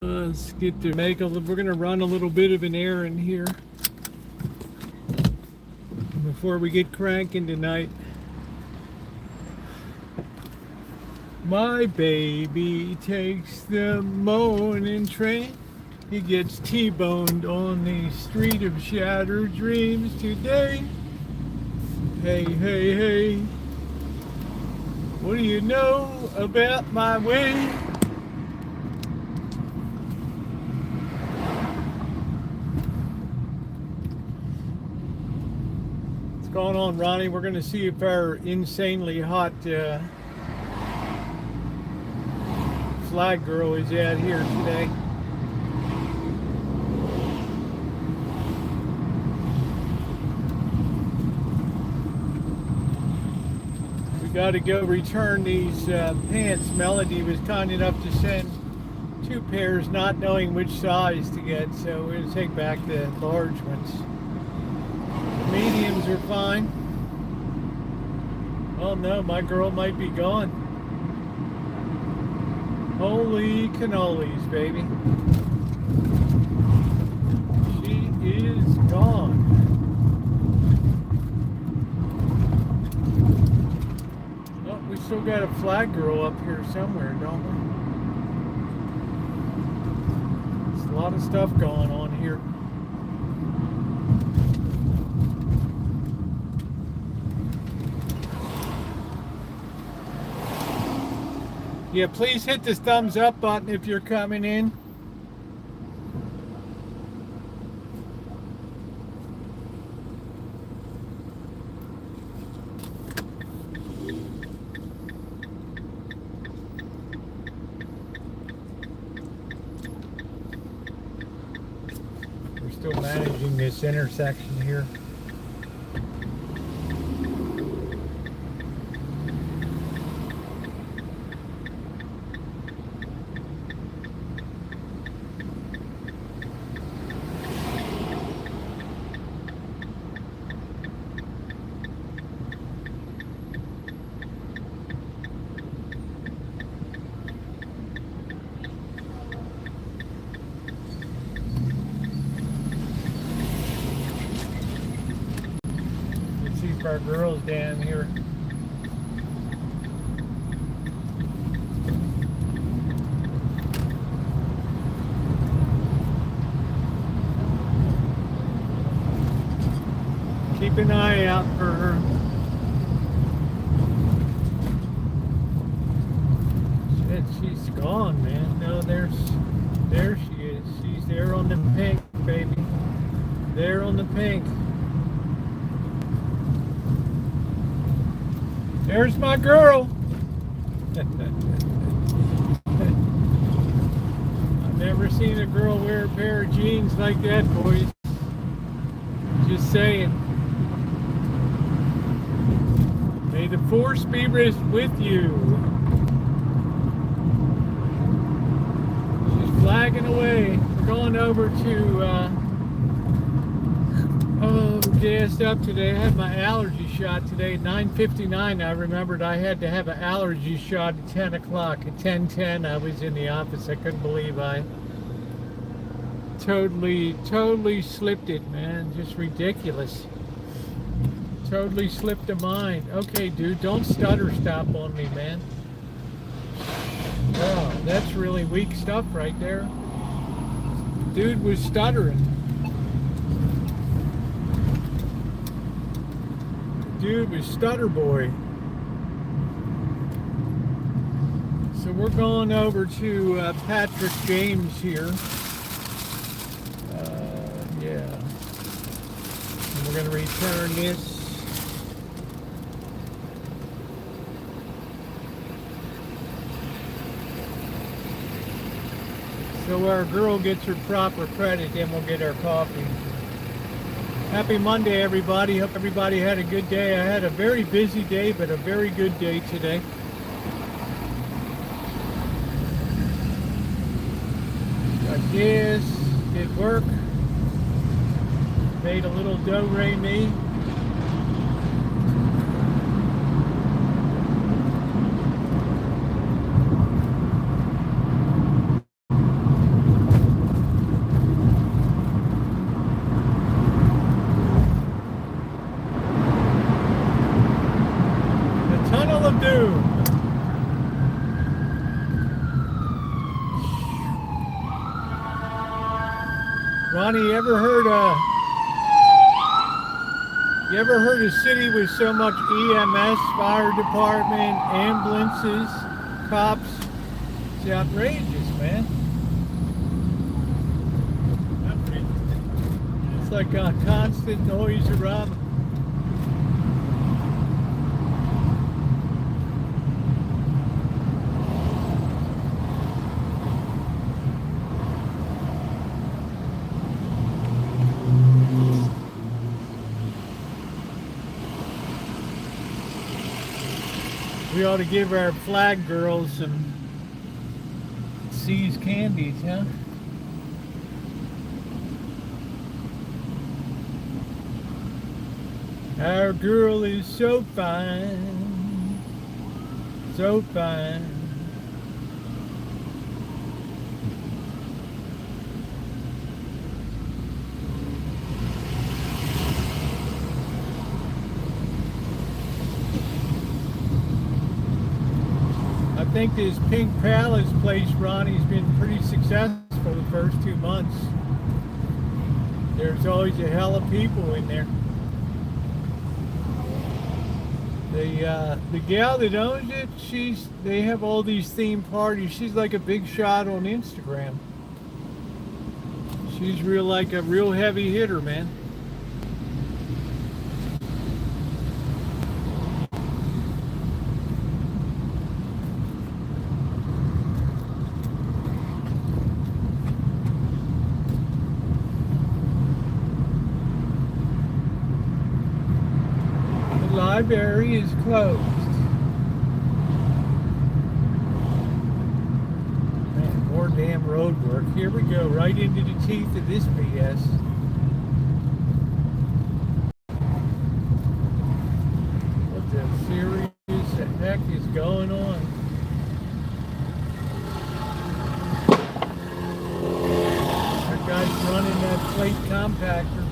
Let's get to we're gonna run a little bit of an errand here before we get cranking tonight. My baby takes the morning train. He gets T-boned on the street of shattered dreams today. Hey, hey, hey. What do you know about my way? What's going on, Ronnie? We're going to see if our insanely hot flag girl is out here today. We got to go return these pants. Melody was kind enough to send 2 pairs, not knowing which size to get, so we're going to take back the large ones. The mediums are fine. Oh no, my girl might be gone. Holy cannolis, baby. She is gone. Oh, we still got a flag girl up here somewhere, don't we? There's a lot of stuff going on here. Yeah, please hit the thumbs up button if you're coming in. We're still managing this intersection here. Our girls down here. Keep an eye out for her. Shit, she's gone, man. No, there she is. She's there on the pink, baby. There on the pink. There's my girl. I've never seen a girl wear a pair of jeans like that, boys. Just saying. May the force be with you. She's flagging away. We're going over to gassed up today. I had my allergy shot today at 9:59. I remembered I had to have an allergy shot at 10 o'clock. At 10:10 I was in the office. I couldn't believe I totally slipped it, man. Just ridiculous. Totally slipped a mind. Okay, dude, don't stutter stop on me, man. Oh, that's really weak stuff right there. Dude was stuttering. Dude was stutter boy. So we're going over to Patrick James here. Yeah. And we're going to return this. So our girl gets her proper credit, then we'll get our coffee. Happy Monday, everybody. Hope everybody had a good day. I had a very busy day, but a very good day today. Got gas, did work, made a little do-re-mi. Ronnie, you ever heard a city with so much EMS, fire department, ambulances, cops? It's outrageous, man. It's like a constant noise around. We ought to give our flag girls some C's candies, huh? Our girl is so fine, so fine. I think this Pink Palace place, Ronnie's been pretty successful the first 2 months. There's always a hell of people in there. The gal that owns it, they have all these theme parties. She's like a big shot on Instagram. She's like a real heavy hitter, man. The library is closed. Man, more damn road work. Here we go, right into the teeth of this BS. What the serious heck is going on? That guy's running that plate compactor.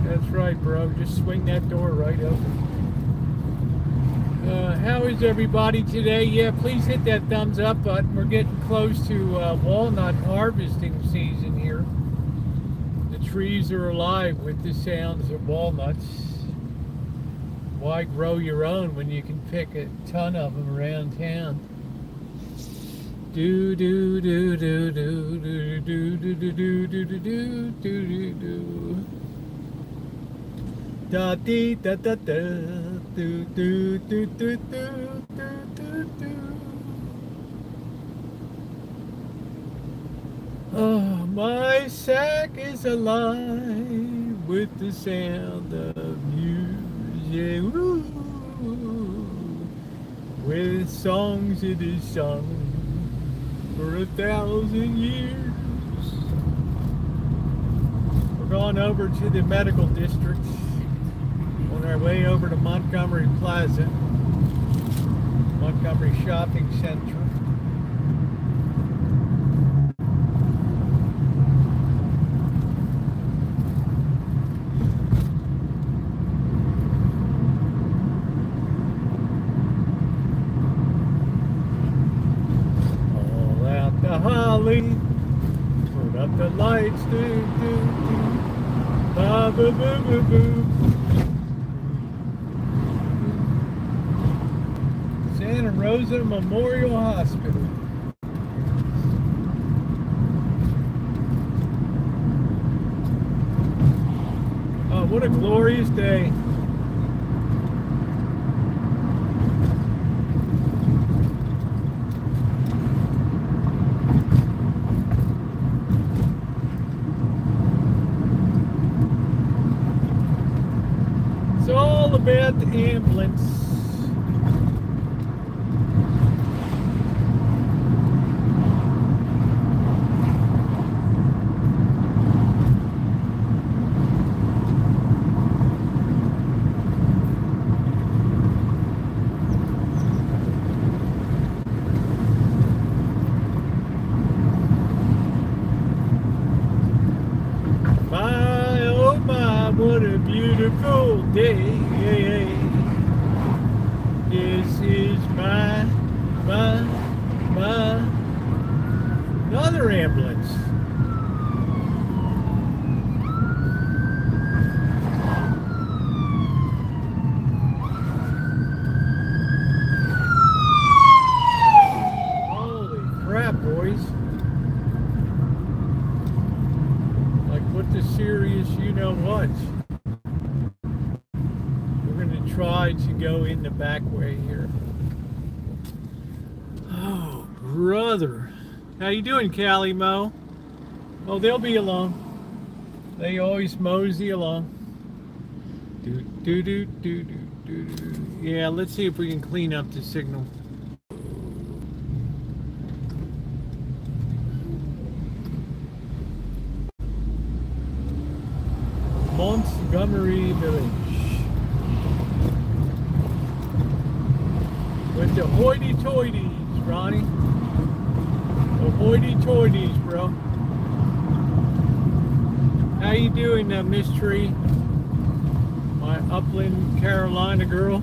That's right, bro. Just swing that door right open. How is everybody today? Yeah, please hit that thumbs up button. We're getting close to walnut harvesting season here. The trees are alive with the sounds of walnuts. Why grow your own when you can pick a ton of them around town? Do do do do do do do do do do do do do do do. Da dee da da da do do do do do do do do. Oh, my sack is alive with the sound of music. Woo. With songs it is sung for 1,000 years. We're going over to the medical district. On our way over to Montgomery Plaza, Montgomery Shopping Center. All out the holly, put up the lights, do do do, ba ba boo boo boo. Rosa Memorial Hospital. Oh, what a glorious day. It's all about the ambulance. What a beautiful day. This is my ambulance. Holy crap, boys. Like, what the serious you know what? We're going to try to go in the back way here. Oh, brother. How you doing, Callie Mo? Oh, they'll be along. They always mosey along. Do, do, do, do, do, do, do. Yeah, let's see if we can clean up the signal. Montgomery Village. With the hoity-toities, Ronnie. The hoity-toities, bro. How you doing, Miss Tree? My Upland, Carolina girl.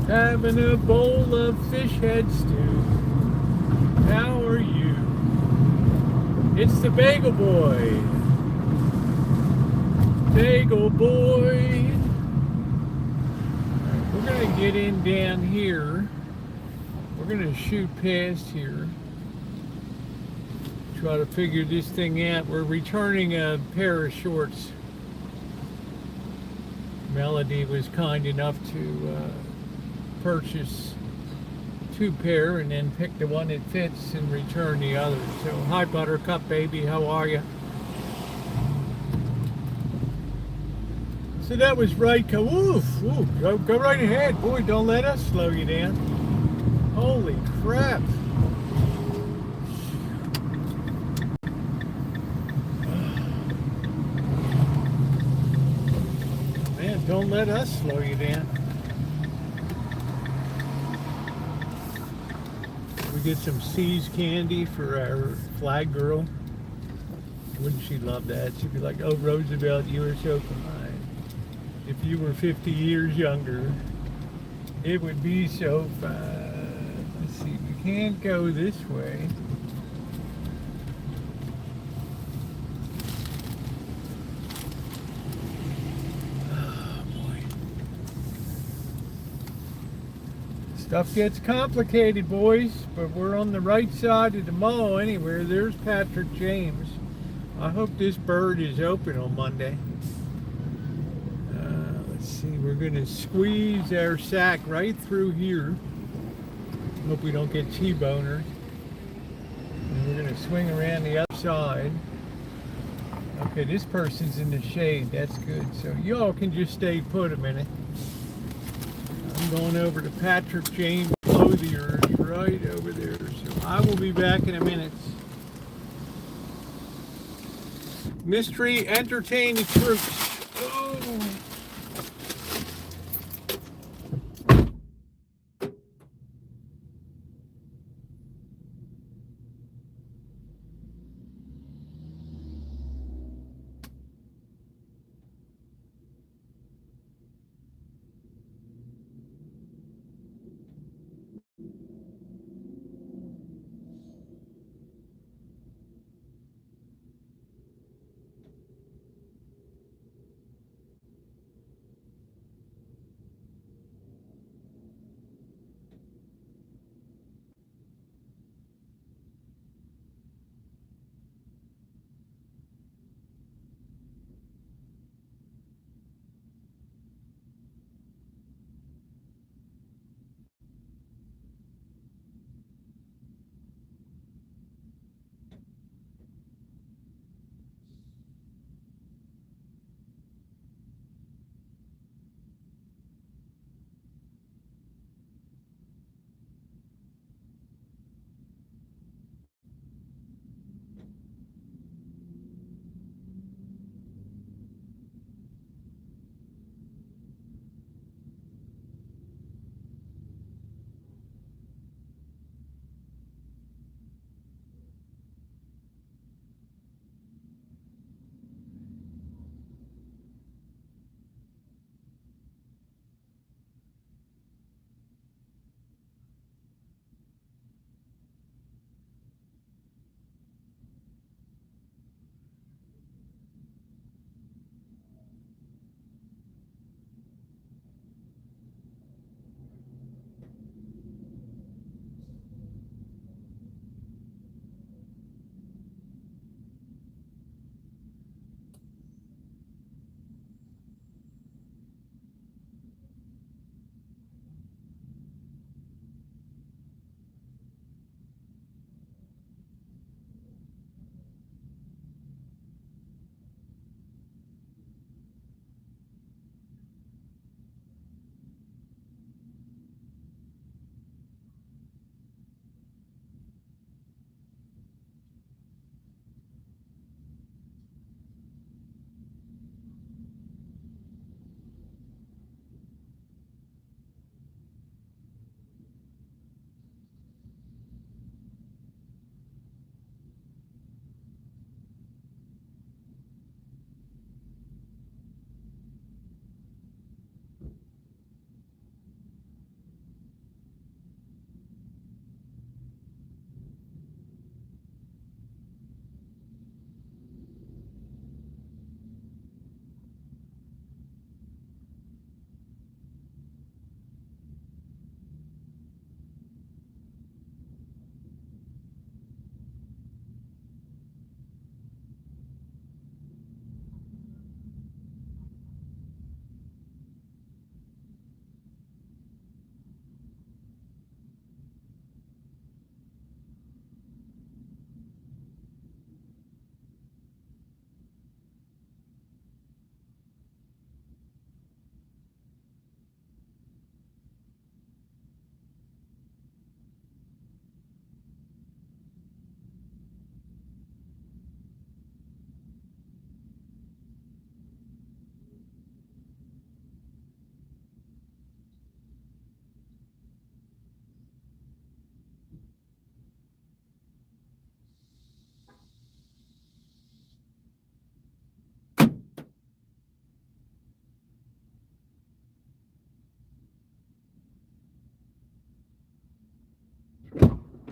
Having a bowl of fish head stew. How are you? It's the Bagel Boy. Bagel Boy. Right, we're going to get in down here. We're going to shoot past here. Try to figure this thing out. We're returning a pair of shorts. Melody was kind enough to purchase 2 pair and then pick the one that fits and return the other. So, hi Buttercup baby, how are you? So that was right. Go right ahead, boy. Don't let us slow you down. Holy crap! Man, don't let us slow you down. We get some C's candy for our flag girl. Wouldn't she love that? She'd be like, oh, Roosevelt, you are so fine. If you were 50 years younger, it would be so fine. Let's see, we can't go this way. Oh, boy. Stuff gets complicated, boys, but we're on the right side of the mall anywhere. There's Patrick James. I hope this bird is open on Monday. Let's see, we're going to squeeze our sack right through here. Hope we don't get T-boner. And we're going to swing around the other side. Okay, this person's in the shade. That's good. So y'all can just stay put a minute. I'm going over to Patrick James Clothiers right over there. So I will be back in a minute. Mystery, entertain the troops. Oh.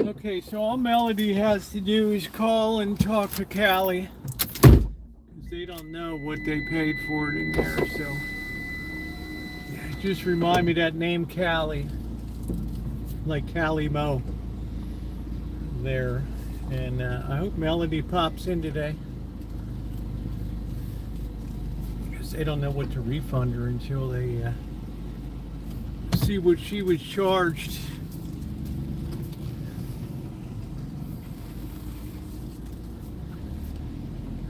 Okay, so all Melody has to do is call and talk to Callie, because they don't know what they paid for it in there. So just remind me that name Callie, like Callie Moe there. And I hope Melody pops in today, because they don't know what to refund her until they see what she was charged.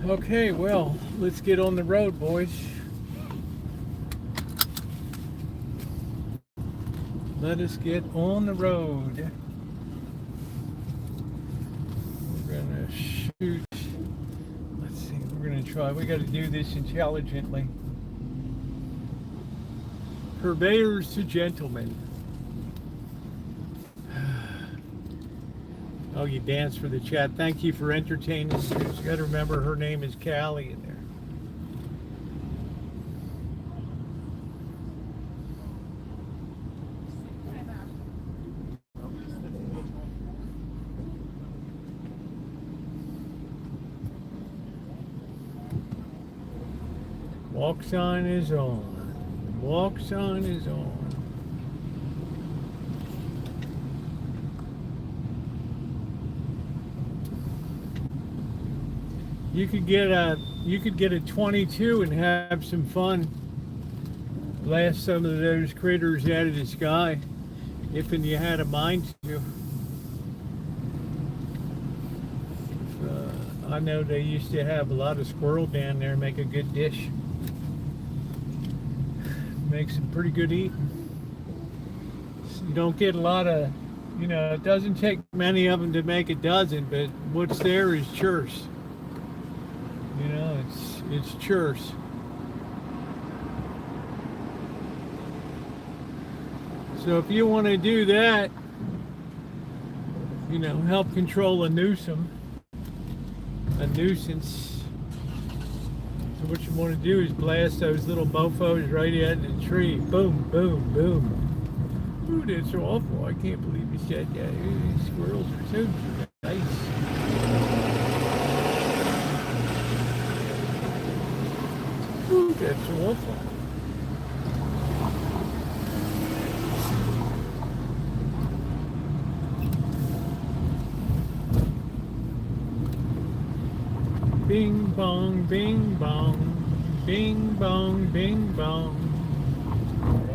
Okay, well, let's get on the road, boys. Let us get on the road. We're gonna shoot. Let's see, we're gonna try. We gotta do this intelligently. Purveyors to gentlemen. Oh, you dance for the chat. Thank you for entertaining us. You got to remember her name is Callie in there. Walk sign is on. Walk sign is on. You could get a 22 and have some fun. Blast some of those critters out of the sky, if and you had a mind to. I know they used to have a lot of squirrel down there, make a good dish. Make some pretty good eating. You don't get a lot of, it doesn't take many of them to make a dozen, but what's there is churse. It's churse. So if you want to do that, help control a nuisance. So what you want to do is blast those little mofos right out of the tree. Boom, boom, boom. Ooh, that's so awful. I can't believe you said that. These squirrels are so nice. Ooh, that's awful. Bing bong, bing bong, bing bong, bing bong,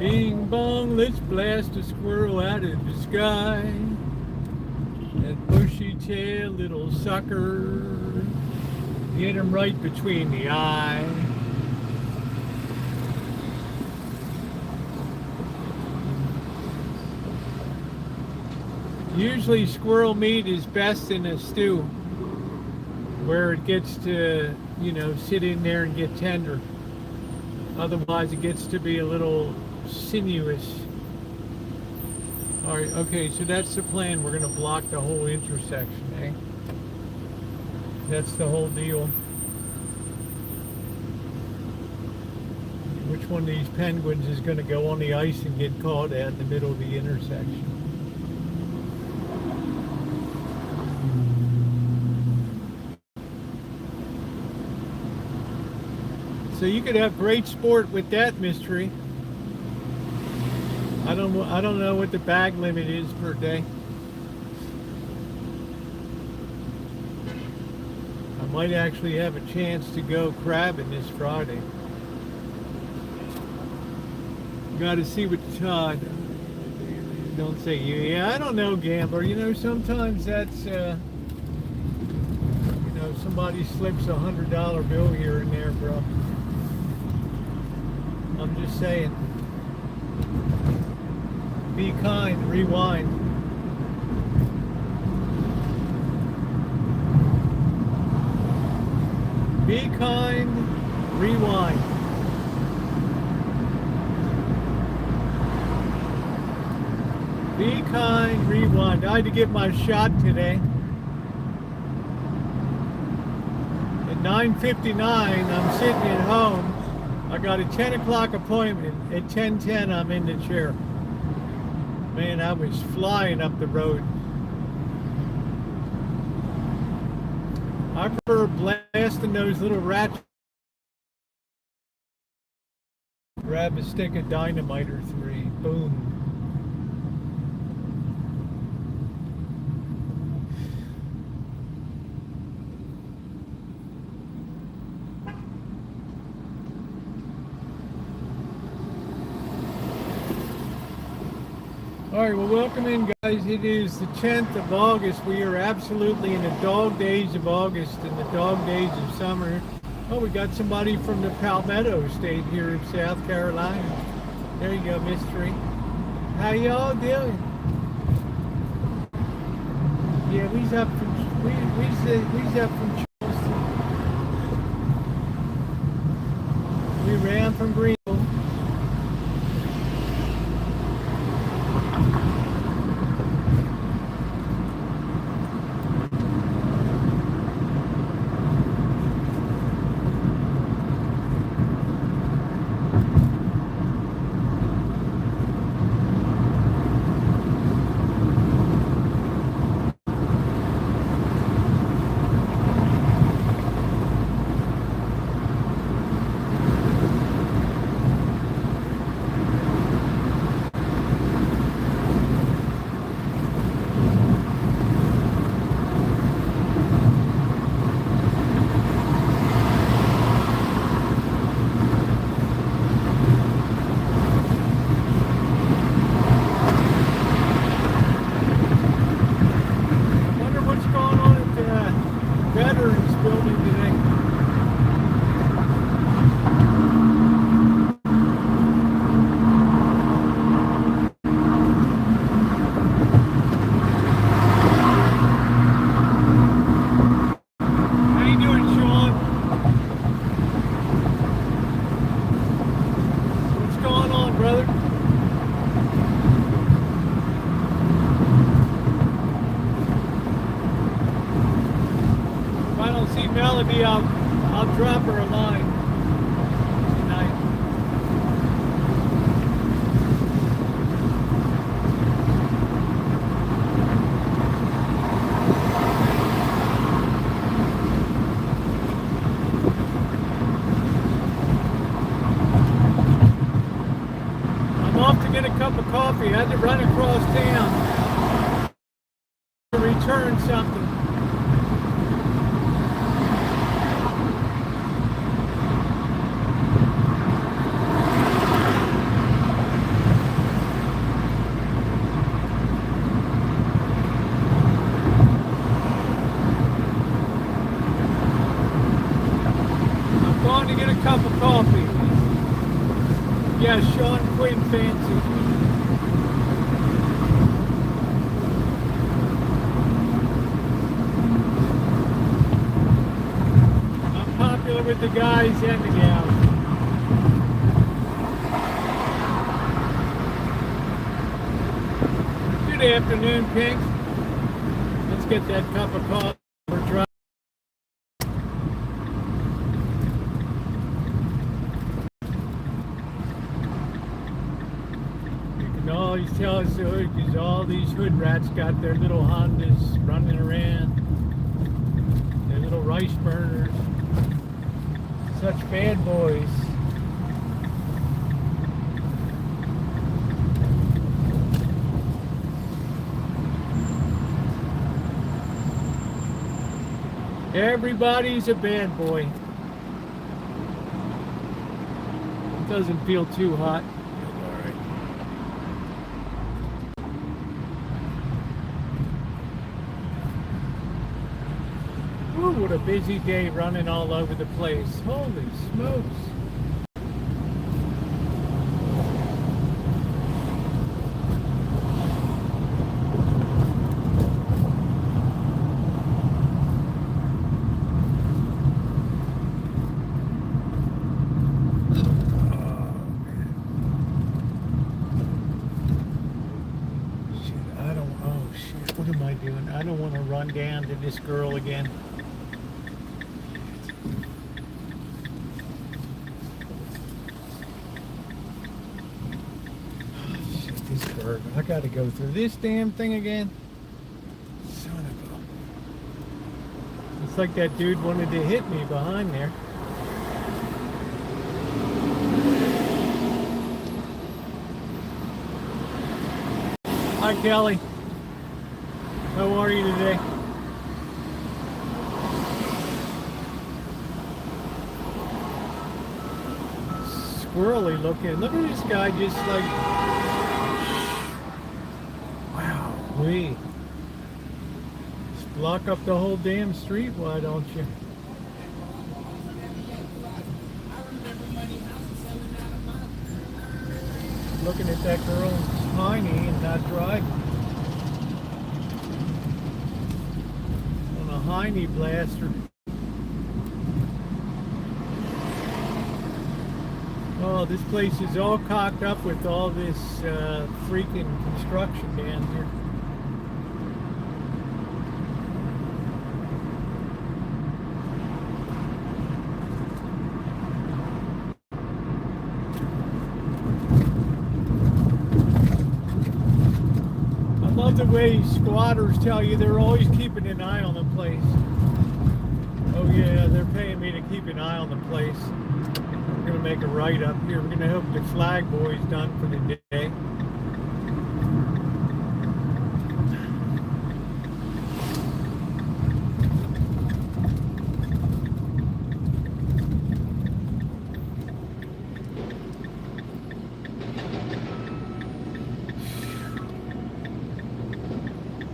bing bong, let's blast a squirrel out of the sky. That bushy tail little sucker, get him right between the eye. Usually squirrel meat is best in a stew, where it gets to, sit in there and get tender. Otherwise it gets to be a little sinuous. All right, okay, so that's the plan. We're gonna block the whole intersection, eh? That's the whole deal. Which one of these penguins is gonna go on the ice and get caught out in the middle of the intersection? So you could have great sport with that mystery. I don't know what the bag limit is per day. I might actually have a chance to go crabbing this Friday. Got to see what the tide. Don't say you. Yeah, I don't know, gambler. Sometimes that's somebody slips $100 bill here and there, bro. I'm just saying. Be kind, rewind. Be kind, rewind. Be kind, rewind. I had to get my shot today. At 9:59, I'm sitting at home. I got a 10 o'clock appointment. At 10:10, I'm in the chair. Man, I was flying up the road. I prefer blasting those little rats. Grab a stick of dynamite or three. Boom. All right, well, welcome in, guys. It is the 10th of August. We are absolutely in the dog days of August and the dog days of summer. Oh, we got somebody from the Palmetto State here in South Carolina. There you go, Mystery. How y'all doing? Yeah, we's up from Charleston. We ran from Greenville. I'll drop her a line tonight. I'm off to get a cup of coffee. I had to run across town to return something. Yeah, Sean Quinn fancy. I'm popular with the guys and the gals. Good afternoon, Pink. Let's get that cup of coffee. We're dry. Always tell us the hood because all these hood rats got their little Hondas running around, their little rice burners, such bad boys. Everybody's a bad boy. It doesn't feel too hot. What a busy day running all over the place. Holy smokes. What am I doing? I don't want to run down to this girl again. I gotta go through this damn thing again. Son of a... Looks like that dude wanted to hit me behind there. Hi, Kelly. How are you today? Squirrely looking. Look at this guy just like, wow, wee. Just block up the whole damn street, why don't you? Looking at that girl tiny and not driving. On a hiney blaster. Oh, this place is all cocked up with all this freaking construction down here. I love the way squatters tell you they're always keeping an eye on the place. Oh yeah, they're paying me to keep an eye on the place. We're going to make a right up here. We're going to hope the flag boy's done for the day.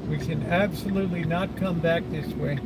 We can absolutely not come back this way.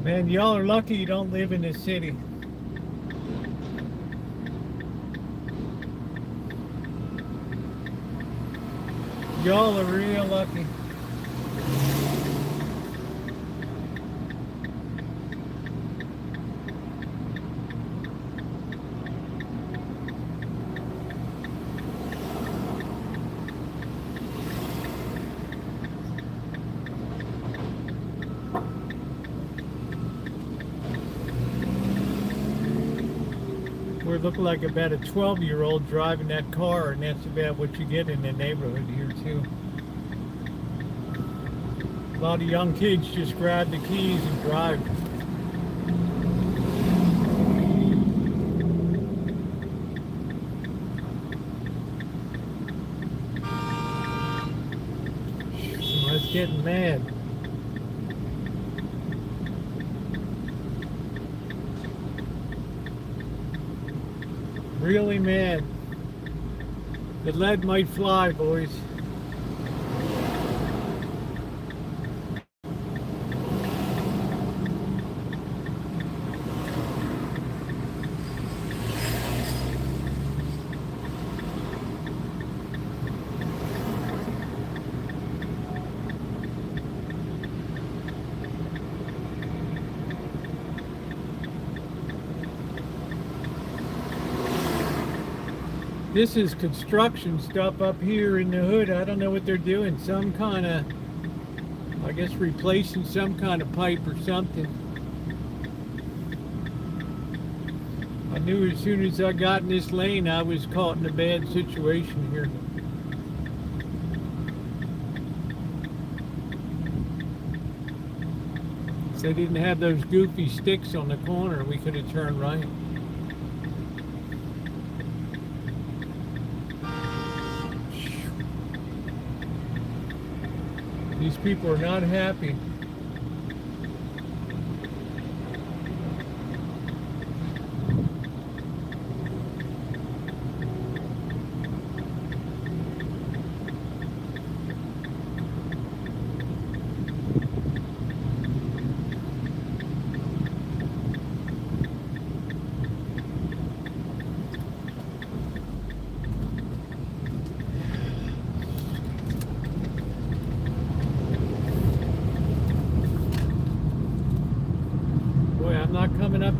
Man, y'all are lucky you don't live in the city. Y'all are real lucky. We look like about a 12-year-old driving that car, and that's about what you get in the neighborhood here too. A lot of young kids just grab the keys and drive. I was getting mad. Really mad. The lead might fly, boys. This is construction stuff up here in the hood. I don't know what they're doing. Some kind of, I guess, replacing some kind of pipe or something. I knew as soon as I got in this lane, I was caught in a bad situation here. If they didn't have those goofy sticks on the corner, we could have turned right. These people are not happy.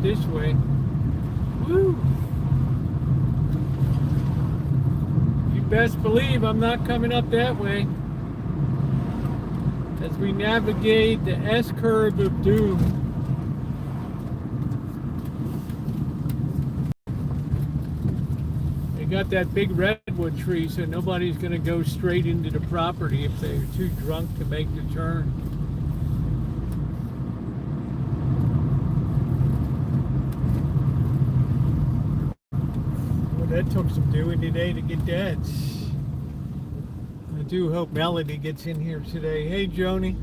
this way. Woo! You best believe I'm not coming up that way. As we navigate the S-curve of doom. They got that big redwood tree, so nobody's going to go straight into the property if they're too drunk to make the turn. Well, that took some doing today to get that. I do hope Melody gets in here today. Hey, Joni.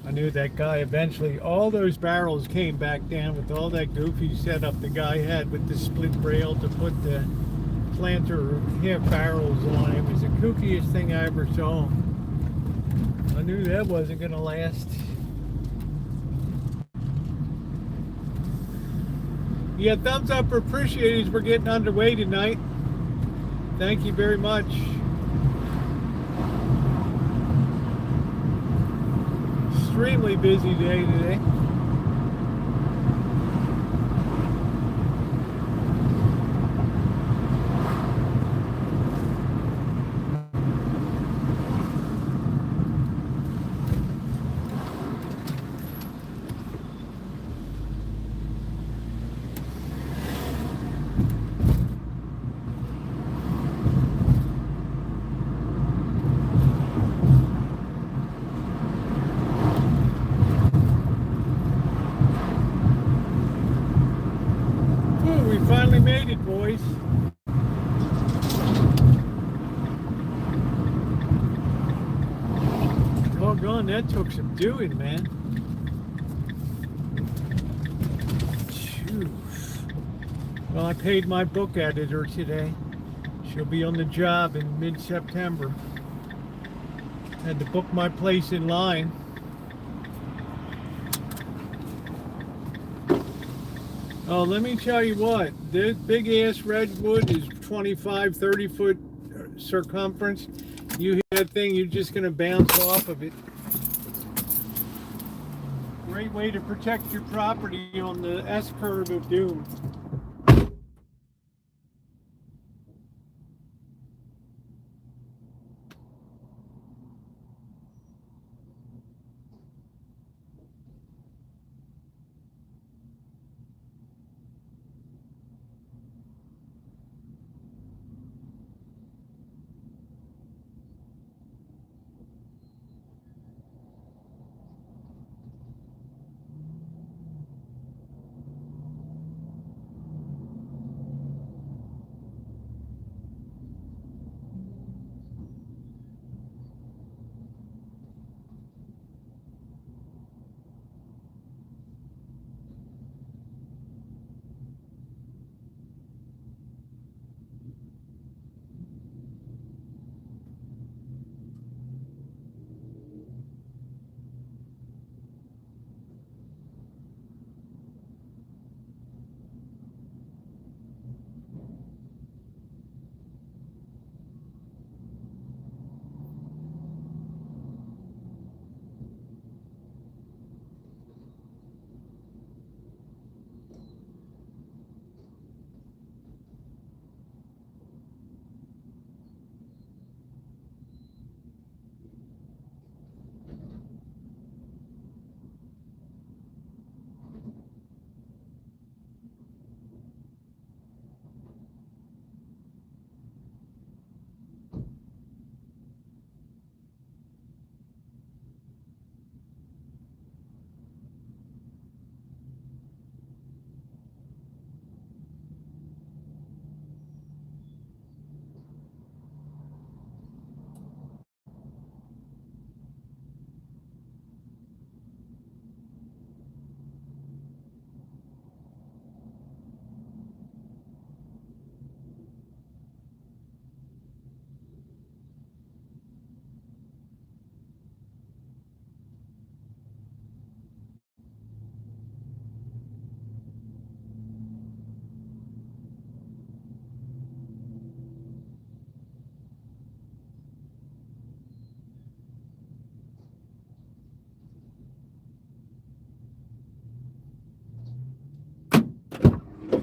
I knew that guy eventually, all those barrels came back down with all that goofy setup the guy had with the split rail to put the planter half barrels on. It was the kookiest thing I ever saw. I knew that wasn't going to last. Yeah, thumbs up for appreciators. We're getting underway tonight. Thank you very much. Extremely busy day today. We finally made it, boys. Doggone, that took some doing, man. Phew. Well, I paid my book editor today. She'll be on the job in mid-September. Had to book my place in line. Oh, let me tell you what, this big ass redwood is 25, 30 foot circumference. You hit that thing, you're just going to bounce off of it. Great way to protect your property on the S-curve of doom.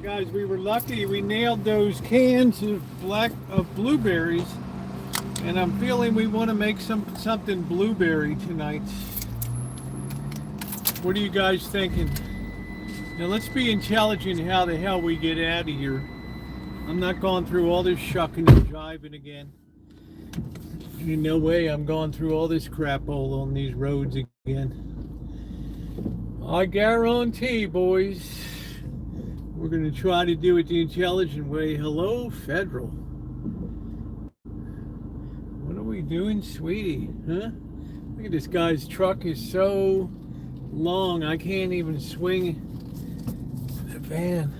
guys, we were lucky. We nailed those cans of blueberries, and I'm feeling we want to make something blueberry tonight. What are you guys thinking? Now let's be intelligent how the hell we get out of here. I'm not going through all this shucking and jiving again. Ain't no way I'm going through all this crap hole on these roads again. I guarantee, boys, we're going to try to do it the intelligent way. Hello, Federal. What are we doing, sweetie? Huh? Look at this guy's truck is so long, I can't even swing the van.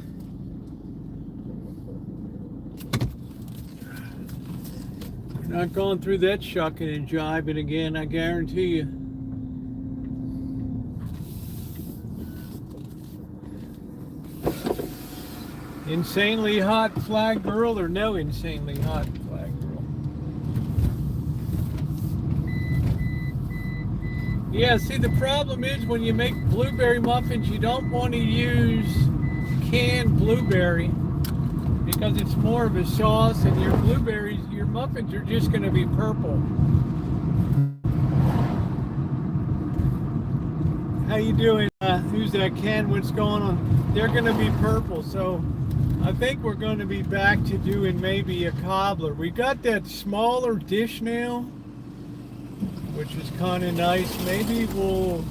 We're not going through that shucking and jiving again, I guarantee you. Insanely hot flag girl or no insanely hot flag girl? Yeah, see, the problem is when you make blueberry muffins, you don't want to use canned blueberry because it's more of a sauce, and your blueberries, your muffins are just going to be purple. How you doing? Who's that, Ken? What's going on? They're going to be purple, so I think we're going to be back to doing maybe a cobbler. We got that smaller dish now, which is kind of nice. Maybe we'll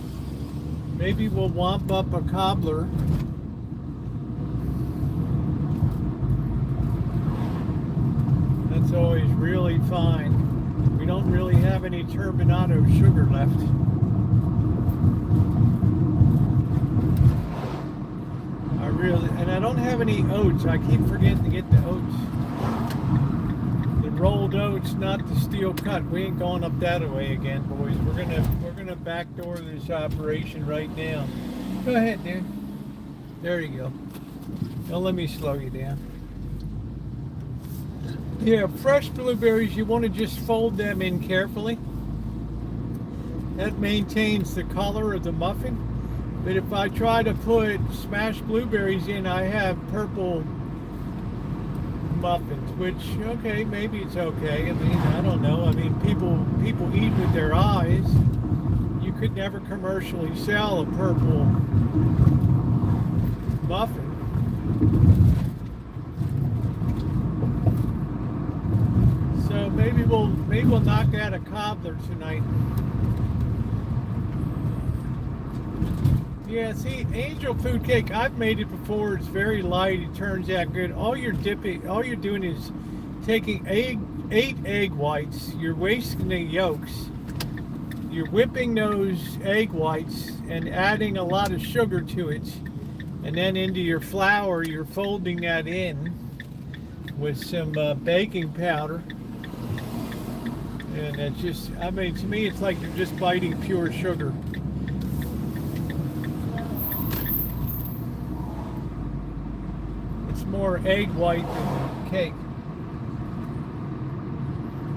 whomp up a cobbler. That's always really fine. We don't really have any turbinado sugar left. And I don't have any oats. I keep forgetting to get the oats. The rolled oats, not the steel cut. We ain't going up that way again, boys. We're gonna backdoor this operation right now. Go ahead, dude. There you go. Don't let me slow you down. Yeah, fresh blueberries, you want to just fold them in carefully. That maintains the color of the muffin. But if I try to put smashed blueberries in, I have purple muffins, which, okay, maybe it's okay. I mean, I don't know. I mean, people eat with their eyes. You could never commercially sell a purple muffin. So maybe we'll knock out a cobbler tonight. Yeah, see, angel food cake, I've made it before. It's very light. It turns out good. All you're doing is taking 8 egg whites. You're wasting the yolks. You're whipping those egg whites and adding a lot of sugar to it. And then into your flour, you're folding that in with some baking powder. And it's just, I mean, to me, it's like you're just biting pure sugar. More egg white than cake.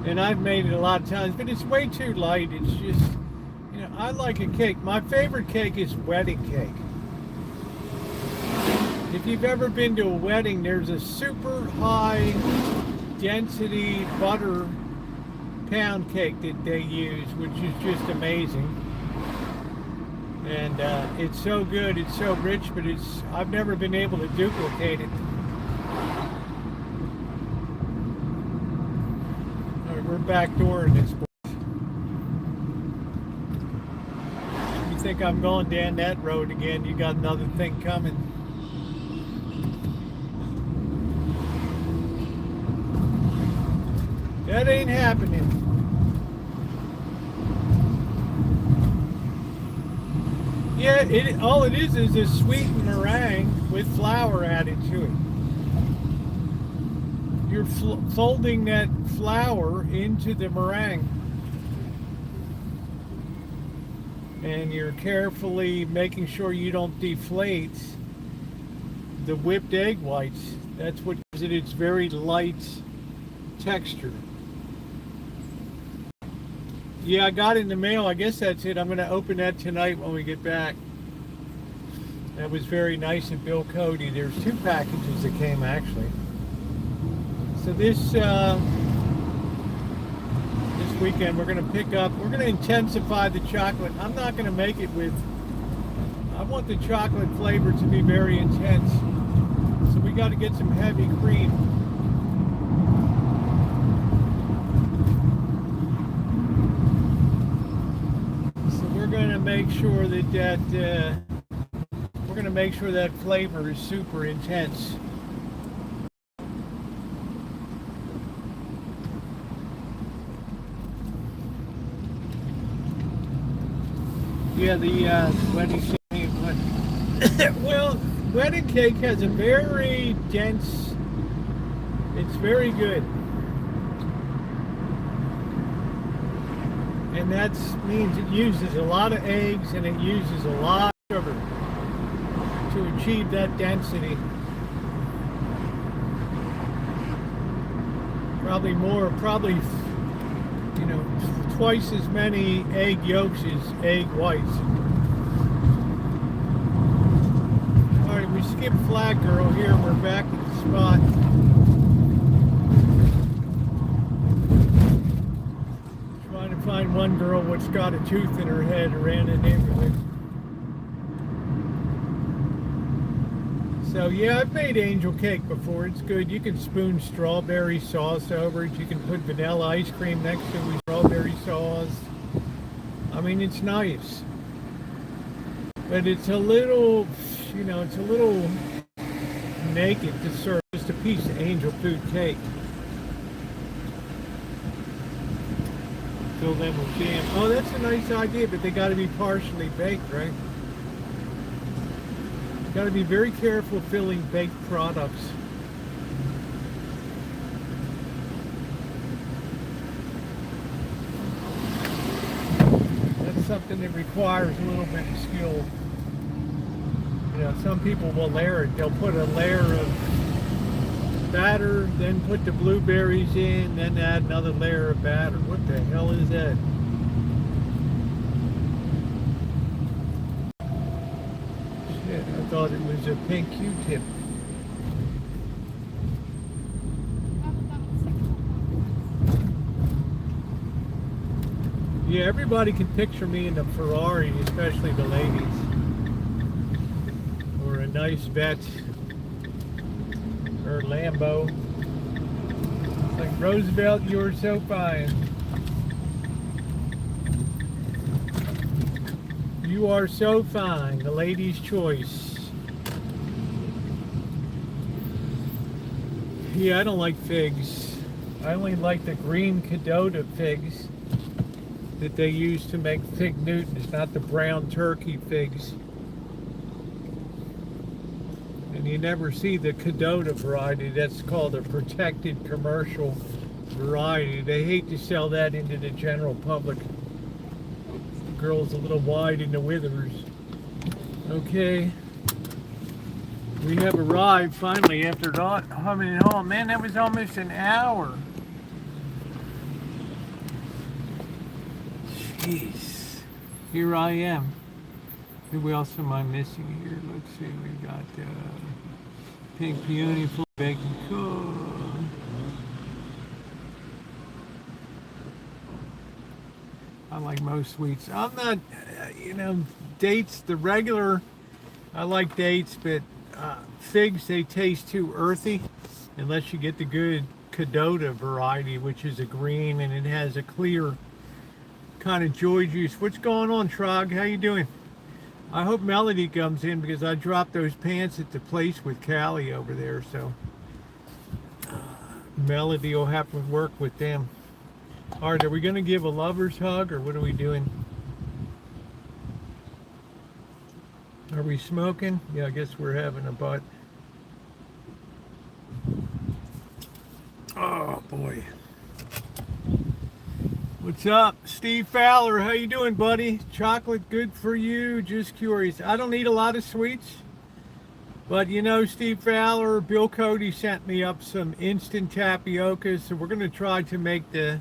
And I've made it a lot of times, but it's way too light. It's just, you know, I like a cake. My favorite cake is wedding cake. If you've ever been to a wedding, there's a super high density butter pound cake that they use, which is just amazing. And it's so good, it's so rich, but I've never been able to duplicate it. We're backdooring this. You think I'm going down that road again? You got another thing coming. That ain't happening. Yeah, all it is a sweetened meringue with flour added to it. You're folding that flour into the meringue, and you're carefully making sure you don't deflate the whipped egg whites. That's what gives it its very light texture. Yeah, I got it in the mail. I guess that's it. I'm going to open that tonight when we get back. That was very nice of Bill Cody. There's 2 packages that came actually. So this weekend we're going to intensify the chocolate. I'm not going to make it with, I want the chocolate flavor to be very intense. So we got to get some heavy cream. So we're going to make sure that flavor is super intense. Yeah, the wedding cake. Well, wedding cake has a very dense. It's very good, and that means it uses a lot of eggs and it uses a lot of sugar to achieve that density. Probably, you know, twice as many egg yolks as egg whites. All right, we skipped Flag Girl here. We're back at the spot. Trying to find one girl which got a tooth in her head around the neighborhood. So yeah, I've made angel cake before. It's good. You can spoon strawberry sauce over it. You can put vanilla ice cream next to it with strawberry sauce. I mean, it's nice. But it's a little, you know, it's a little naked to serve just a piece of angel food cake. Fill them with jam. Oh, that's a nice idea, but they got to be partially baked, right? Got to be very careful filling baked products. That's something that requires a little bit of skill. You know, some people will layer it. They'll put a layer of batter, then put the blueberries in, then add another layer of batter. What the hell is that? I thought it was a pink Q-tip. Yeah, everybody can picture me in a Ferrari, especially the ladies. Or a nice Vet. Or Lambo. It's like, Roosevelt, you're so fine. You are so fine. The lady's choice. Yeah, I don't like figs. I only like the green Cadota figs that they use to make fig Newtons, not the brown turkey figs. And you never see the Cadota variety. That's called a protected commercial variety. They hate to sell that into the general public. The girl's a little wide in the withers. Okay. We have arrived finally after coming home. Man, that was almost an hour. Jeez. Here I am. Who else am I missing here? Let's see. We got pink peony, full bacon cool. I like most sweets. I'm not, you know, dates, the regular, I like dates, but figs, they taste too earthy unless you get the good Cadota variety, which is a green and it has a clear kind of joy juice. What's going on, Trog? How you doing? I hope Melody comes in because I dropped those pants at the place with Callie over there, so Melody will have to work with them. All right, are we going to give a lover's hug or what are we doing? Are we smoking? Yeah, I guess we're having a butt. Oh, boy. What's up? Steve Fowler, how you doing, buddy? Chocolate good for you? Just curious. I don't eat a lot of sweets, but you know, Steve Fowler, Bill Cody sent me up some instant tapioca, so we're going to try to make the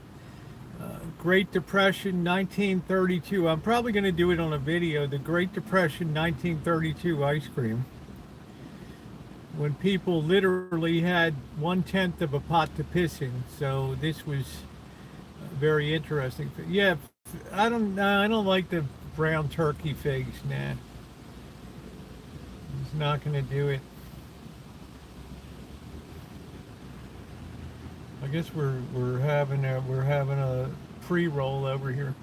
Great Depression 1932. I'm probably going to do it on a video. The Great Depression 1932 ice cream. When people literally had 1/10 of a pot to piss in. So this was very interesting. Yeah, I don't like the brown turkey figs. Nah, it's not going to do it. I guess we're having a pre-roll over here.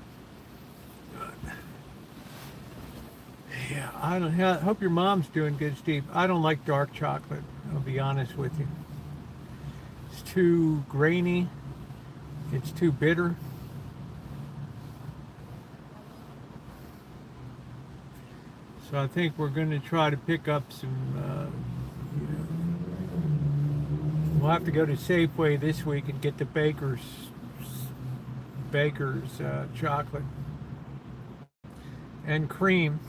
Yeah, I hope your mom's doing good, Steve. I don't like dark chocolate. I'll be honest with you. It's too grainy. It's too bitter. So I think we're going to try to pick up some. We'll have to go to Safeway this week and get the Baker's chocolate and cream.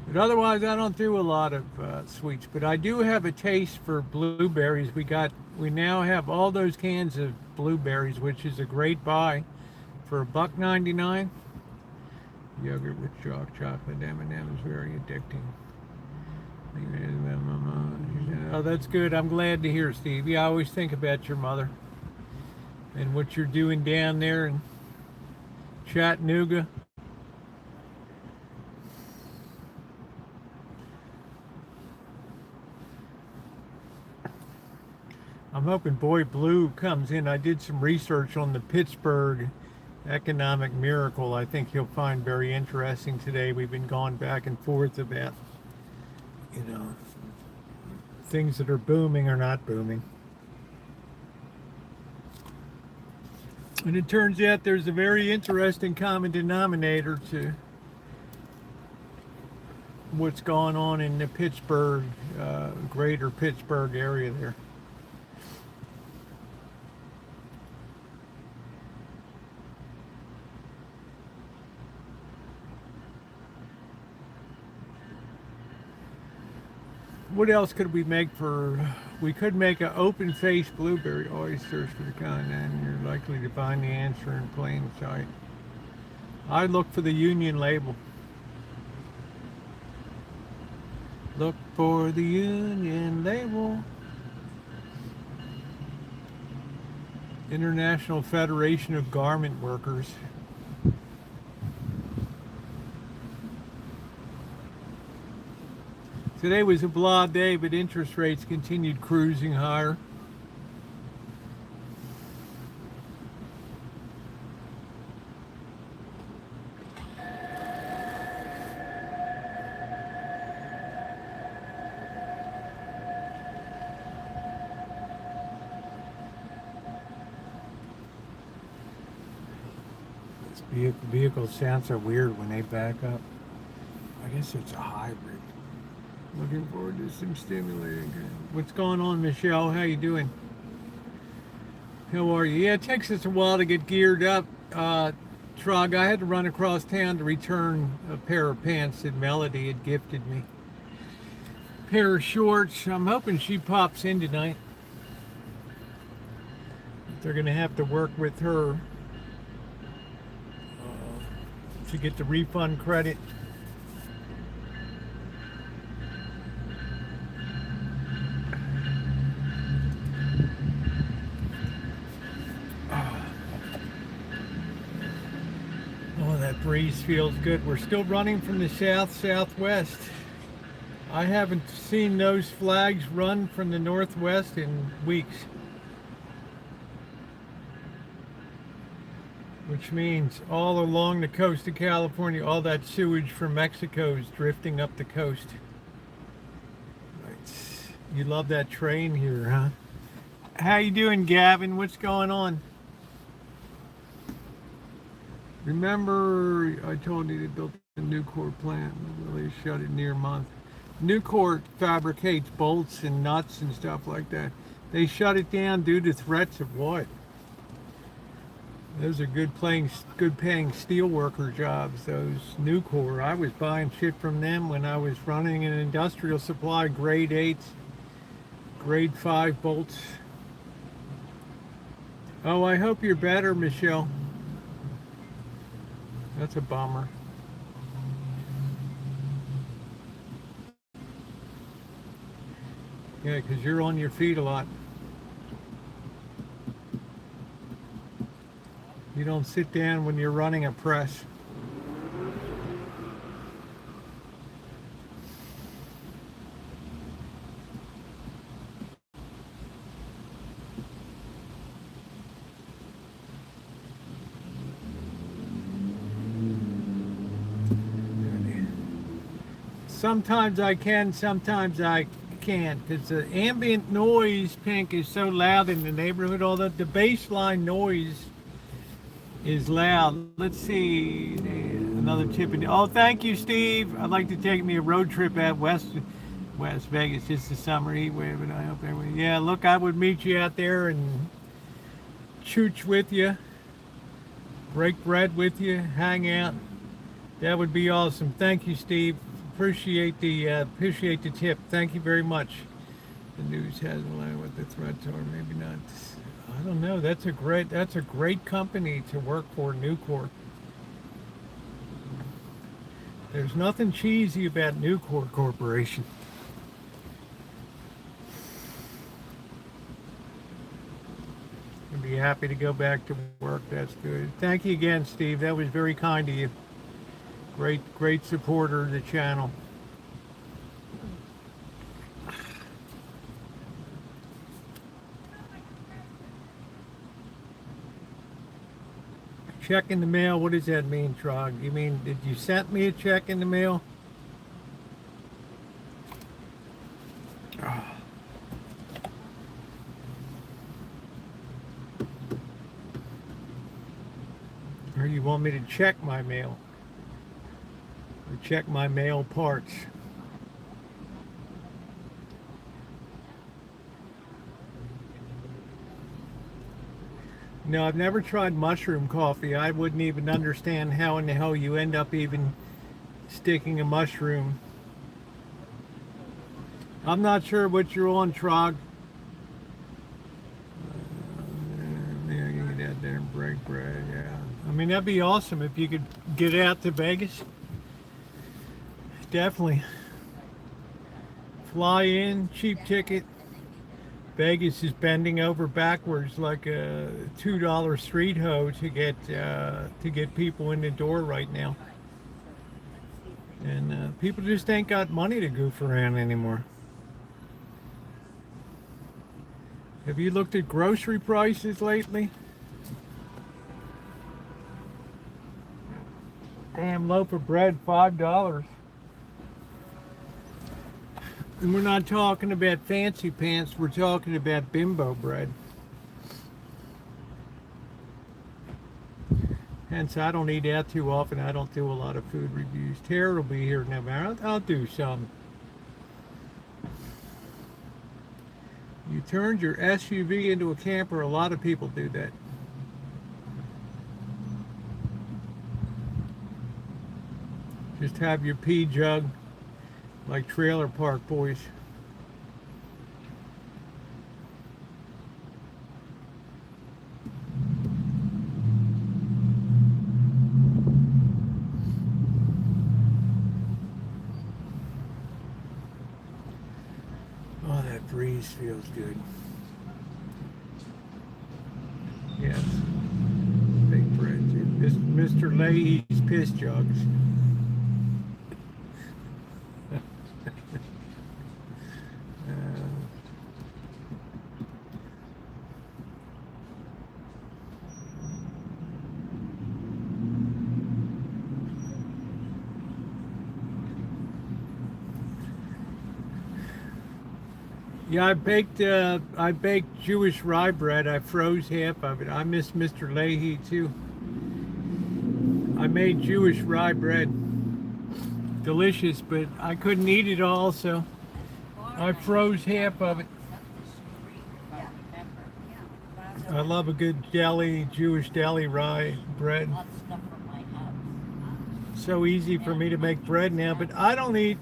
But otherwise, I don't do a lot of sweets. But I do have a taste for blueberries. We now have all those cans of blueberries, which is a great buy for $1.99. Yogurt with dark chocolate M&M is very addicting. Oh, that's good. I'm glad to hear, Stevie. I always think about your mother and what you're doing down there in Chattanooga. I'm hoping Boy Blue comes in. I did some research on the Pittsburgh economic miracle. I think he'll find very interesting today. We've been going back and forth about, things that are booming or not booming. And it turns out there's a very interesting common denominator to what's going on in the Pittsburgh, greater Pittsburgh area there. What else could we make we could make an open-faced blueberry. Always search for the kind, and you're likely to find the answer in plain sight. I look for the Union label. Look for the Union label. International Federation of Garment Workers. Today was a blah day, but interest rates continued cruising higher. This vehicle sounds so weird when they back up. I guess it's a hybrid. Looking forward to some stimulating. What's going on, Michelle? How you doing? How are you? Yeah, it takes us a while to get geared up. Trog, I had to run across town to return a pair of pants that Melody had gifted me. A pair of shorts. I'm hoping she pops in tonight. They're going to have to work with her to get the refund credit. That breeze feels good. We're still running from the southwest. I haven't seen those flags run from the northwest in weeks. Which means all along the coast of California, all that sewage from Mexico is drifting up the coast. Right. You love that train here, huh? How you doing, Gavin? What's going on? Remember, I told you they built a Nucor plant. They shut it near a month. Nucor fabricates bolts and nuts and stuff like that. They shut it down due to threats of what? Those are good paying steel worker jobs, those Nucor. I was buying shit from them when I was running an industrial supply, grade 8, grade 5 bolts. Oh, I hope you're better, Michelle. That's a bummer. Yeah, because you're on your feet a lot. You don't sit down when you're running a press. Sometimes I can, sometimes I can't, because the ambient noise, Pink, is so loud in the neighborhood. Although the baseline noise is loud. Let's see, another tip. Oh, thank you, Steve. I'd like to take me a road trip at West Vegas. Just the summer heat wave, and I hope everyone. Yeah, look, I would meet you out there and chooch with you, break bread with you, hang out. That would be awesome. Thank you, Steve. Appreciate the tip. Thank you very much. The news hasn't learned what the threats are. Maybe not. I don't know. That's a great company to work for, Nucor. There's nothing cheesy about Nucor Corporation. I'd be happy to go back to work. That's good. Thank you again, Steve. That was very kind of you. Great supporter of the channel. Check in the mail, what does that mean, Trog? You mean, did you send me a check in the mail? Oh. Or you want me to check my mail? Or check my mail parts? No, I've never tried mushroom coffee. I wouldn't even understand how in the hell you end up even sticking a mushroom. I'm not sure what you're on, Trog. Yeah, you get out there and break bread, yeah. I mean, that'd be awesome if you could get out to Vegas. Definitely. Fly in, cheap ticket. Vegas is bending over backwards like a $2 street hoe to get people in the door right now. And people just ain't got money to goof around anymore. Have you looked at grocery prices lately? Damn loaf of bread, $5. And we're not talking about fancy pants, we're talking about bimbo bread. Hence, I don't eat out too often. I don't do a lot of food reviews. Tara will be here now. I'll do some. You turned your SUV into a camper. A lot of people do that. Just have your pee jug like Trailer Park Boys. Oh, that breeze feels good. Yes. Big bread. Mr. Leahy's piss jugs. Yeah, I baked Jewish rye bread. I froze half of it. I miss Mr. Leahy too. I made Jewish rye bread. Delicious, but I couldn't eat it all, so I froze half of it. I love a good deli, Jewish deli rye bread. Hot stuff from my house. So easy for me to make bread now, but I don't eat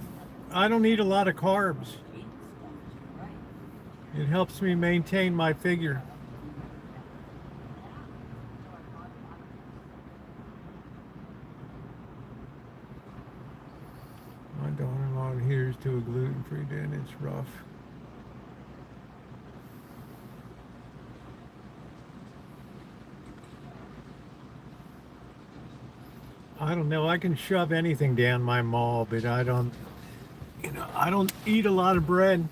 a lot of carbs. Sweet stuff, right? It helps me maintain my figure. My daughter-in-law adheres to a gluten-free diet. It's rough. I don't know. I can shove anything down my maw, but I don't eat a lot of bread.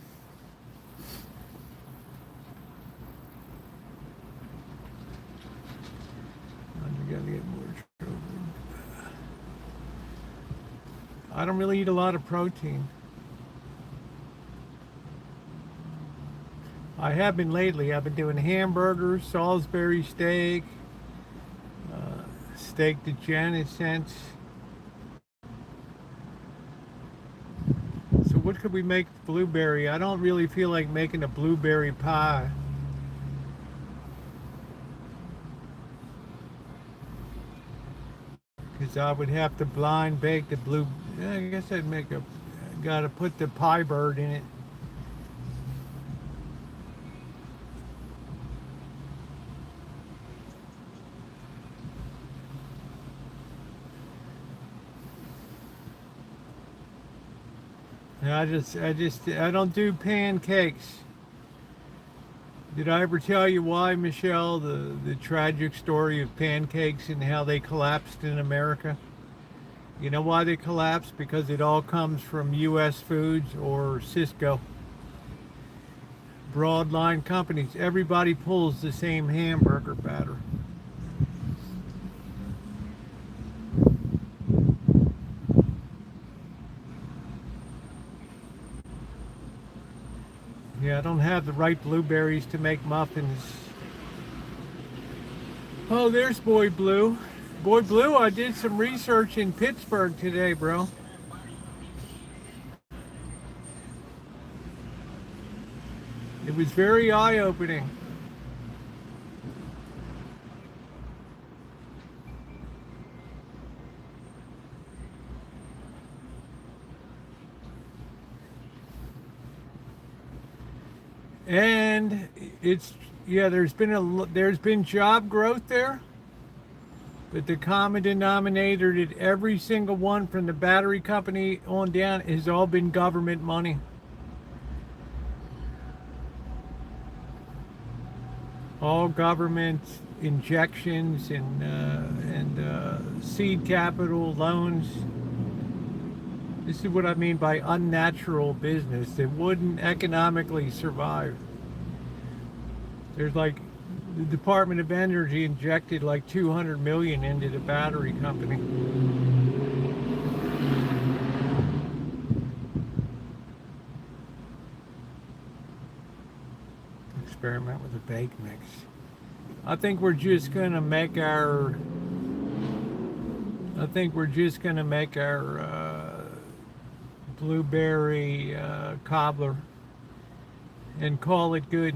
I gotta get more trouble. I don't really eat a lot of protein. I have been lately. I've been doing hamburgers, Salisbury steak, steak to Janet cents. So what could we make blueberry? I don't really feel like making a blueberry pie. Because I would have to blind bake the blue. I guess I'd gotta put the pie bird in it. And I don't do pancakes. Did I ever tell you why, Michelle, the tragic story of pancakes and how they collapsed in America? You know why they collapsed? Because it all comes from U.S. Foods or Cisco. Broadline companies. Everybody pulls the same hamburger batter. Yeah, I don't have the right blueberries to make muffins. Oh, there's Boy Blue. Boy Blue, I did some research in Pittsburgh today, bro. It was very eye-opening. And there's been job growth there, but the common denominator that every single one from the battery company on down has all been government money. All government injections and seed capital loans. This is what I mean by unnatural business that wouldn't economically survive. There's like the Department of Energy injected like 200 million into the battery company. Experiment with a bake mix. I think we're just gonna make our blueberry cobbler and call it good.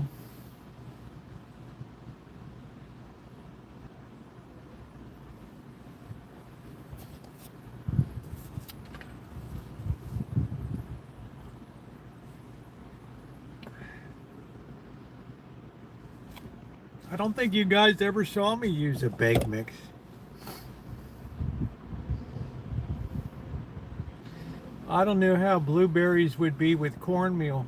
I don't think you guys ever saw me use a bake mix. I don't know how blueberries would be with cornmeal.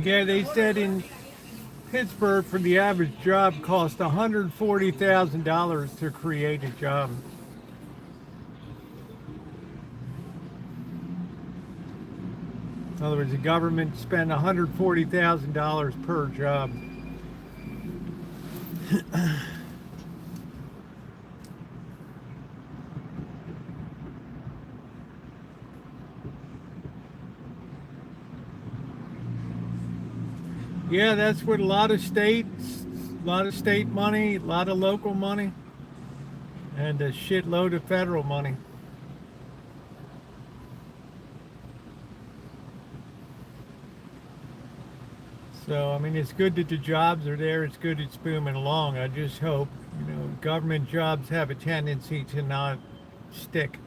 Yeah, they said in Pittsburgh for the average job cost $140,000 to create a job. In other words, the government spent $140,000 per job. Yeah, that's what a lot of states, a lot of state money, a lot of local money, and a shitload of federal money. So, I mean, it's good that the jobs are there. It's good it's booming along. I just hope, government jobs have a tendency to not stick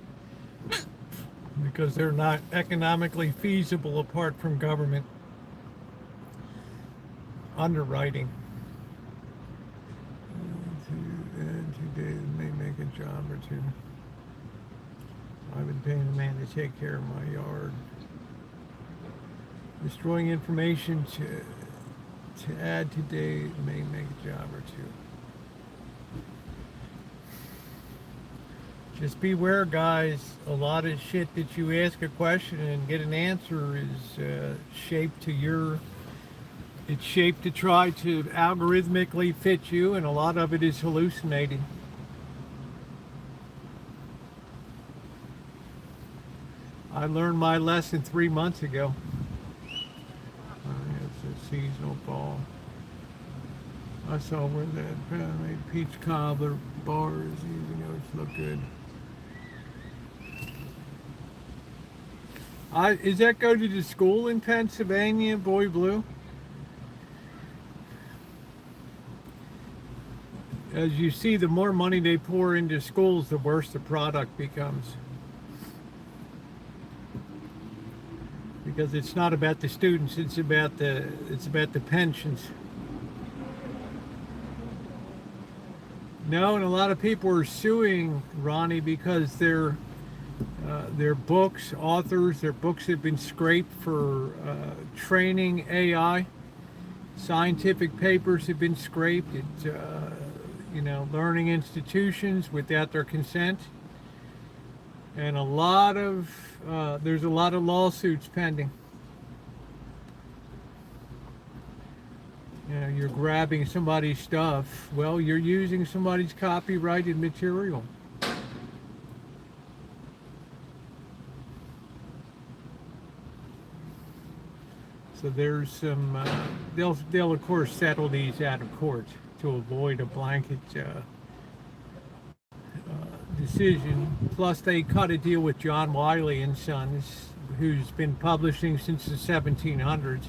because they're not economically feasible apart from government underwriting. And today may make a job or two. I've been paying a man to take care of my yard. Destroying information to add today may make a job or two. Just beware, guys. A lot of shit that you ask a question and get an answer is shaped to your. It's shaped to try to algorithmically fit you, and a lot of it is hallucinating. I learned my lesson 3 months ago. It's a seasonal fall. I saw where that peach cobbler bars, look good. Is that go to the school in Pennsylvania, Boy Blue? As you see, the more money they pour into schools, the worse the product becomes. Because it's not about the students, it's about the pensions. No, and a lot of people are suing, Ronnie, because their books, authors, their books have been scraped for training AI. Scientific papers have been scraped. Learning institutions without their consent. And there's a lot of lawsuits pending. You're grabbing somebody's stuff. Well, you're using somebody's copyrighted material. So there's some, they'll of course settle these out of court to avoid a blanket decision. Plus they cut a deal with John Wiley and Sons, who's been publishing since the 1700s,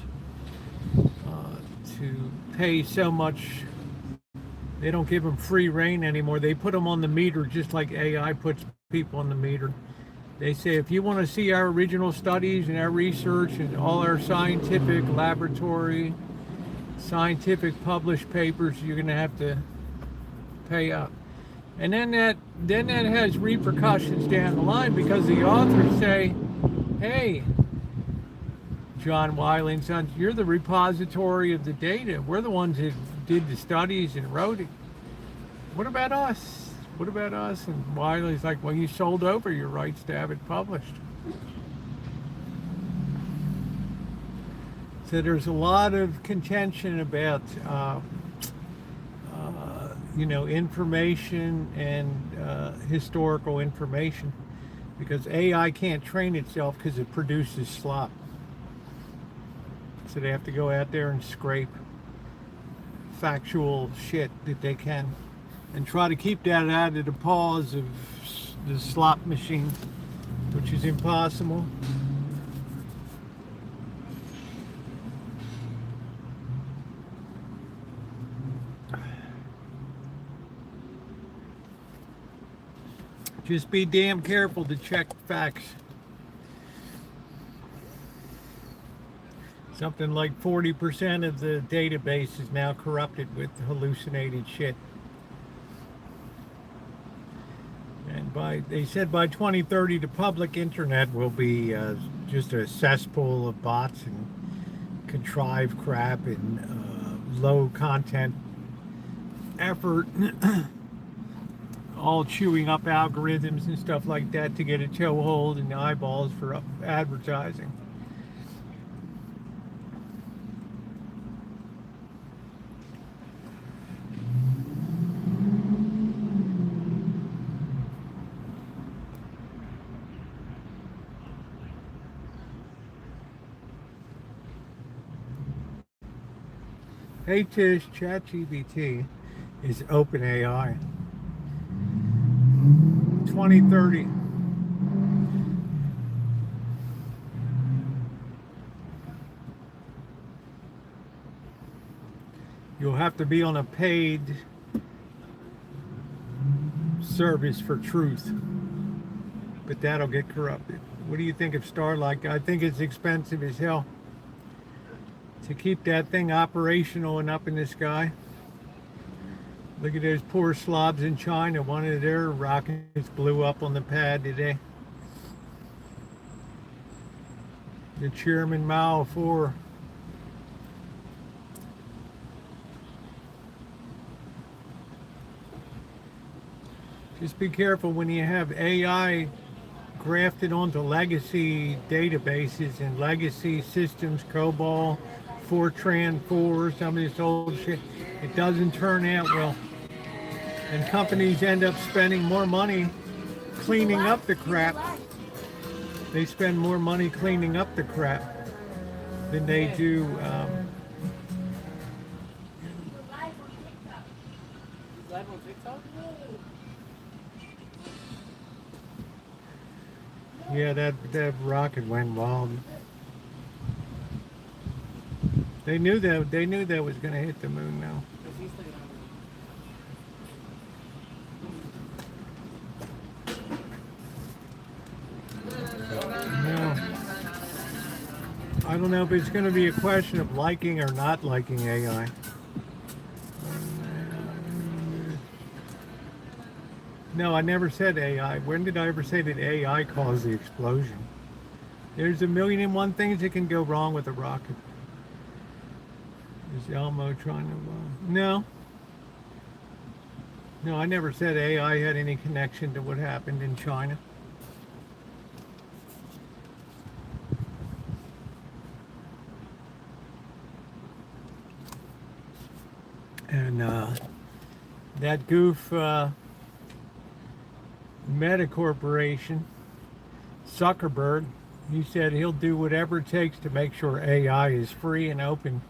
to pay so much. They don't give them free rein anymore. They put them on the meter just like AI puts people on the meter. They say, if you want to see our original studies and our research and all our scientific laboratory, scientific published papers, you're going to have to pay up. And then that has repercussions down the line, because the authors say, hey, John Wiley and Sons, you're the repository of the data. We're the ones that did the studies and wrote it. What about us? What about us? And Wiley's like, well, you sold over your rights to have it published. So there's a lot of contention about information and historical information, because AI can't train itself because it produces slop. So they have to go out there and scrape factual shit that they can and try to keep that out of the paws of the slop machine, which is impossible. Just be damn careful to check facts. Something like 40% of the database is now corrupted with hallucinated shit. And they said by 2030, the public internet will be just a cesspool of bots and contrived crap and low content effort. All chewing up algorithms and stuff like that to get a toehold in the eyeballs for advertising. Hey Tish, ChatGPT is OpenAI. 2030. You'll have to be on a paid service for truth, but that'll get corrupted. What do you think of Starlight? I think it's expensive as hell to keep that thing operational and up in the sky. Look at those poor slobs in China. One of their rockets blew up on the pad today. The Chairman Mao 4. Just be careful when you have AI grafted onto legacy databases and legacy systems, COBOL, Fortran 4, some of this old shit. It doesn't turn out well. And companies end up spending more money cleaning up the crap. They spend more money cleaning up the crap than they do. Yeah, that rocket went wild. They knew that was going to hit the moon now. No. I don't know if it's going to be a question of liking or not liking AI. No, I never said AI. When did I ever say that AI caused the explosion? There's a million and one things that can go wrong with a rocket. Is Elmo trying to... No. No, I never said AI had any connection to what happened in China. And that goof Meta Corporation, Zuckerberg, he said he'll do whatever it takes to make sure AI is free and open.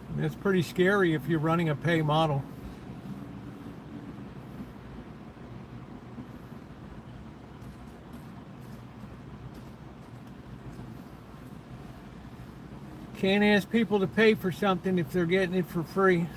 And that's pretty scary if you're running a pay model. Can't ask people to pay for something if they're getting it for free.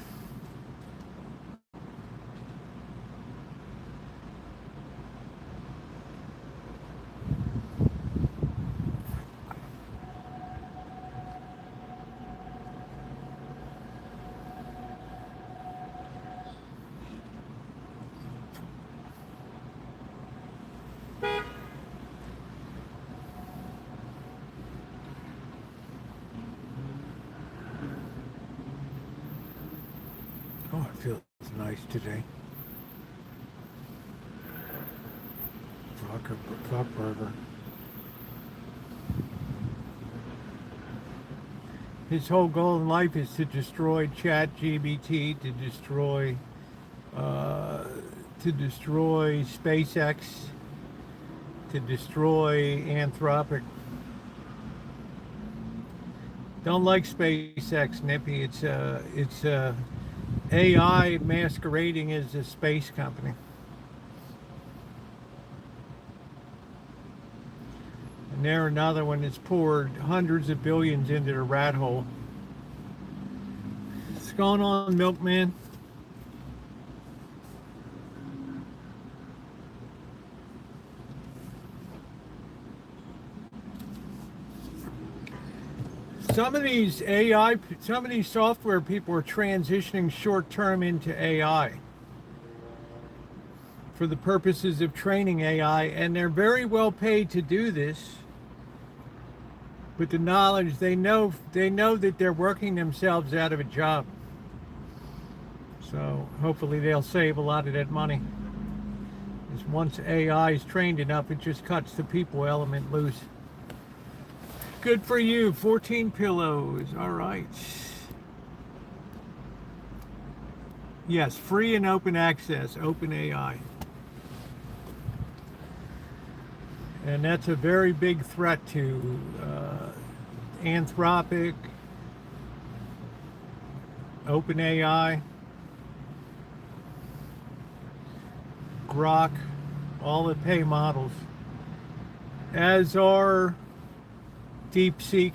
Oh, it feels nice today. Fuck burger. His whole goal in life is to destroy ChatGPT, to destroy SpaceX, to destroy Anthropic. Don't like SpaceX, Nippy. It's AI masquerading as a space company. And there another one that's poured hundreds of billions into the rat hole. What's going on, Milkman? Some of these software people are transitioning short term into AI for the purposes of training AI, and they're very well paid to do this. With the knowledge, they know that they're working themselves out of a job. So hopefully they'll save a lot of that money. Because once AI is trained enough, it just cuts the people element loose. Good for you, 14 pillows, all right. Yes, free and open access, OpenAI. And that's a very big threat to Anthropic, OpenAI, Grok, all the pay models, as are DeepSeek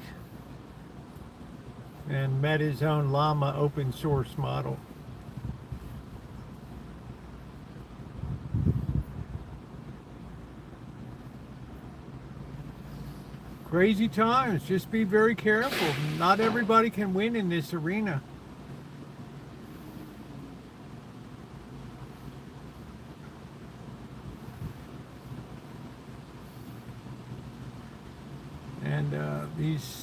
and Meta's own Llama open source model. Crazy times. Just be very careful. Not everybody can win in this arena. And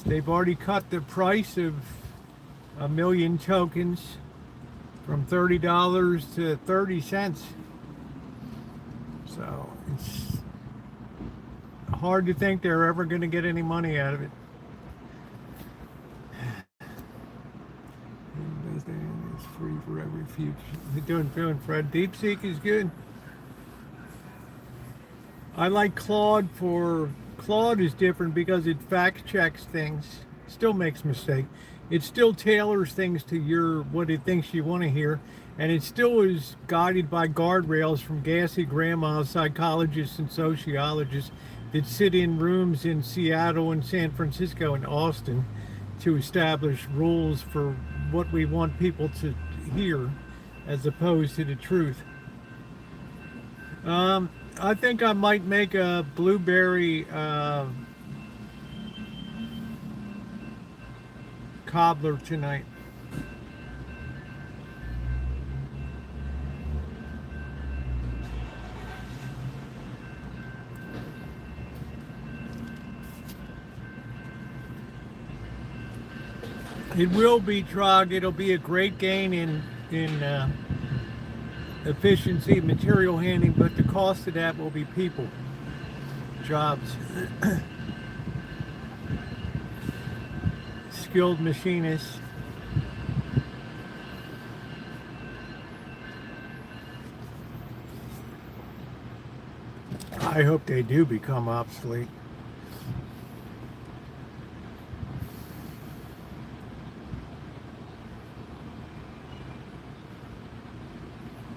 they've already cut the price of 1,000,000 tokens from $30 to 30 cents. So it's hard to think they're ever going to get any money out of it. It's free for every future. They're doing Fred. DeepSeek is good. I like Claude is different because it fact checks things, still makes mistakes. It still tailors things to what it thinks you want to hear, and it still is guided by guardrails from gassy grandmas, psychologists, and sociologists that sit in rooms in Seattle and San Francisco and Austin to establish rules for what we want people to hear as opposed to the truth. I think I might make a blueberry cobbler tonight. It will be, Trog. It'll be a great gain in efficiency, material handling, but the cost of that will be people, jobs, skilled machinists. I hope they do become obsolete.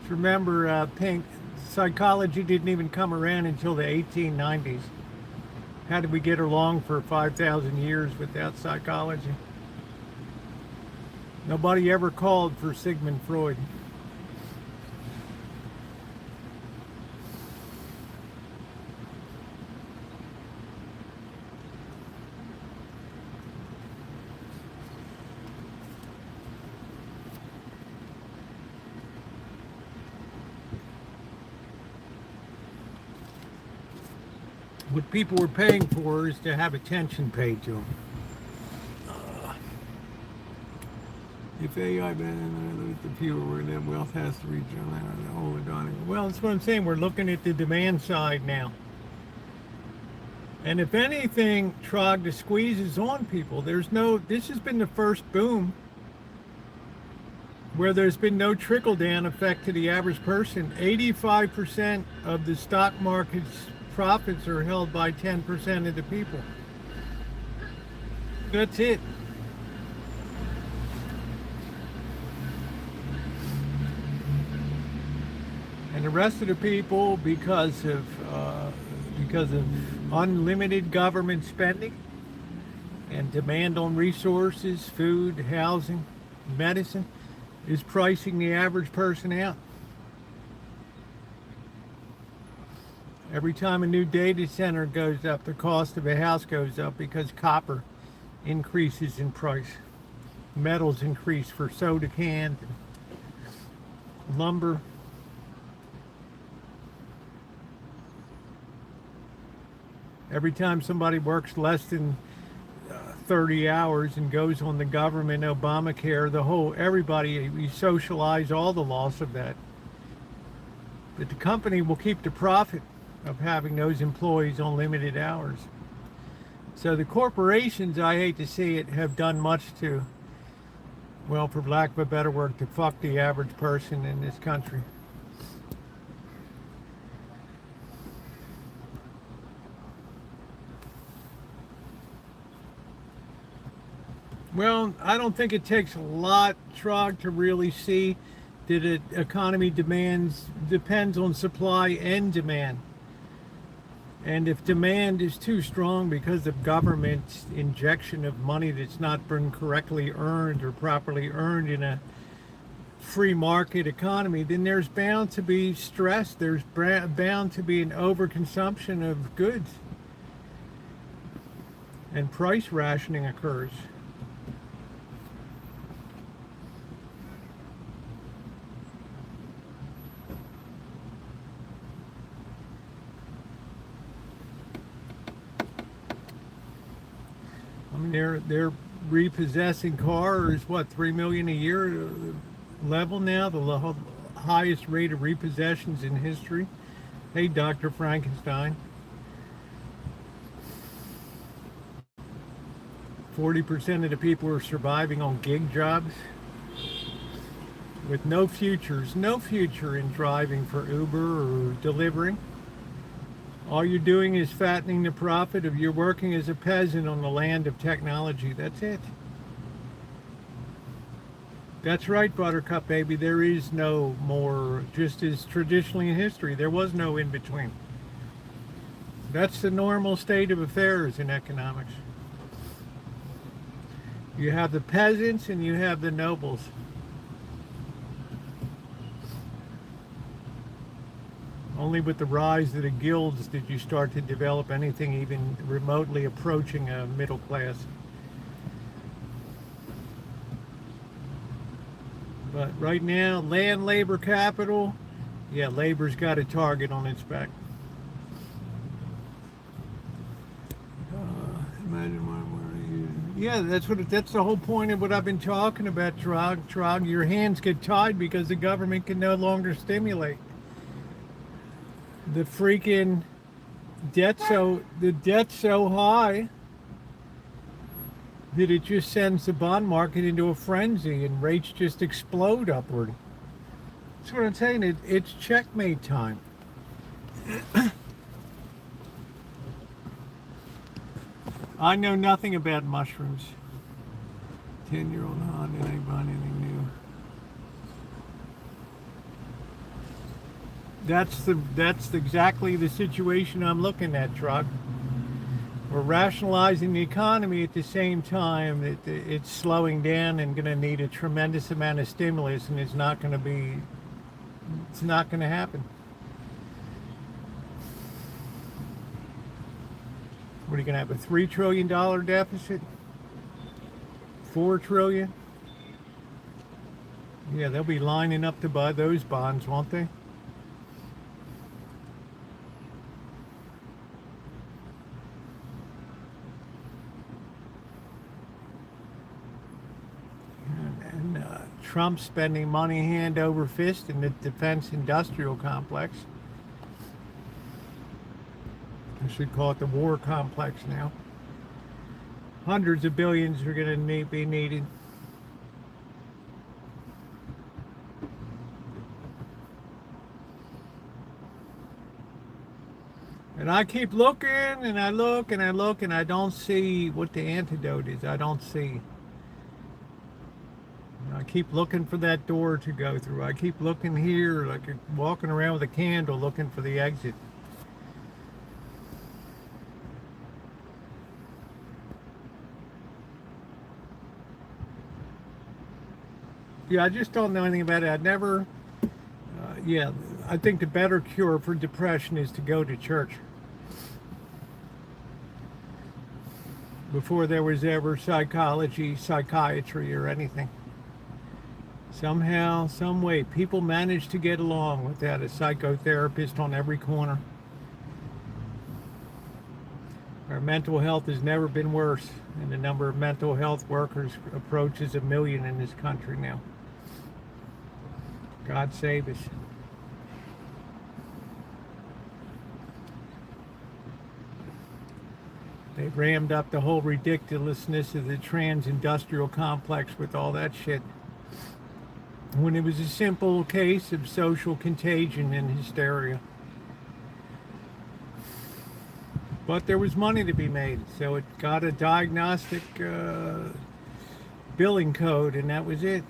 Remember, Pink, psychology didn't even come around until the 1890s. How did we get along for 5,000 years without psychology? Nobody ever called for Sigmund Freud. What people were paying for is to have attention paid to them. If AI, the fewer, then wealth has to reach on the whole economy. Well, that's what I'm saying. We're looking at the demand side now. And if anything, Trog, the squeeze is on people. This has been the first boom where there's been no trickle-down effect to the average person. 85% of the stock market's profits are held by 10% of the people. That's it. And the rest of the people, because of unlimited government spending and demand on resources, food, housing, medicine, is pricing the average person out. Every time a new data center goes up, the cost of a house goes up because copper increases in price. Metals increase for soda cans, lumber. Every time somebody works less than 30 hours and goes on the government Obamacare, everybody socialize all the loss of that. But the company will keep the profit of having those employees on limited hours. So the corporations, I hate to see it, have done much to, well, for lack of a better word, to fuck the average person in this country. Well, I don't think it takes a lot, Trog, to really see that an economy depends on supply and demand. And if demand is too strong because of government injection of money that's not been correctly earned or properly earned in a free market economy, then there's bound to be stress. There's bound to be an overconsumption of goods, and price rationing occurs. I mean, they're repossessing cars, what, 3 million a year level now, the highest rate of repossessions in history. Hey, Dr. Frankenstein. 40% of the people are surviving on gig jobs with no future in driving for Uber or delivering. All you're doing is fattening the profit of you're working as a peasant on the land of technology. That's it. That's right, Buttercup baby. There is no more, just as traditionally in history, there was no in between. That's the normal state of affairs in economics. You have the peasants and you have the nobles. Only with the rise of the guilds did you start to develop anything even remotely approaching a middle class. But right now, land, labor, capital, yeah, labor's got a target on its back. Yeah, that's the whole point of what I've been talking about, Trog. Your hands get tied because the government can no longer stimulate. The freaking debt's so high that it just sends the bond market into a frenzy and rates just explode upward. That's what I'm saying. It's checkmate time. I know nothing about mushrooms. 10-year-old Honda ain't buying anything new. That's exactly the situation I'm looking at, Truck. We're rationalizing the economy at the same time that it's slowing down and going to need a tremendous amount of stimulus, and it's not going to happen. What are you going to have, a $3 trillion deficit? $4 trillion? Yeah, they'll be lining up to buy those bonds, won't they? And Trump spending money hand over fist in the defense industrial complex. I should call it the war complex now. Hundreds of billions are going to be needed. And I keep looking and I look and I look and I don't see what the antidote is. I don't see. I keep looking for that door to go through. I keep looking here, like walking around with a candle looking for the exit. Yeah, I just don't know anything about it. I'd never, yeah, I think the better cure for depression is to go to church. Before there was ever psychology, psychiatry, or anything. Somehow, some way, people managed to get along without a psychotherapist on every corner. Our mental health has never been worse, and the number of mental health workers approaches 1 million in this country now. God save us. They rammed up the whole ridiculousness of the trans-industrial complex with all that shit, when it was a simple case of social contagion and hysteria. But there was money to be made, so it got a diagnostic billing code, and that was it.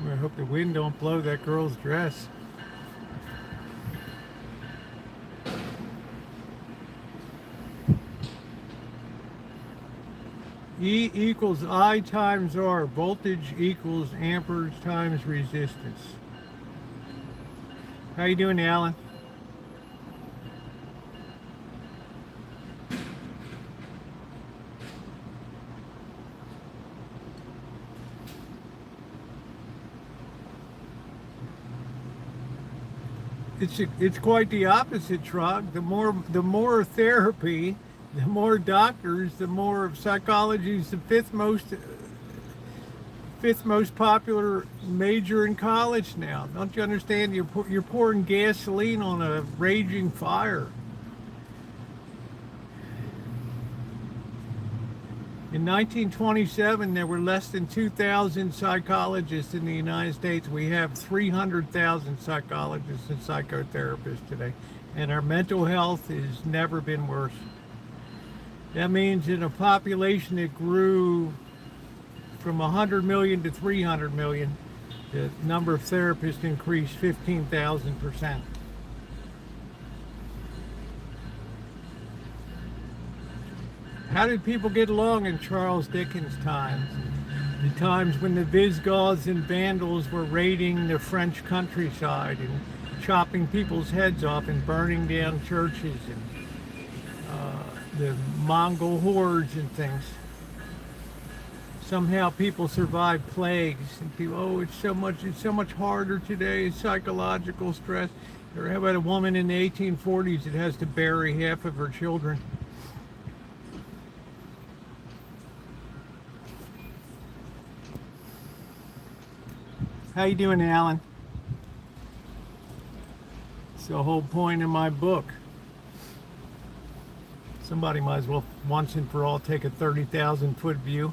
I hope the wind don't blow that girl's dress. E equals I times R. Voltage equals amperes times resistance. How you doing, Alan? It's quite the opposite, Trog. The more therapy, the more doctors, the more psychology is the fifth most popular major in college now. Don't you understand? You're pouring gasoline on a raging fire. In 1927, there were less than 2,000 psychologists in the United States. We have 300,000 psychologists and psychotherapists today, and our mental health has never been worse. That means in a population that grew from 100 million to 300 million, the number of therapists increased 15,000%. How did people get along in Charles Dickens' times? The times when the Visigoths and Vandals were raiding the French countryside and chopping people's heads off and burning down churches, and the Mongol hordes and things. Somehow people survived plagues, and people, oh, it's so much harder today, psychological stress. Or how about a woman in the 1840s that has to bury half of her children? How you doing, Alan? It's the whole point of my book. Somebody might as well once and for all take a 30,000-foot view.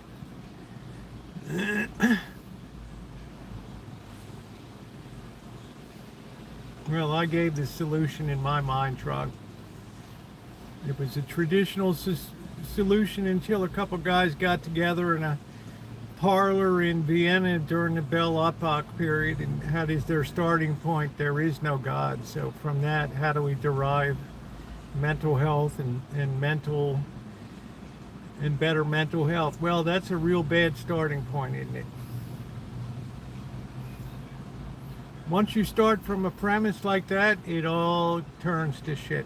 Well, I gave the solution in my mind, Trog. It was a traditional solution until a couple guys got together in a parlor in Vienna during the Belle Epoque period and had as their starting point, there is no God. So from that, how do we derive mental health and better mental health? Well, that's a real bad starting point, isn't it? Once you start from a premise like that, it all turns to shit.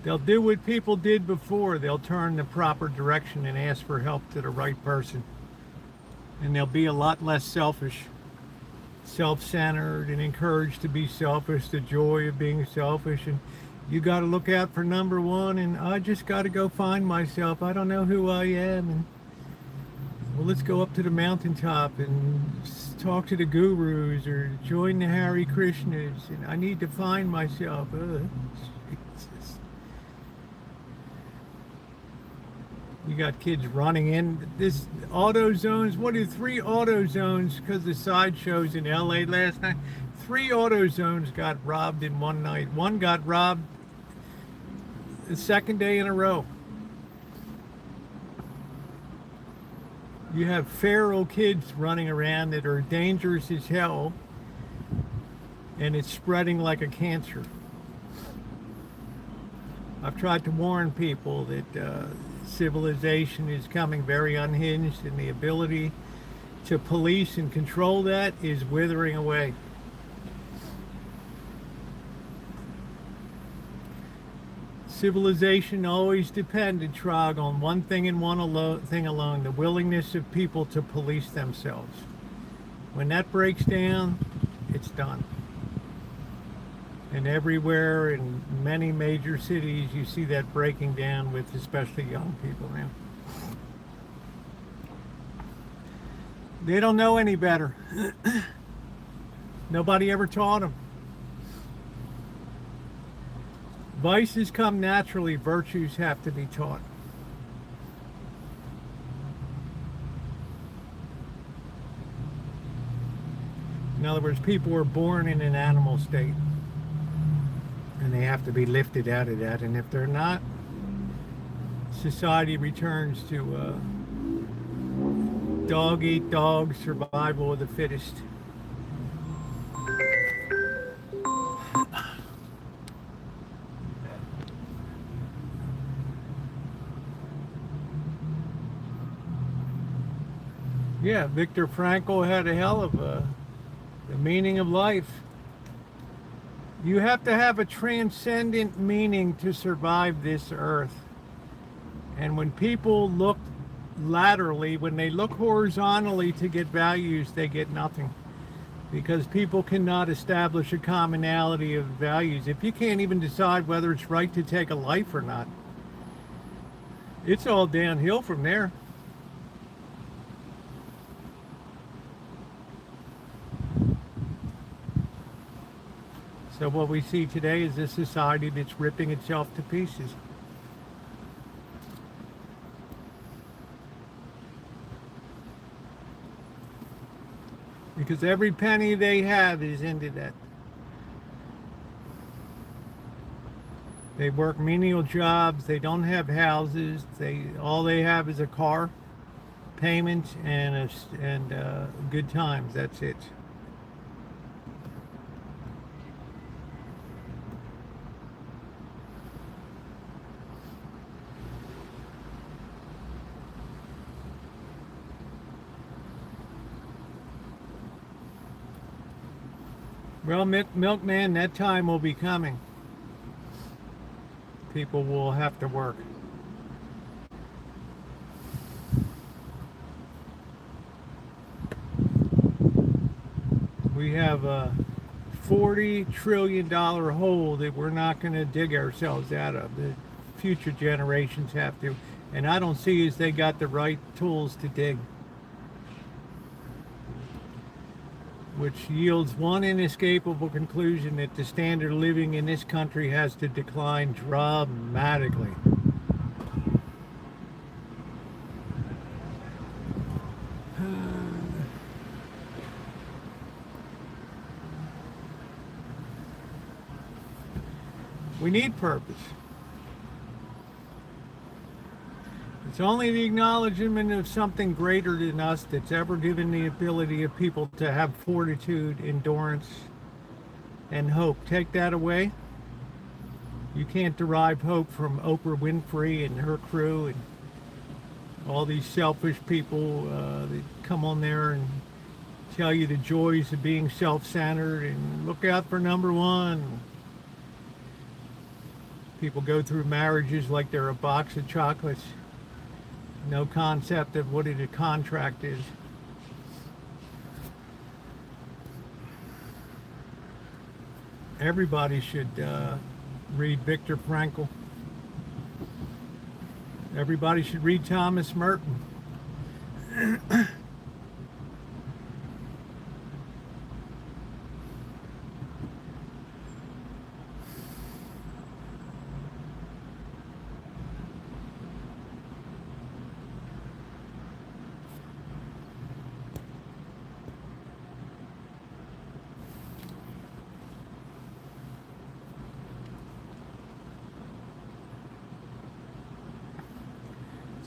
They'll do what people did before. They'll turn the proper direction and ask for help to the right person. And they'll be a lot less selfish, self-centered, and encouraged to be selfish, the joy of being selfish. And you got to look out for number one, and I just got to go find myself. I don't know who I am. And well, let's go up to the mountaintop and talk to the gurus or join the Hare Krishnas. And I need to find myself. Jesus. You got kids running in this auto zones. What are 3 auto zones? Because the sideshows in LA last night, 3 auto zones got robbed in one night. One got robbed the second day in a row. You have feral kids running around that are dangerous as hell, and it's spreading like a cancer. I've tried to warn people that civilization is coming very unhinged, and the ability to police and control that is withering away. Civilization always depended, Trog, on one thing and one thing alone, the willingness of people to police themselves. When that breaks down, it's done. And everywhere in many major cities, you see that breaking down with especially young people now. They don't know any better. Nobody ever taught them. Vices come naturally, virtues have to be taught. In other words, people are born in an animal state, and they have to be lifted out of that. And if they're not, society returns to dog eat dog, survival of the fittest. Yeah, Viktor Frankl had a hell of the meaning of life. You have to have a transcendent meaning to survive this earth. And when people look laterally, when they look horizontally to get values, they get nothing. Because people cannot establish a commonality of values. If you can't even decide whether it's right to take a life or not, it's all downhill from there. So what we see today is a society that's ripping itself to pieces. Because every penny they have is into that. They work menial jobs, they don't have houses, all they have is a car, payment, and good times, that's it. Well, milkman, that time will be coming. People will have to work. We have a $40 trillion hole that we're not going to dig ourselves out of. The future generations have to. And I don't see as they got the right tools to dig. Which yields one inescapable conclusion that the standard of living in this country has to decline dramatically. We need purpose. It's only the acknowledgement of something greater than us that's ever given the ability of people to have fortitude, endurance, and hope. Take that away, you can't derive hope from Oprah Winfrey and her crew and all these selfish people that come on there and tell you the joys of being self-centered and look out for number one. People go through marriages like they're a box of chocolates. No concept of what a contract is. Everybody should read Viktor Frankl. Everybody should read Thomas Merton.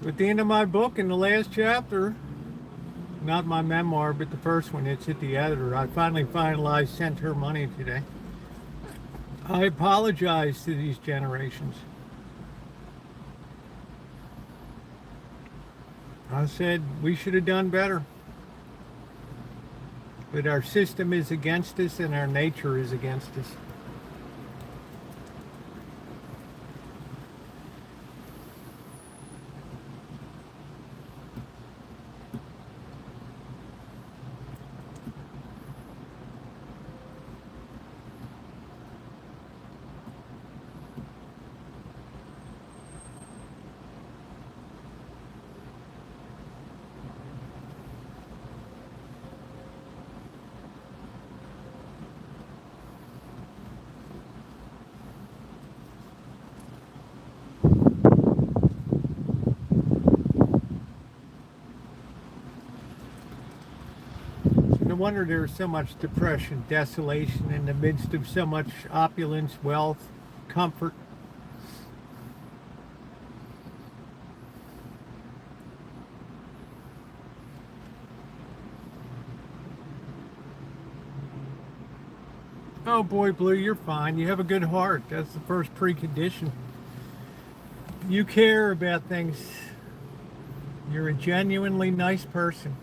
At the end of my book, in the last chapter, not my memoir, but the first one, it's at the editor. I finally finalized, sent her money today. I apologize to these generations. I said we should have done better. But our system is against us and our nature is against us. wonder there's so much depression, desolation in the midst of so much opulence, wealth, comfort. Oh boy, Blue, you're fine. You have a good heart. That's the first precondition. You care about things. You're a genuinely nice person.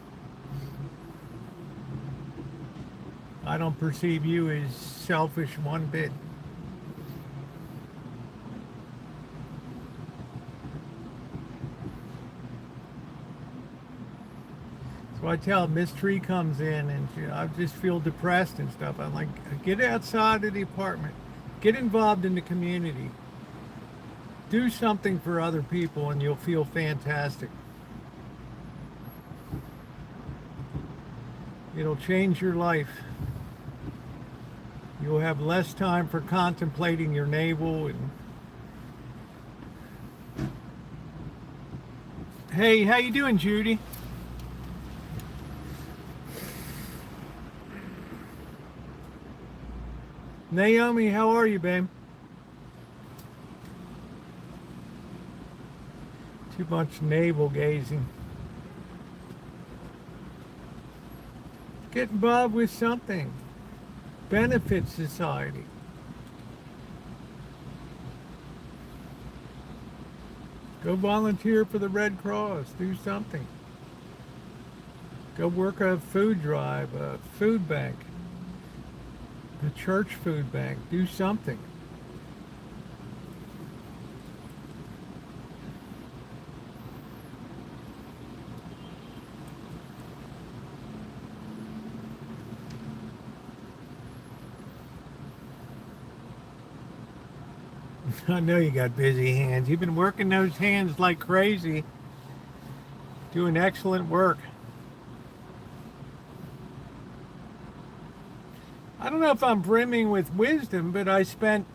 I don't perceive you as selfish one bit. So I tell Miss Tree comes in and I just feel depressed and stuff. I'm like, get outside of the apartment. Get involved in the community. Do something for other people and you'll feel fantastic. It'll change your life. You'll have less time for contemplating your navel and hey, how you doing, Judy? Naomi, how are you, babe? Too much navel gazing. Get involved with something. Benefit society. Go volunteer for the Red Cross. Do something. Go work a food drive, a food bank, a church food bank. Do something. I know you got busy hands. You've been working those hands like crazy. Doing excellent work. I don't know if I'm brimming with wisdom, but I spent,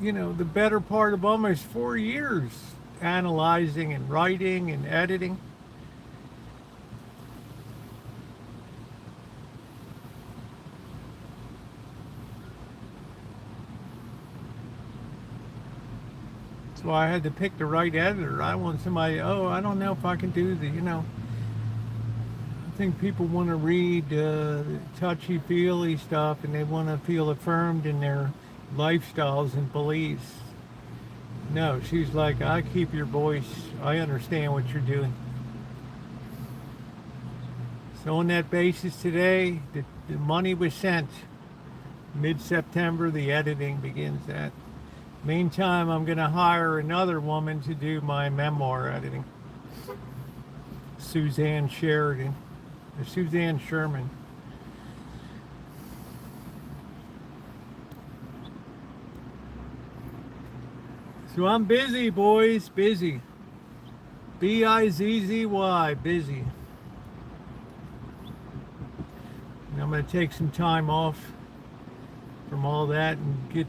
the better part of almost 4 years analyzing and writing and editing. So I had to pick the right editor. I want somebody, I don't know if I can do I think people want to read touchy-feely stuff and they want to feel affirmed in their lifestyles and beliefs. No, she's like, I keep your voice. I understand what you're doing. So on that basis today, the money was sent. Mid-September, the editing begins at. Meantime, I'm going to hire another woman to do my memoir editing. Suzanne Sherman. So I'm busy, boys, busy. B-I-Z-Z-Y, busy. And I'm going to take some time off from all that and get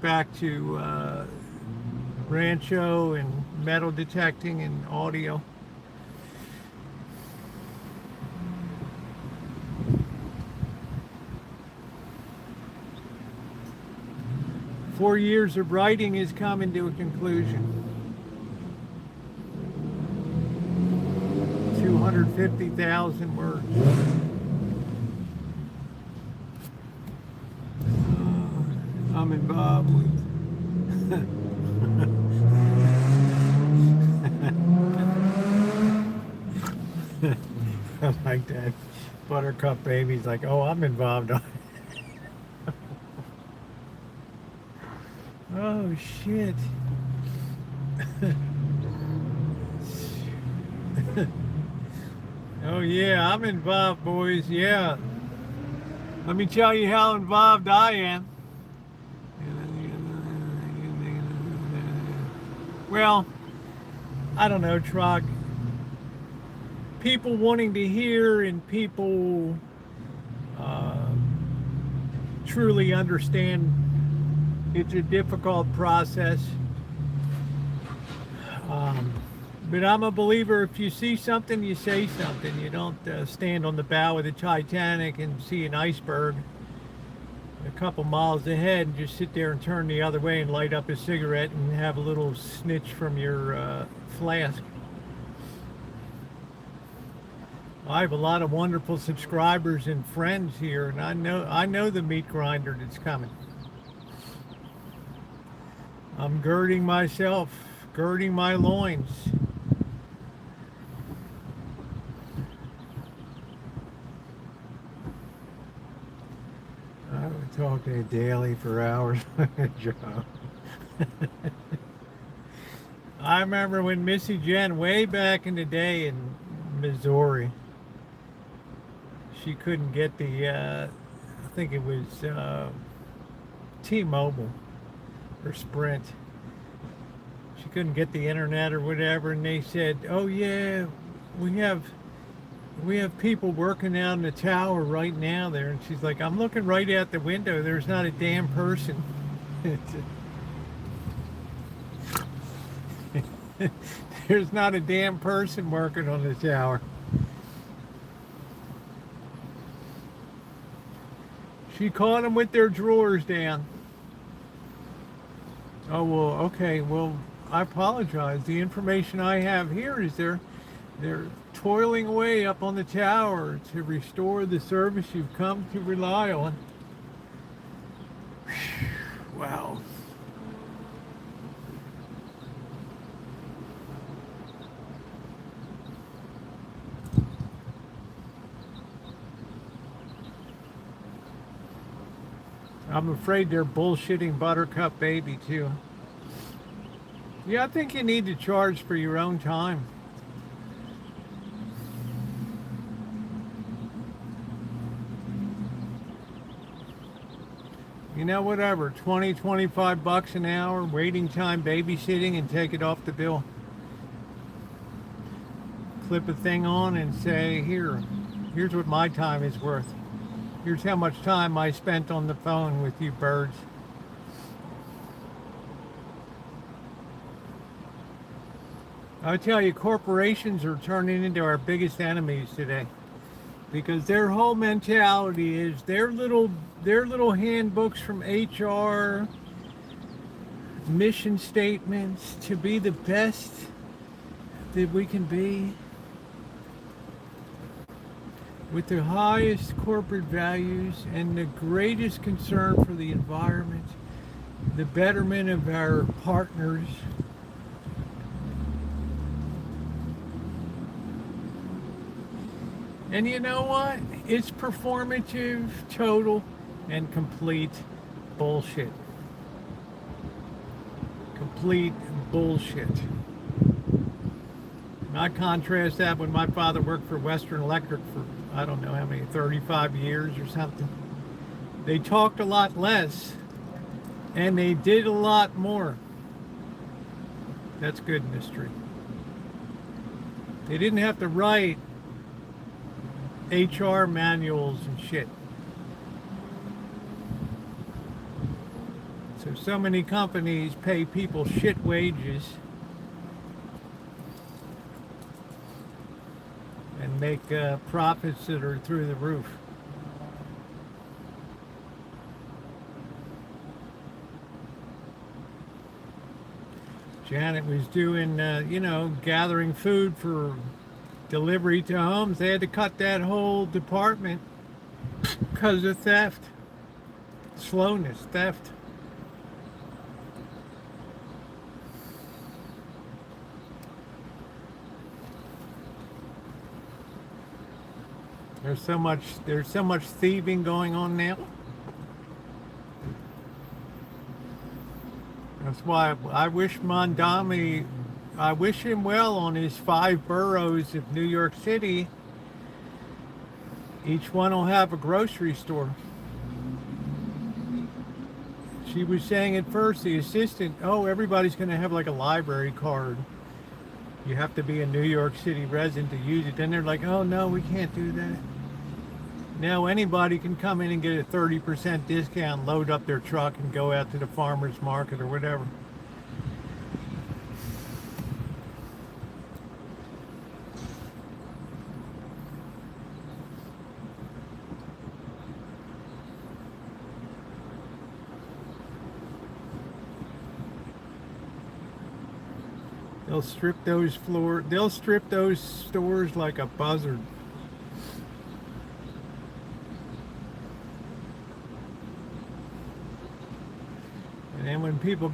back to Rancho and metal detecting and audio. Four years of writing is coming to a conclusion. 250,000 words. I'm involved with. I like that. Buttercup baby's like, I'm involved on it. Oh shit. Oh yeah, I'm involved, boys. Yeah. Let me tell you how involved I am. Well, I don't know, Trog. People wanting to hear and people truly understand it's a difficult process. But I'm a believer, if you see something, you say something. You don't stand on the bow of the Titanic and see an iceberg a couple miles ahead and just sit there and turn the other way and light up a cigarette and have a little snitch from your flask. I have a lot of wonderful subscribers and friends here, and I know the meat grinder that's coming. I'm girding myself, girding my loins. I would talk to daily for hours on a job. I remember when Missy Jen, way back in the day in Missouri, she couldn't get the, I think it was T-Mobile or Sprint. She couldn't get the internet or whatever, and they said, "Oh yeah, we have people working out in the tower right now there." And she's like, "I'm looking right out the window. There's not a damn person." There's not a damn person working on the tower. She caught them with their drawers down. Oh, well, okay, well, I apologize. The information I have here is they're toiling away up on the tower to restore the service you've come to rely on. Wow. I'm afraid they're bullshitting Buttercup Baby too. Yeah, I think you need to charge for your own time. You know, whatever, 20, 25 bucks an hour, waiting time, babysitting, and take it off the bill. Clip a thing on and say, here's what my time is worth. Here's how much time I spent on the phone with you birds. I tell you, corporations are turning into our biggest enemies today, because their whole mentality is their little handbooks from HR, mission statements to be the best that we can be, with the highest corporate values and the greatest concern for the environment, the betterment of our partners. And you know what? It's performative, total, and complete bullshit. Complete bullshit. And I contrast that when my father worked for Western Electric for, I don't know how many, 35 years or something. They talked a lot less, and they did a lot more. That's good industry. They didn't have to write HR manuals and shit. So many companies pay people shit wages and make profits that are through the roof. Janet was doing, gathering food for delivery to homes. They had to cut that whole department because of theft, slowness, theft. There's so much thieving going on now. That's why I wish Mondami, I wish him well on his 5 boroughs of New York City. Each one will have a grocery store. She was saying at first, the assistant, oh, everybody's going to have like a library card. You have to be a New York City resident to use it. Then they're like, oh no, we can't do that. Now anybody can come in and get a 30% discount, load up their truck, and go out to the farmer's market or whatever. They'll strip those stores like a buzzard. And then when people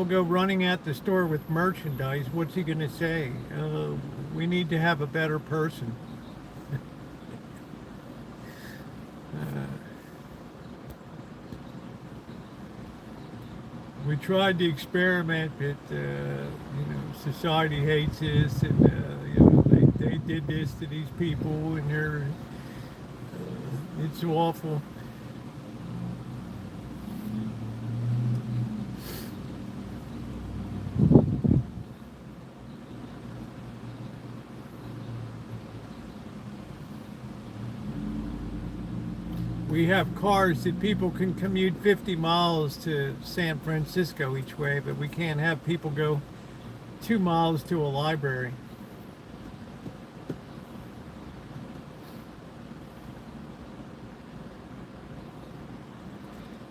go running at the store with merchandise, what's he going to say? We need to have a better person. We tried to experiment, but society hates this, and they did this to these people, and it's awful. We have cars that people can commute 50 miles to San Francisco each way, but we can't have people go 2 miles to a library.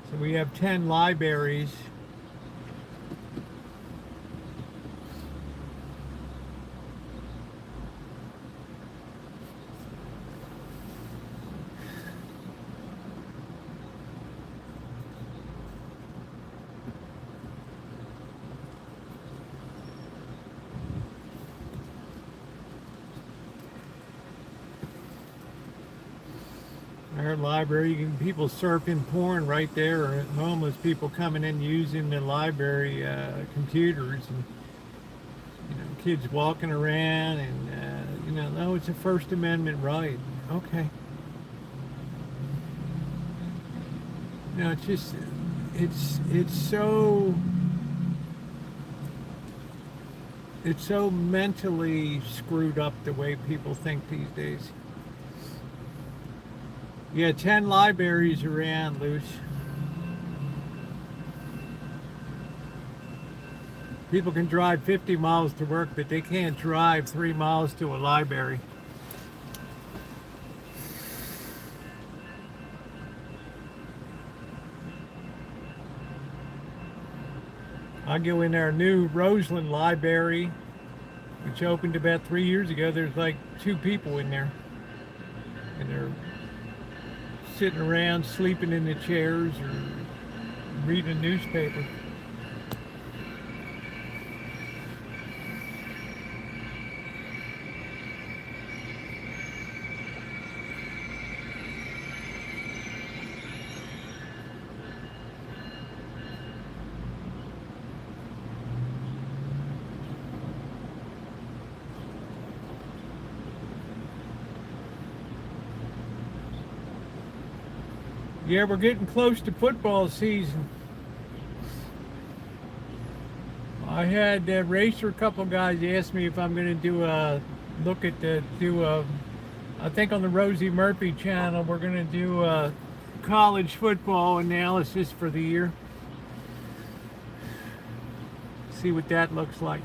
So we have 10 libraries. Our library, you can people surfing porn right there, or homeless people coming in using the library computers, and kids walking around, and no, it's a First Amendment right. Okay. It's just it's so mentally screwed up the way people think these days. Yeah, 10 libraries around, Luce. People can drive 50 miles to work, but they can't drive 3 miles to a library. I go in our new Roseland library, which opened about 3 years ago. There's like 2 people in there, and they're sitting around sleeping in the chairs or reading a newspaper. Yeah, we're getting close to football season. I had Racer, a couple guys asked me if I'm going to do I think on the Rosie Murphy channel, we're going to do a college football analysis for the year. See what that looks like.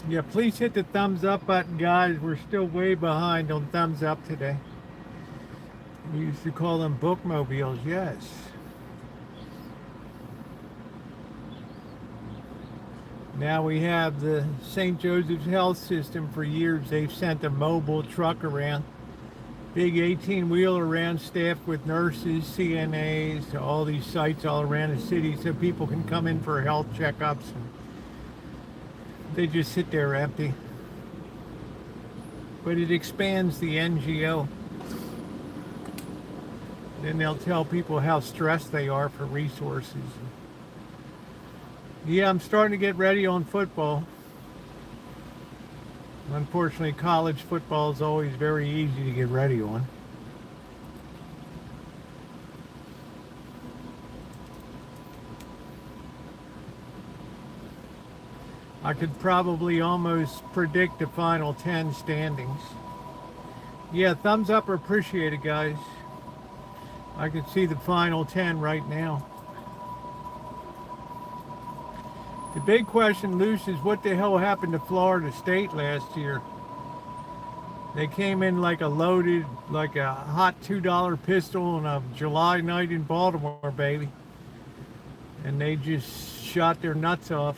Yeah, please hit the thumbs up button, guys. We're still way behind on thumbs up today. We used to call them bookmobiles, yes. Now we have the St. Joseph's Health System. For years they've sent a mobile truck around, big 18-wheeler around, staffed with nurses, CNAs, to all these sites all around the city so people can come in for health checkups. They just sit there empty. But it expands the NGO. Then they'll tell people how stressed they are for resources. Yeah, I'm starting to get ready on football. Unfortunately, college football is always very easy to get ready on. I could probably almost predict the final 10 standings. Yeah, thumbs up are appreciated, guys. I could see the final 10 right now. The big question, Luce, is what the hell happened to Florida State last year? They came in like a loaded, like a hot $2 pistol on a July night in Baltimore, baby. And they just shot their nuts off.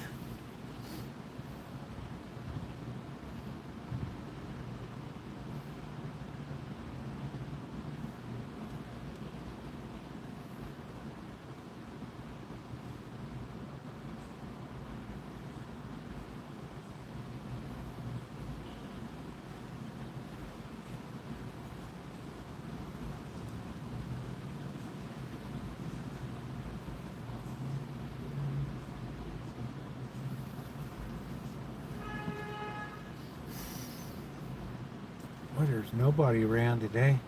Well, there's nobody around today.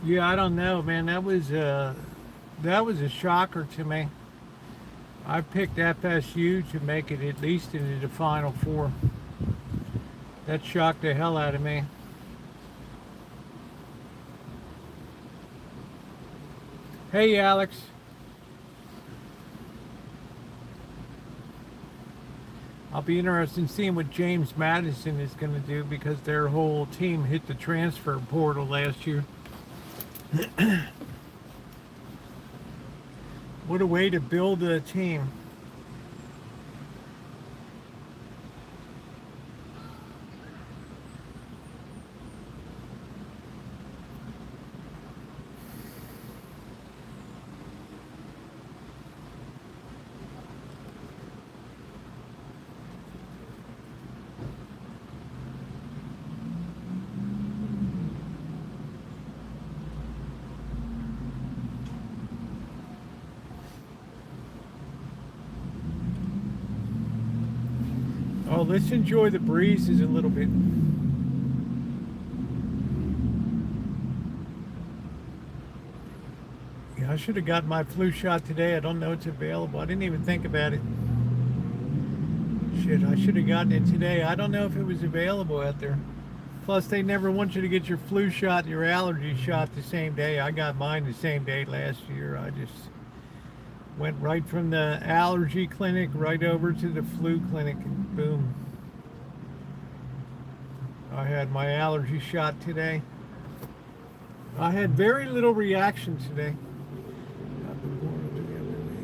Yeah, I don't know, man. That was a shocker to me. I picked FSU to make it at least into the Final Four. That shocked the hell out of me. Hey, Alex. I'll be interested in seeing what James Madison is going to do because their whole team hit the transfer portal last year. What a way to build a team. Oh, let's enjoy the breezes a little bit. Yeah, I should have got my flu shot today. I don't know it's available. I didn't even think about it. Shit, I should have gotten it today. I don't know if it was available out there. Plus, they never want you to get your flu shot and your allergy shot the same day. I got mine the same day last year. I just went right from the allergy clinic right over to the flu clinic and boom. I had my allergy shot today. I had very little reaction today.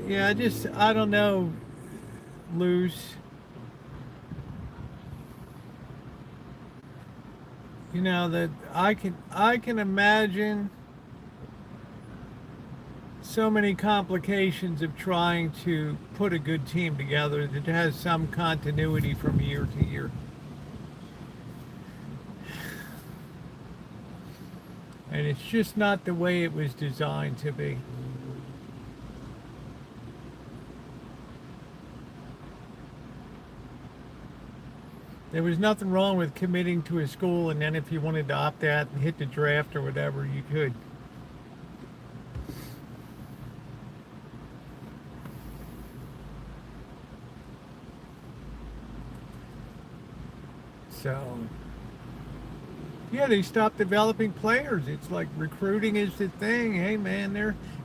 Yeah, I don't know, Luz. You know, that I can imagine so many complications of trying to put a good team together that has some continuity from year to year. And it's just not the way it was designed to be. There was nothing wrong with committing to a school, and then if you wanted to opt out and hit the draft or whatever, you could. So, yeah, they stopped developing players. It's like recruiting is the thing. Hey, man,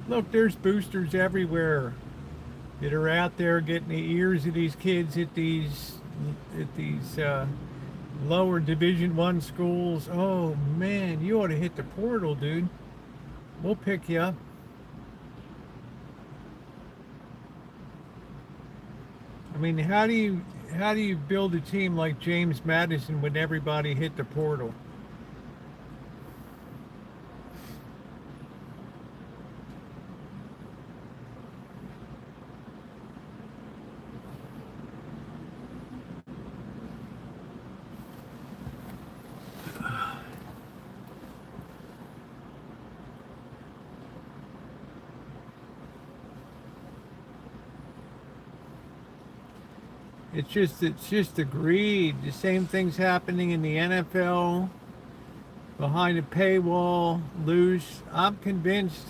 there's boosters everywhere that are out there getting the ears of these kids at these lower Division I schools. Oh man, you ought to hit the portal, dude. We'll pick you up. I mean, how do you build a team like James Madison when everybody hit the portal? It's just the greed. The same thing's happening in the NFL. behind a paywall, loose. I'm convinced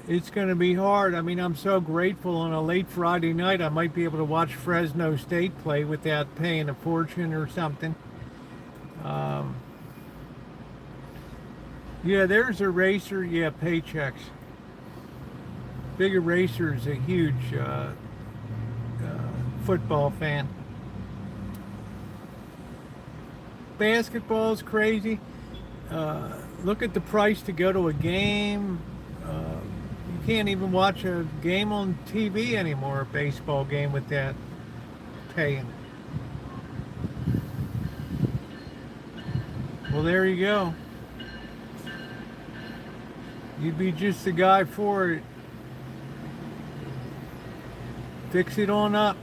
it's going to be hard. I mean, I'm so grateful on a late Friday night I might be able to watch Fresno State play without paying a fortune or something. Um, yeah, there's a racer. Yeah, paychecks. Big Eraser is a huge football fan. Basketball's crazy. Look at the price to go to a game. You can't even watch a game on TV anymore, a baseball game, without paying. Well, there you go. You'd be just the guy for it. Fix it on up.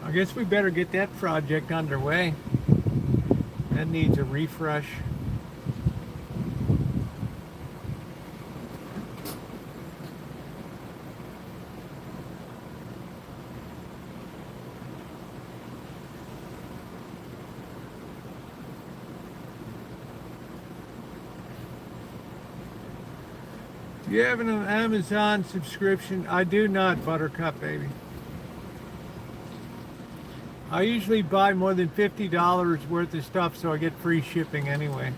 I guess we better get that project underway. That needs a refresh. Do you have an Amazon subscription? I do not, Buttercup baby. I usually buy more than $50 worth of stuff so I get free shipping anyway.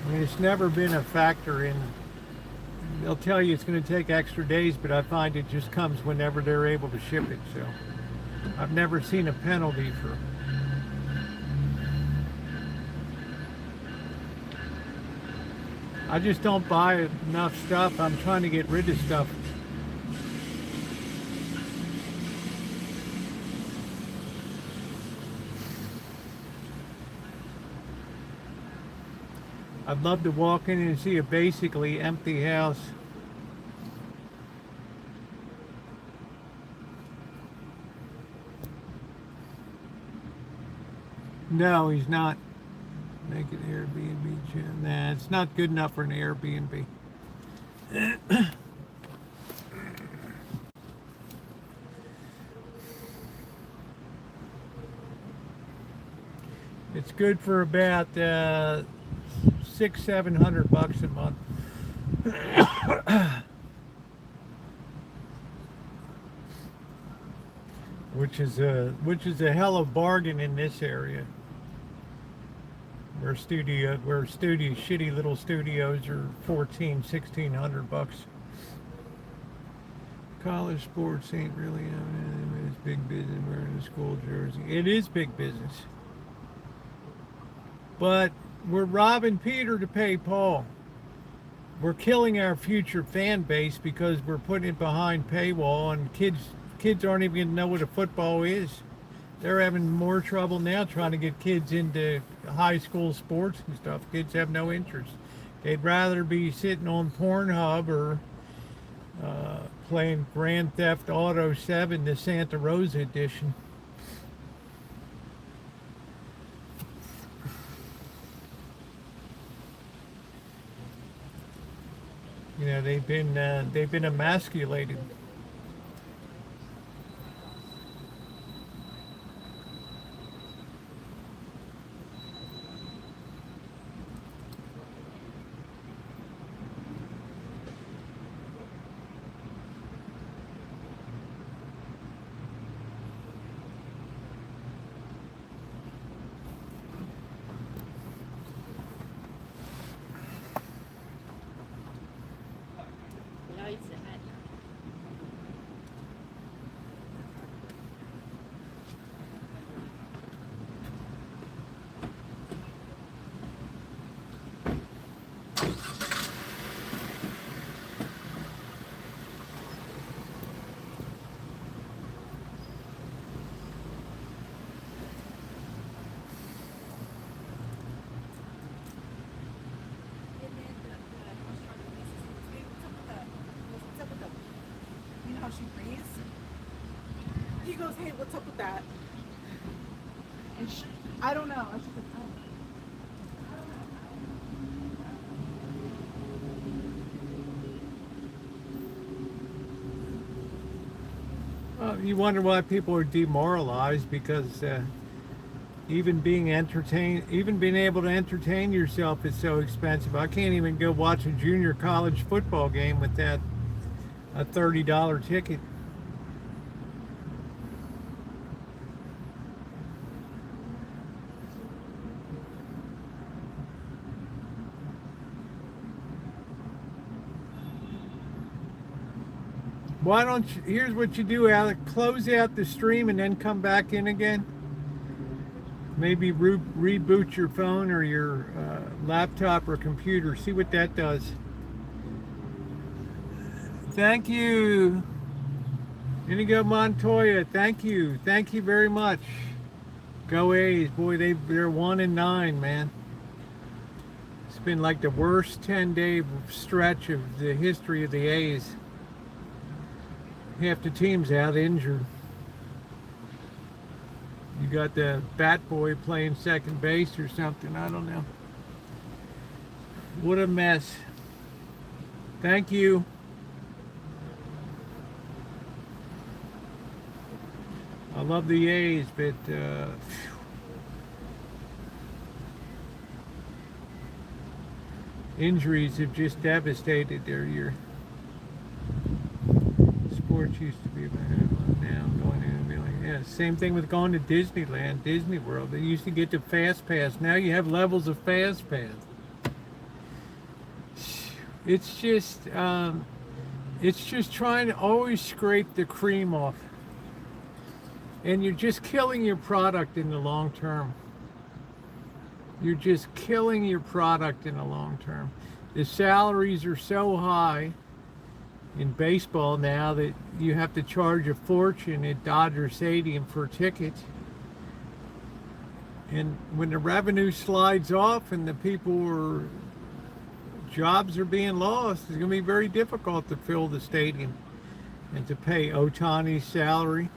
I mean, it's never been a factor in, they'll tell you it's going to take extra days, but I find it just comes whenever they're able to ship it, so I've never seen a penalty for. I just don't buy enough stuff. I'm trying to get rid of stuff. I'd love to walk in and see a basically empty house. No, he's not. Make it Airbnb. Nah, it's not good enough for an Airbnb. It's good for about $600-700 a month. which is a hell of a bargain in this area. Where shitty little studios are $1,400-1,600. College sports ain't really, it's big business wearing a school jersey. It is big business. But we're robbing Peter to pay Paul. We're killing our future fan base because we're putting it behind paywall, and kids aren't even gonna know what a football is. They're having more trouble now trying to get kids into high school sports and stuff. Kids have no interest. They'd rather be sitting on Pornhub or playing Grand Theft Auto 7, the Santa Rosa edition. You know, they've been emasculated. She breathes. He goes, hey, what's up with that? I don't know. I should have. You wonder why people are demoralized because even being entertained, even being able to entertain yourself is so expensive. I can't even go watch a junior college football game with that a $30 ticket. Why don't you, here's what you do, Alec, close out the stream and then come back in again. Maybe reboot your phone or your laptop or computer. See what that does. Thank you. Inigo Montoya, thank you. Thank you very much. Go A's. Boy, they're 1-9, man. It's been like the worst 10-day stretch of the history of the A's. Half the team's out injured. You got the bat boy playing second base or something. I don't know. What a mess. Thank you. I love the A's, but injuries have just devastated their year. Sports used to be about now going in a million. Yeah, same thing with going to Disneyland, Disney World. They used to get the Fast Pass. Now you have levels of Fast Pass. It's just trying to always scrape the cream off. And you're just killing your product in the long term. You're just killing your product in the long term. The salaries are so high in baseball now that you have to charge a fortune at Dodger Stadium for tickets. And when the revenue slides off and the jobs are being lost, it's going to be very difficult to fill the stadium and to pay Ohtani's salary.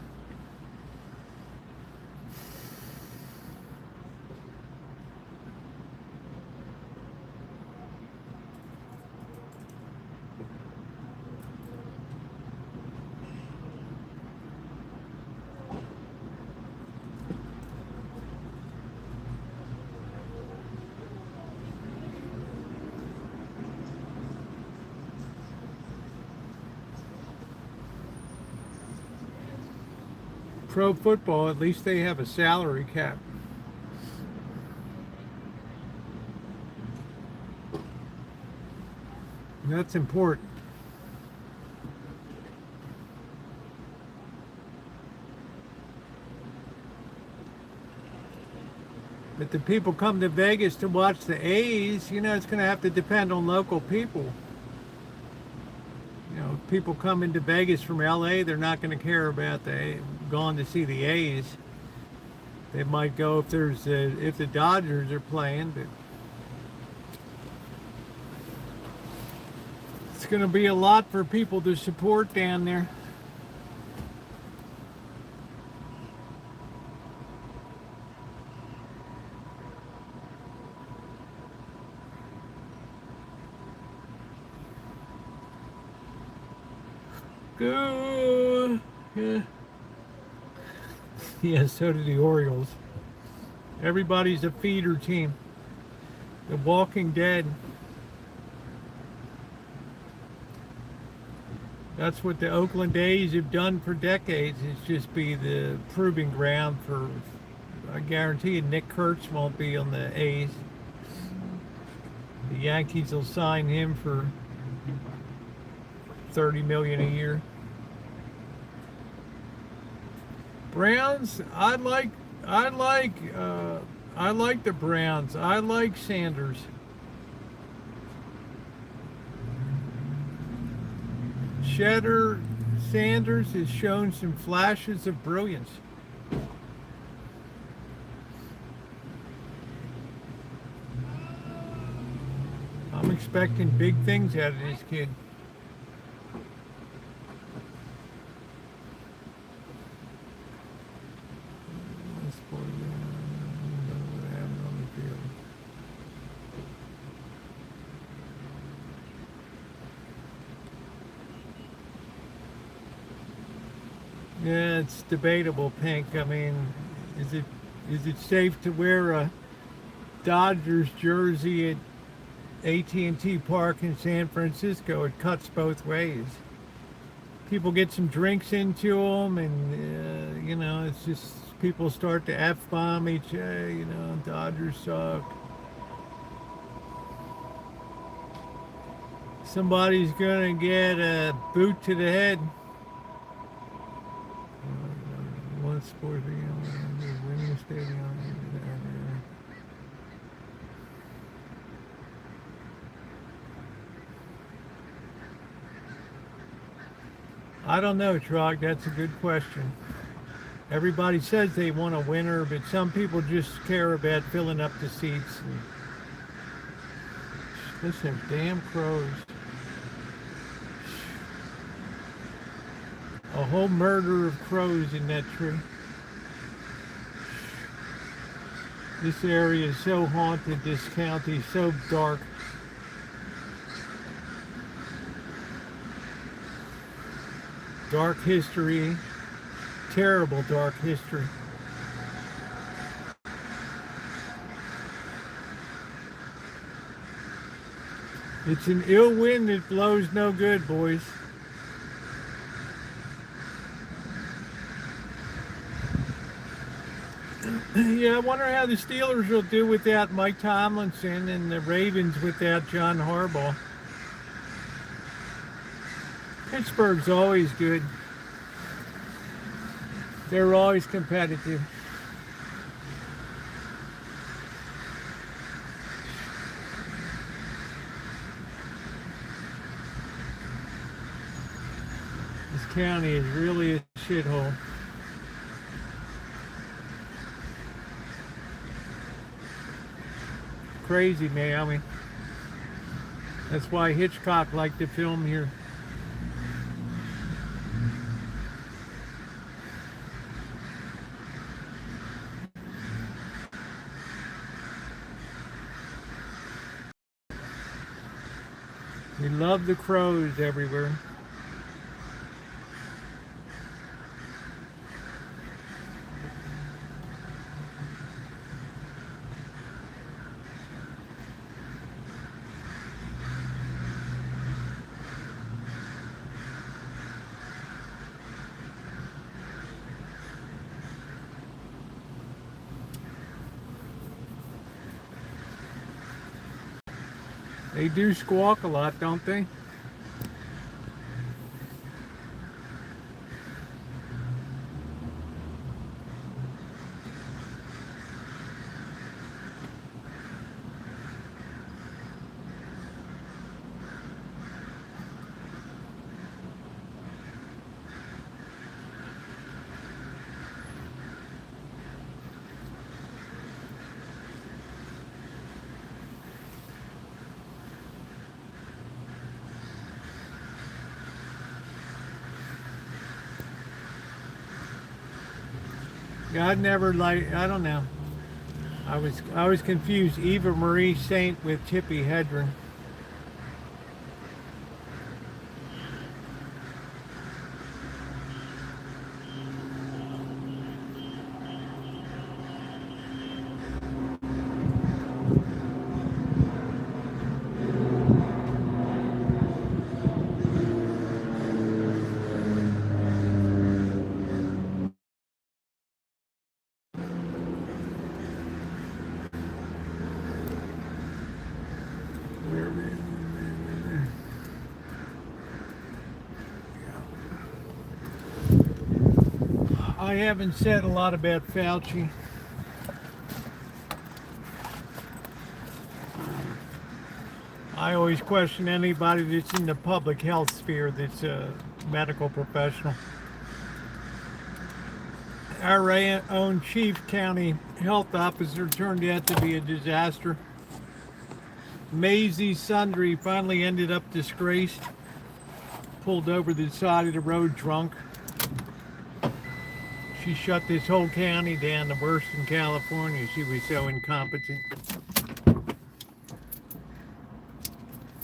Pro football, at least they have a salary cap. And that's important. But the people come to Vegas to watch the A's, you know, it's going to have to depend on local people. You know, people come into Vegas from LA, they're not going to care about going to see the A's. They might go if the Dodgers are playing, but it's going to be a lot for people to support down there. Good. Yeah. Yeah, so do the Orioles. Everybody's a feeder team. The Walking Dead. That's what the Oakland A's have done for decades. It's just be the proving ground for, I guarantee you, Nick Kurtz won't be on the A's. The Yankees will sign him for $30 million a year. Browns, I like the Browns. I like Sanders. Sanders has shown some flashes of brilliance. I'm expecting big things out of this kid. Yeah, it's debatable, Pink. I mean, is it safe to wear a Dodgers jersey at AT&T Park in San Francisco? It cuts both ways. People get some drinks into them, and you know, it's just people start to f-bomb each other. You know, Dodgers suck. Somebody's gonna get a boot to the head. One sport winning stadium. I don't know, Trog. That's a good question. Everybody says they want a winner, but some people just care about filling up the seats. And listen, damn crows. A whole murder of crows in that tree. This area is so haunted, this county, so dark. Dark history, terrible dark history. It's an ill wind that blows no good, boys. Yeah, I wonder how the Steelers will do without Mike Tomlinson and the Ravens without John Harbaugh. Pittsburgh's always good. They're always competitive. This county is really a shithole. Crazy, Miami. That's why Hitchcock liked to film here. We love the crows everywhere. They do squawk a lot, don't they? Yeah, I'd never I don't know. I was confused. Eva Marie Saint with Tippi Hedren. I haven't said a lot about Fauci. I always question anybody that's in the public health sphere that's a medical professional. Our own chief county health officer turned out to be a disaster. Maisie Sundry finally ended up disgraced, pulled over the side of the road drunk. She shut this whole county down, the worst in California. She was so incompetent.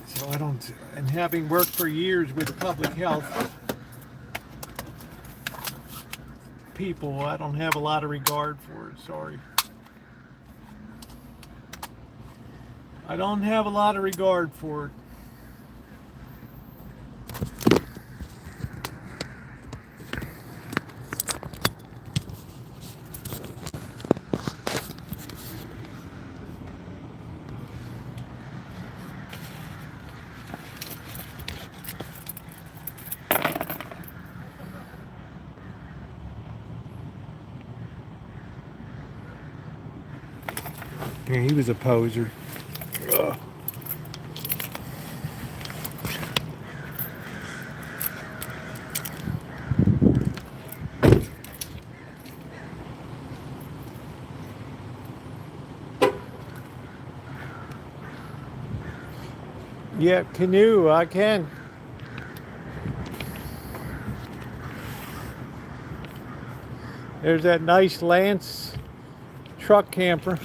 So I don't, and having worked for years with public health, people. I don't have a lot of regard for it, sorry. I don't have a lot of regard for it. Yeah, he was a poser. Ugh. Yeah, canoe, I can. There's that nice Lance truck camper.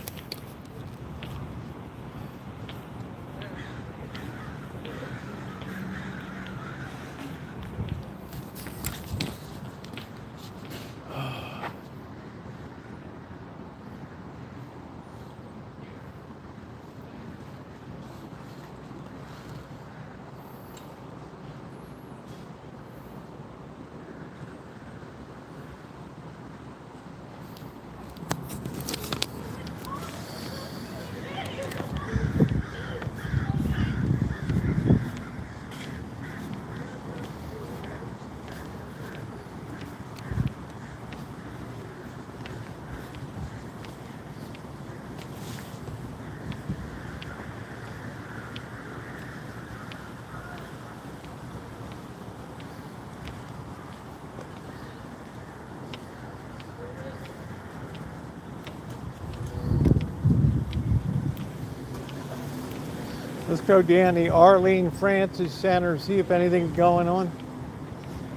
Let's go down the Arlene Francis Center, see if anything's going on.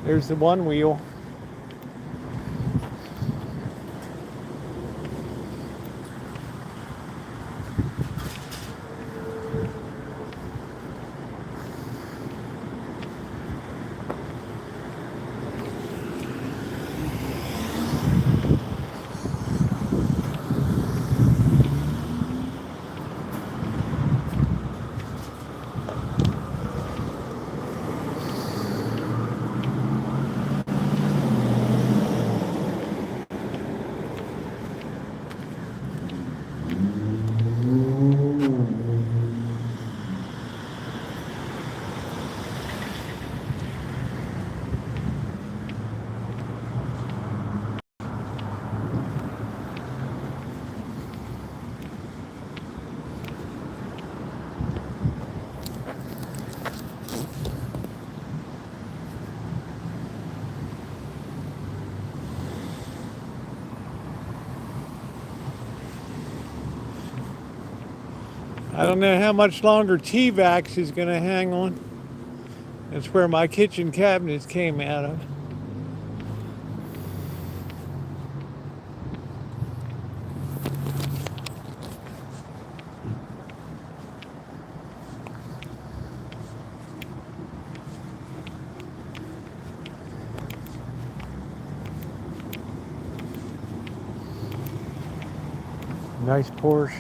There's the one wheel. I don't know how much longer T-Vax is going to hang on. That's where my kitchen cabinets came out of. Nice Porsche.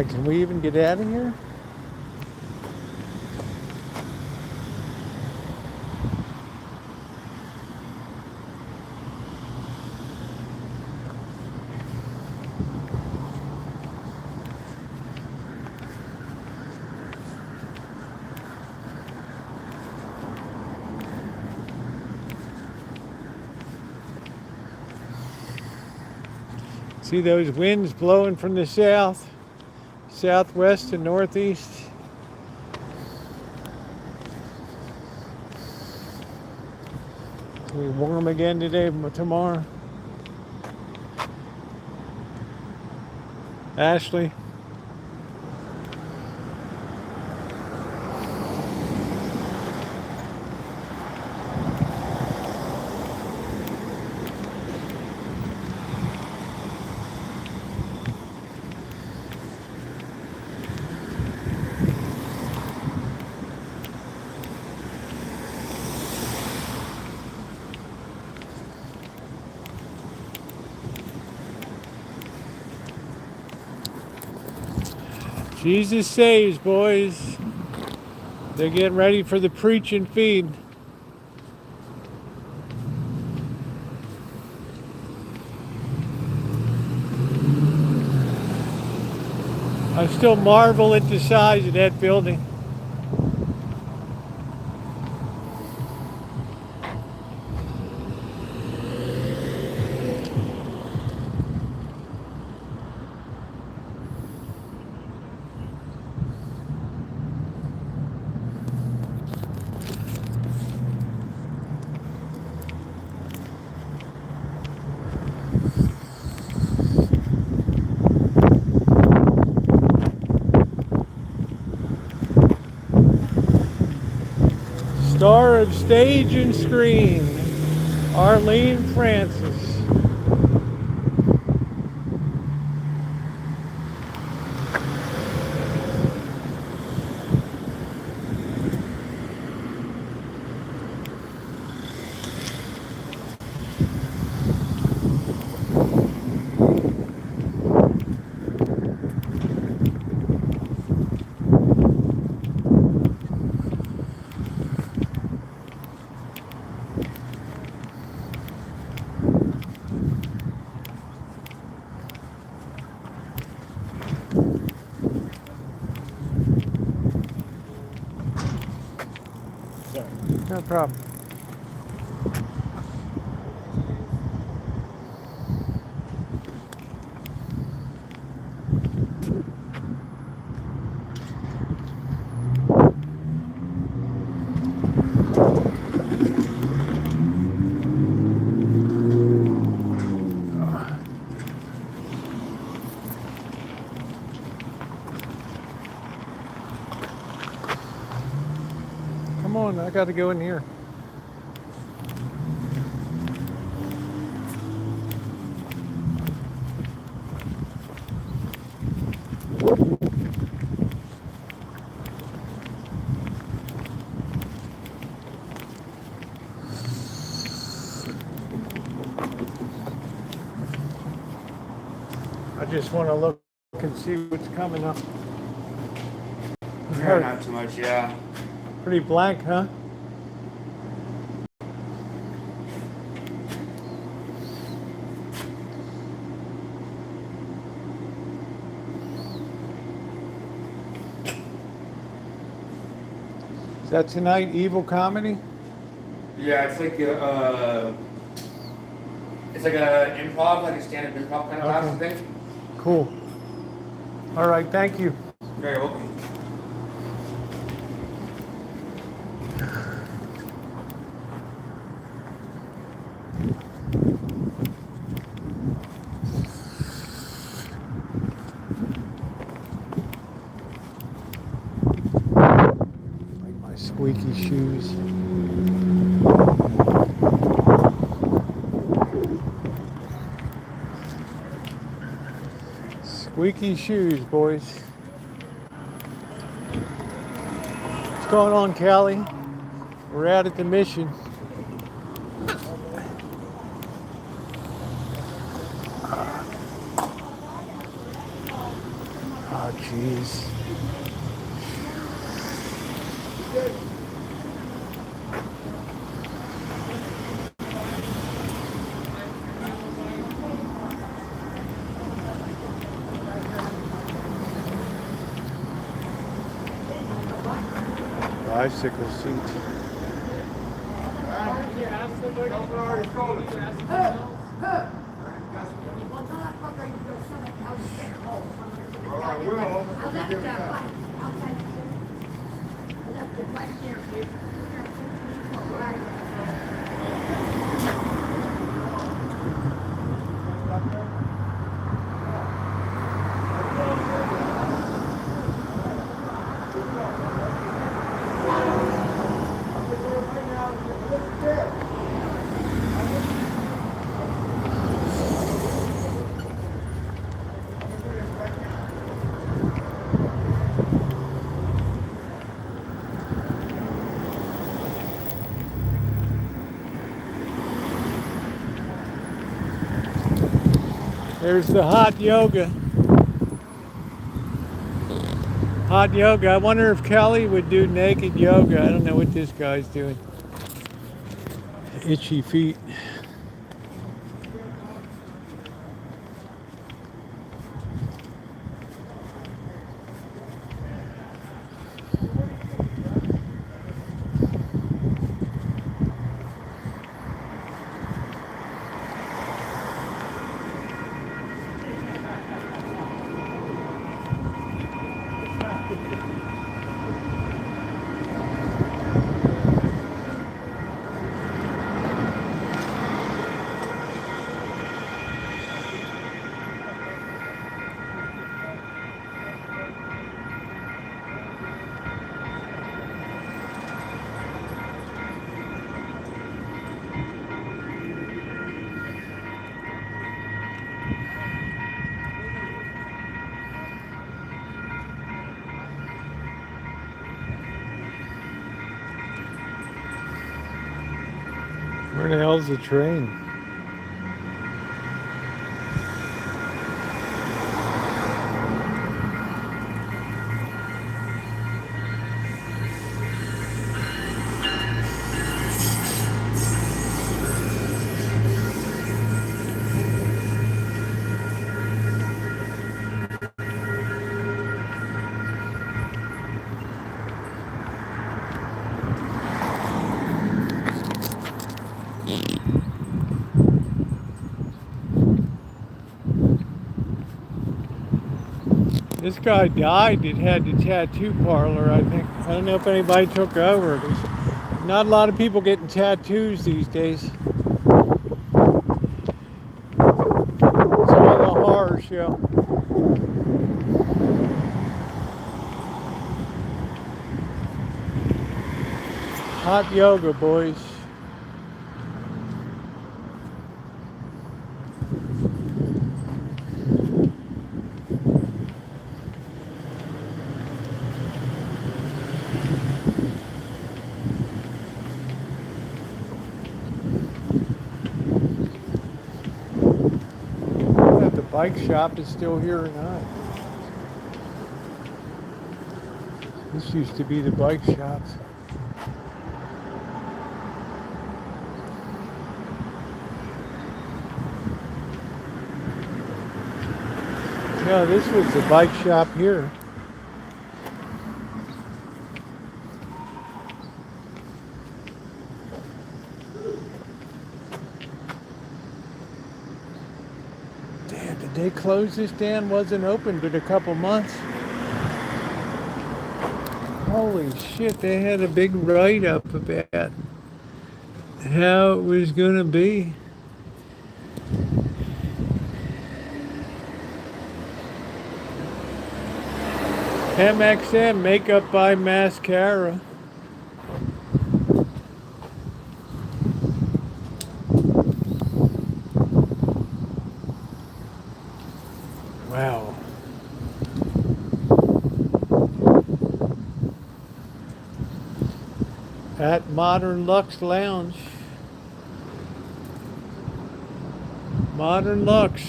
Can we even get out of here? See those winds blowing from the south, southwest and northeast? It'll be warm again today, tomorrow. Ashley. Jesus saves, boys. They're getting ready for the preach and feed. I still marvel at the size of that building. Star of stage and screen, Arlene Francis. No problem. Come on, I gotta go in here. I just want to look and see what's coming up. Yeah, not too much, yeah. Pretty blank, huh? Is that tonight, Evil Comedy? Yeah, it's like a improv, like a stand-up improv kind of class thing. Cool. All right, thank you. Very welcome. Like my squeaky shoes. Squeaky shoes, boys. What's going on, Callie? We're out at the mission. Oh, jeez. Bicycle seat. There's the hot yoga. Hot yoga. I wonder if Kelly would do naked yoga. I don't know what this guy's doing. Itchy feet. Where the hell's the train? This guy died that had the tattoo parlor, I think. I don't know if anybody took over. There's not a lot of people getting tattoos these days. It's all a horror show. Hot yoga, boys. The bike shop is still here or not. This used to be the bike shops. No, this was the bike shop here. Damn, did they close this down? Wasn't open but a couple months. Holy shit, they had a big write-up about how it was gonna be. MXM, makeup by mascara. Wow. At Modern Lux Lounge. Modern Lux.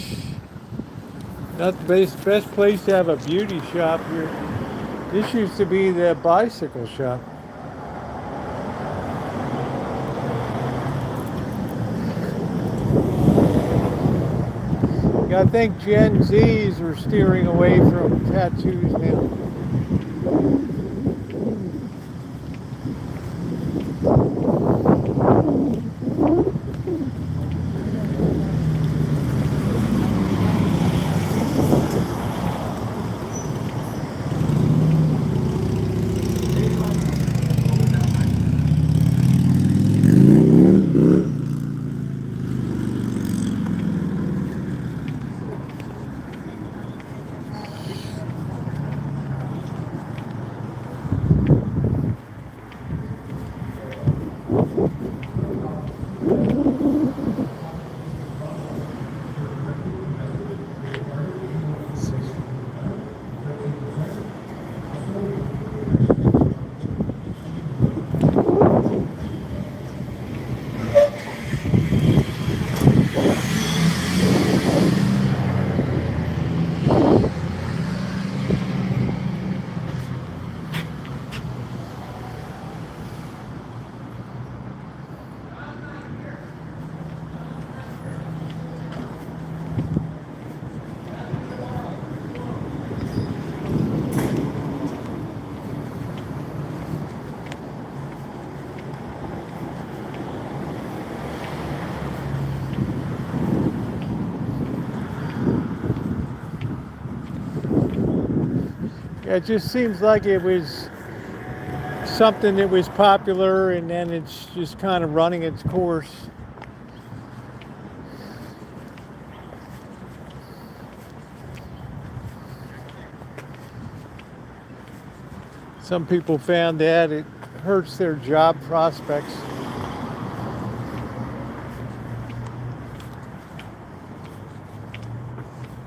Not the best place to have a beauty shop here. This used to be the bicycle shop. I think Gen Zs are steering away from tattoos now. It just seems like it was something that was popular and then it's just kind of running its course. Some people found that it hurts their job prospects.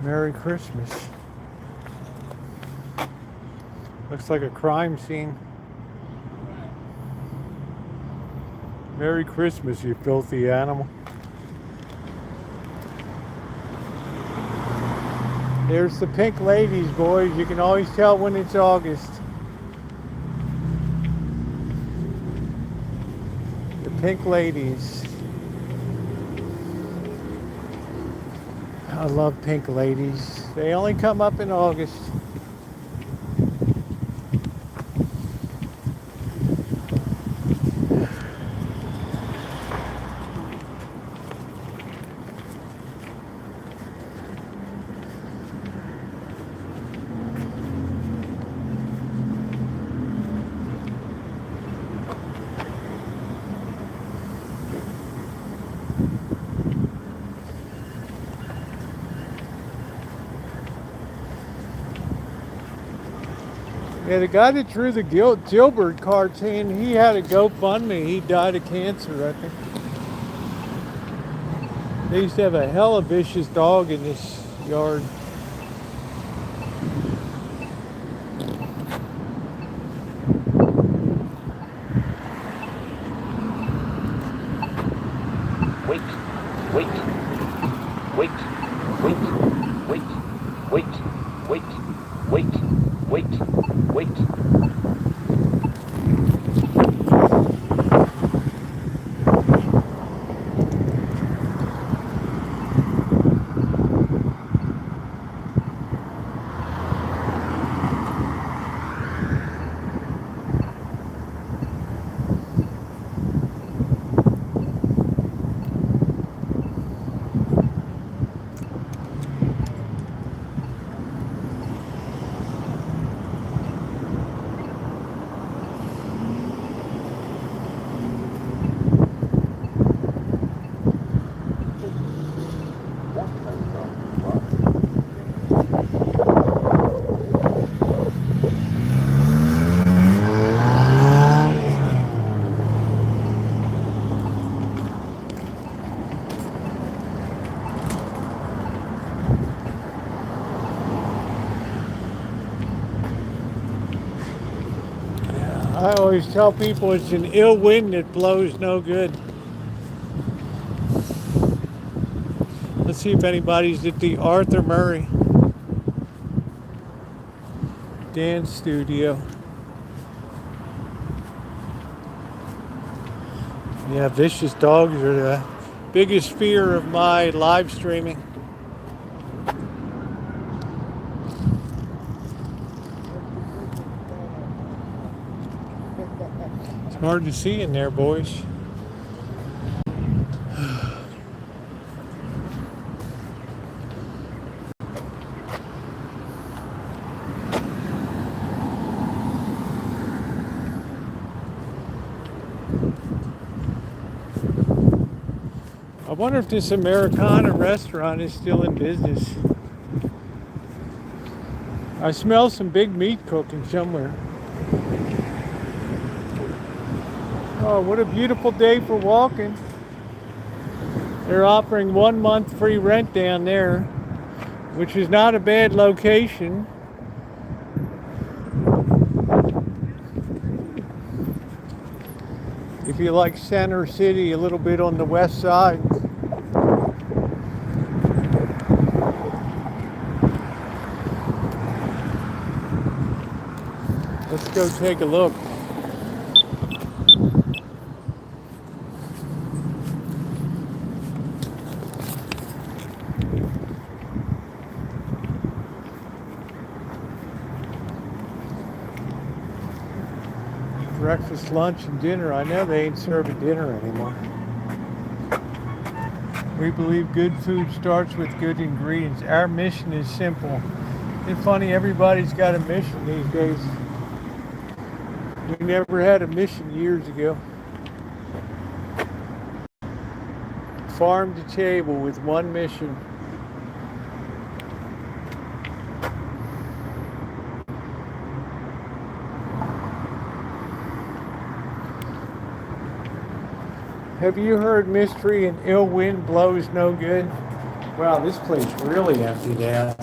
Merry Christmas. Looks like a crime scene. Merry Christmas, you filthy animal. There's the pink ladies, boys. You can always tell when it's August. The pink ladies. I love pink ladies. They only come up in August. Yeah, the guy that drew the Gilbert cartoon, he had a GoFundMe. He died of cancer, I think. They used to have a hella vicious dog in this yard. Wait, wait, wait, wait, wait, wait, wait, wait, wait, wait. I always tell people it's an ill wind that blows no good. Let's see if anybody's at the Arthur Murray dance studio. Yeah, vicious dogs are the biggest fear of my live streaming. It's hard to see in there, boys. I wonder if this Americana restaurant is still in business. I smell some big meat cooking somewhere. Oh, what a beautiful day for walking. They're offering 1 month free rent down there, which is not a bad location. If you like Center City, a little bit on the west side. Let's go take a look. Breakfast, lunch, and dinner. I know they ain't serving dinner anymore. We believe good food starts with good ingredients. Our mission is simple. It's funny, everybody's got a mission these days. We never had a mission years ago. Farm to table with one mission. Have you heard mystery and ill wind blows no good? Wow, this place really emptied out.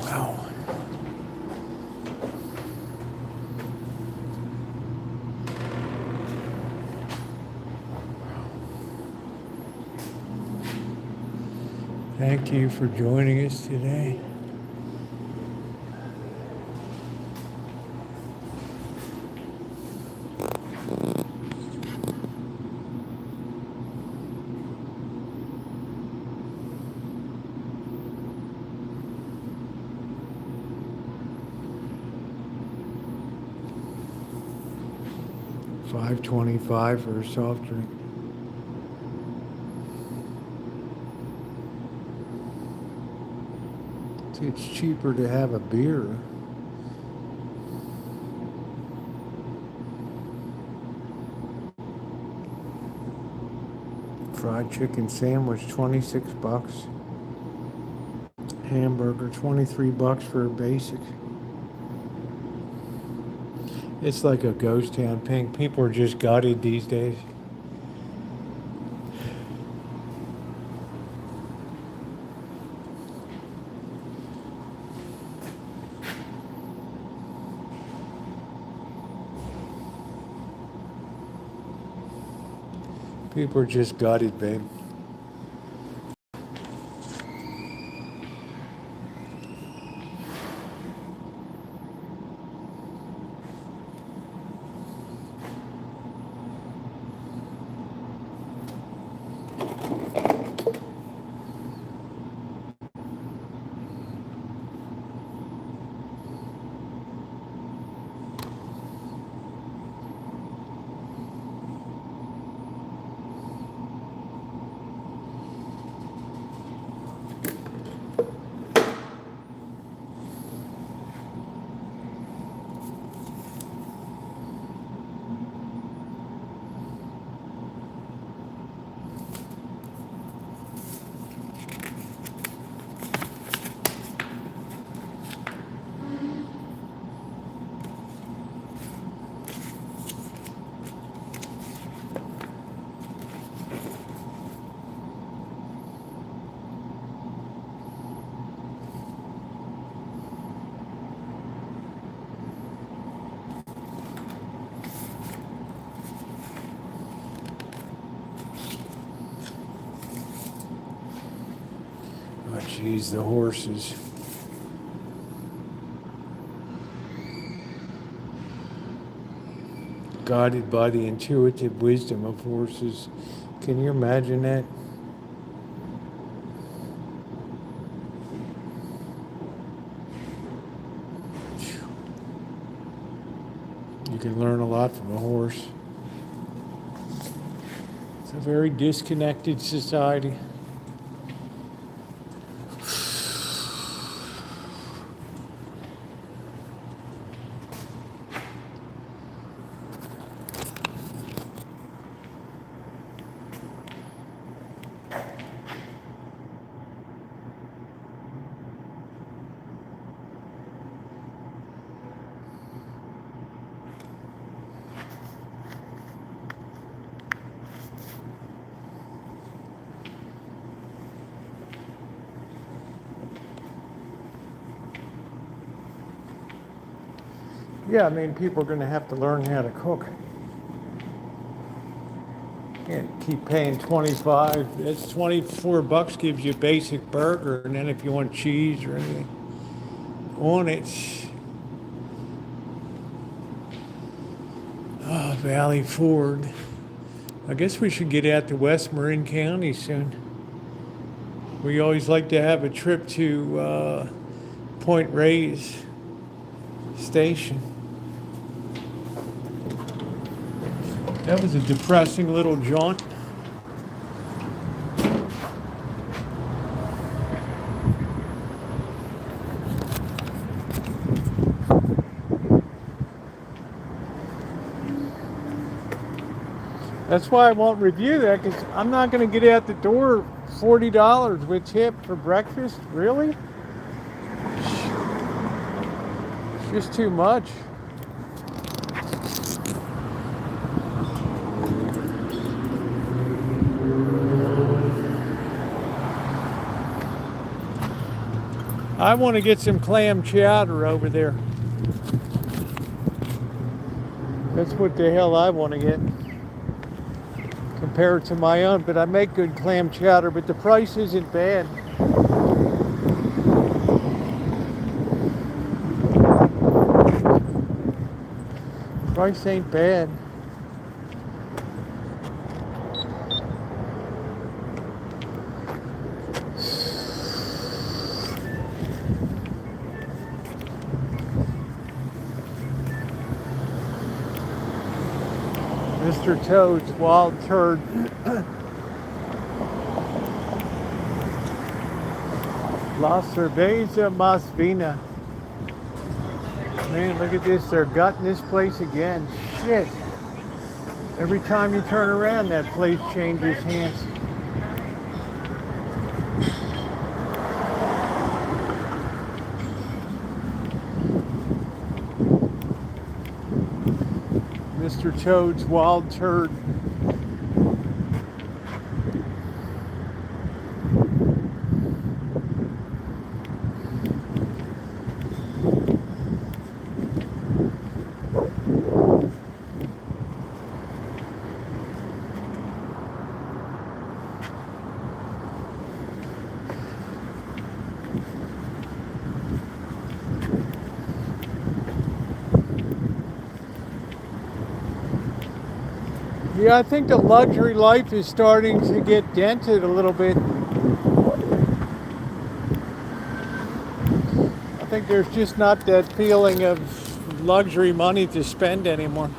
Wow. Thank you for joining us today. $5.25 for a soft drink. See, it's cheaper to have a beer. Fried chicken sandwich, $26. Hamburger, $23 for a basic. It's like a ghost town, Pink. People are just gutted these days. People are just gutted, babe. Oh, geez, the horses. Guided by the intuitive wisdom of horses. Can you imagine that? You can learn a lot from a horse. It's a very disconnected society. Yeah, I mean, people are going to have to learn how to cook. Can't keep paying 25. That's $24 gives you a basic burger, and then if you want cheese or anything on it. Oh, Valley Ford. I guess we should get out to West Marin County soon. We always like to have a trip to Point Reyes Station. That was a depressing little jaunt. That's why I won't review that, because I'm not going to get out the door $40 with tip for breakfast. Really? It's just too much. I want to get some clam chowder over there. That's what the hell I want to get. Compared to my own, but I make good clam chowder, but the price isn't bad. Price ain't bad. Mr. Toad's wild turd. La cerveza más vina. Man, look at this. They're gutting this place again. Shit. Every time you turn around, that place changes hands. Mr. Toad's wild turd. Yeah, I think the luxury life is starting to get dented a little bit. I think there's just not that feeling of luxury money to spend anymore.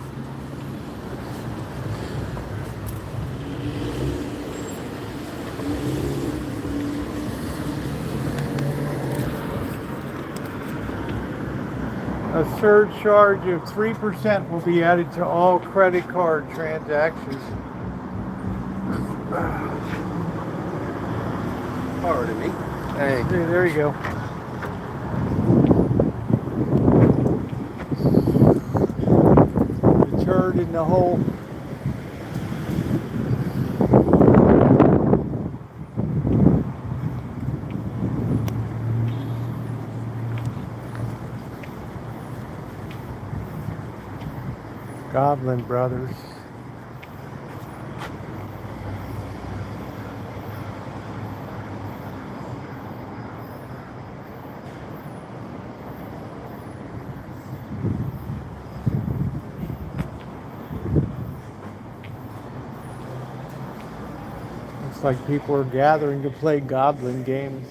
A surcharge of 3% will be added to all credit card transactions. Pardon me. Hey. There you go. The turd in the hole. Goblin Brothers. Looks like people are gathering to play goblin games.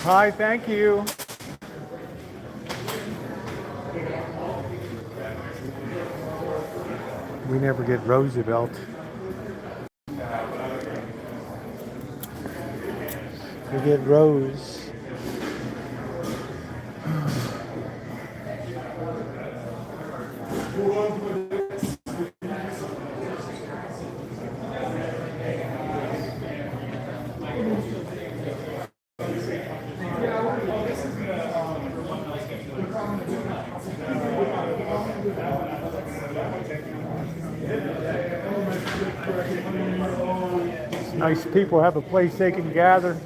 Hi, thank you. We never get Roosevelt. We get Rose. It's nice people have a place they can gather.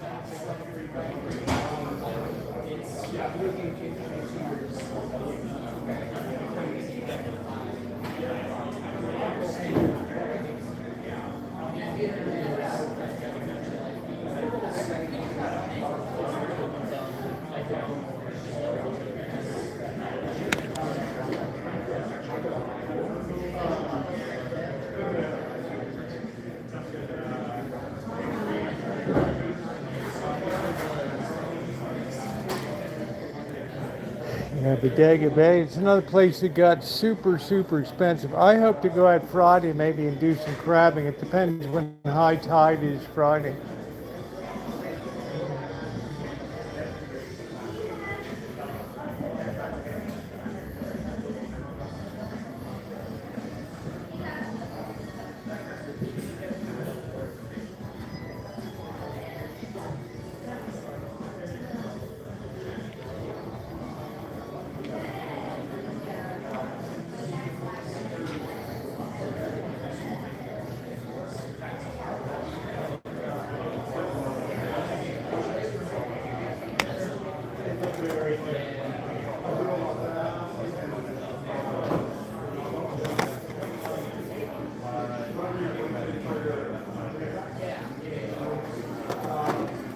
Yeah, Bodega Bay. It's another place that got super, super expensive. I hope to go out Friday maybe and do some crabbing. It depends when high tide is Friday.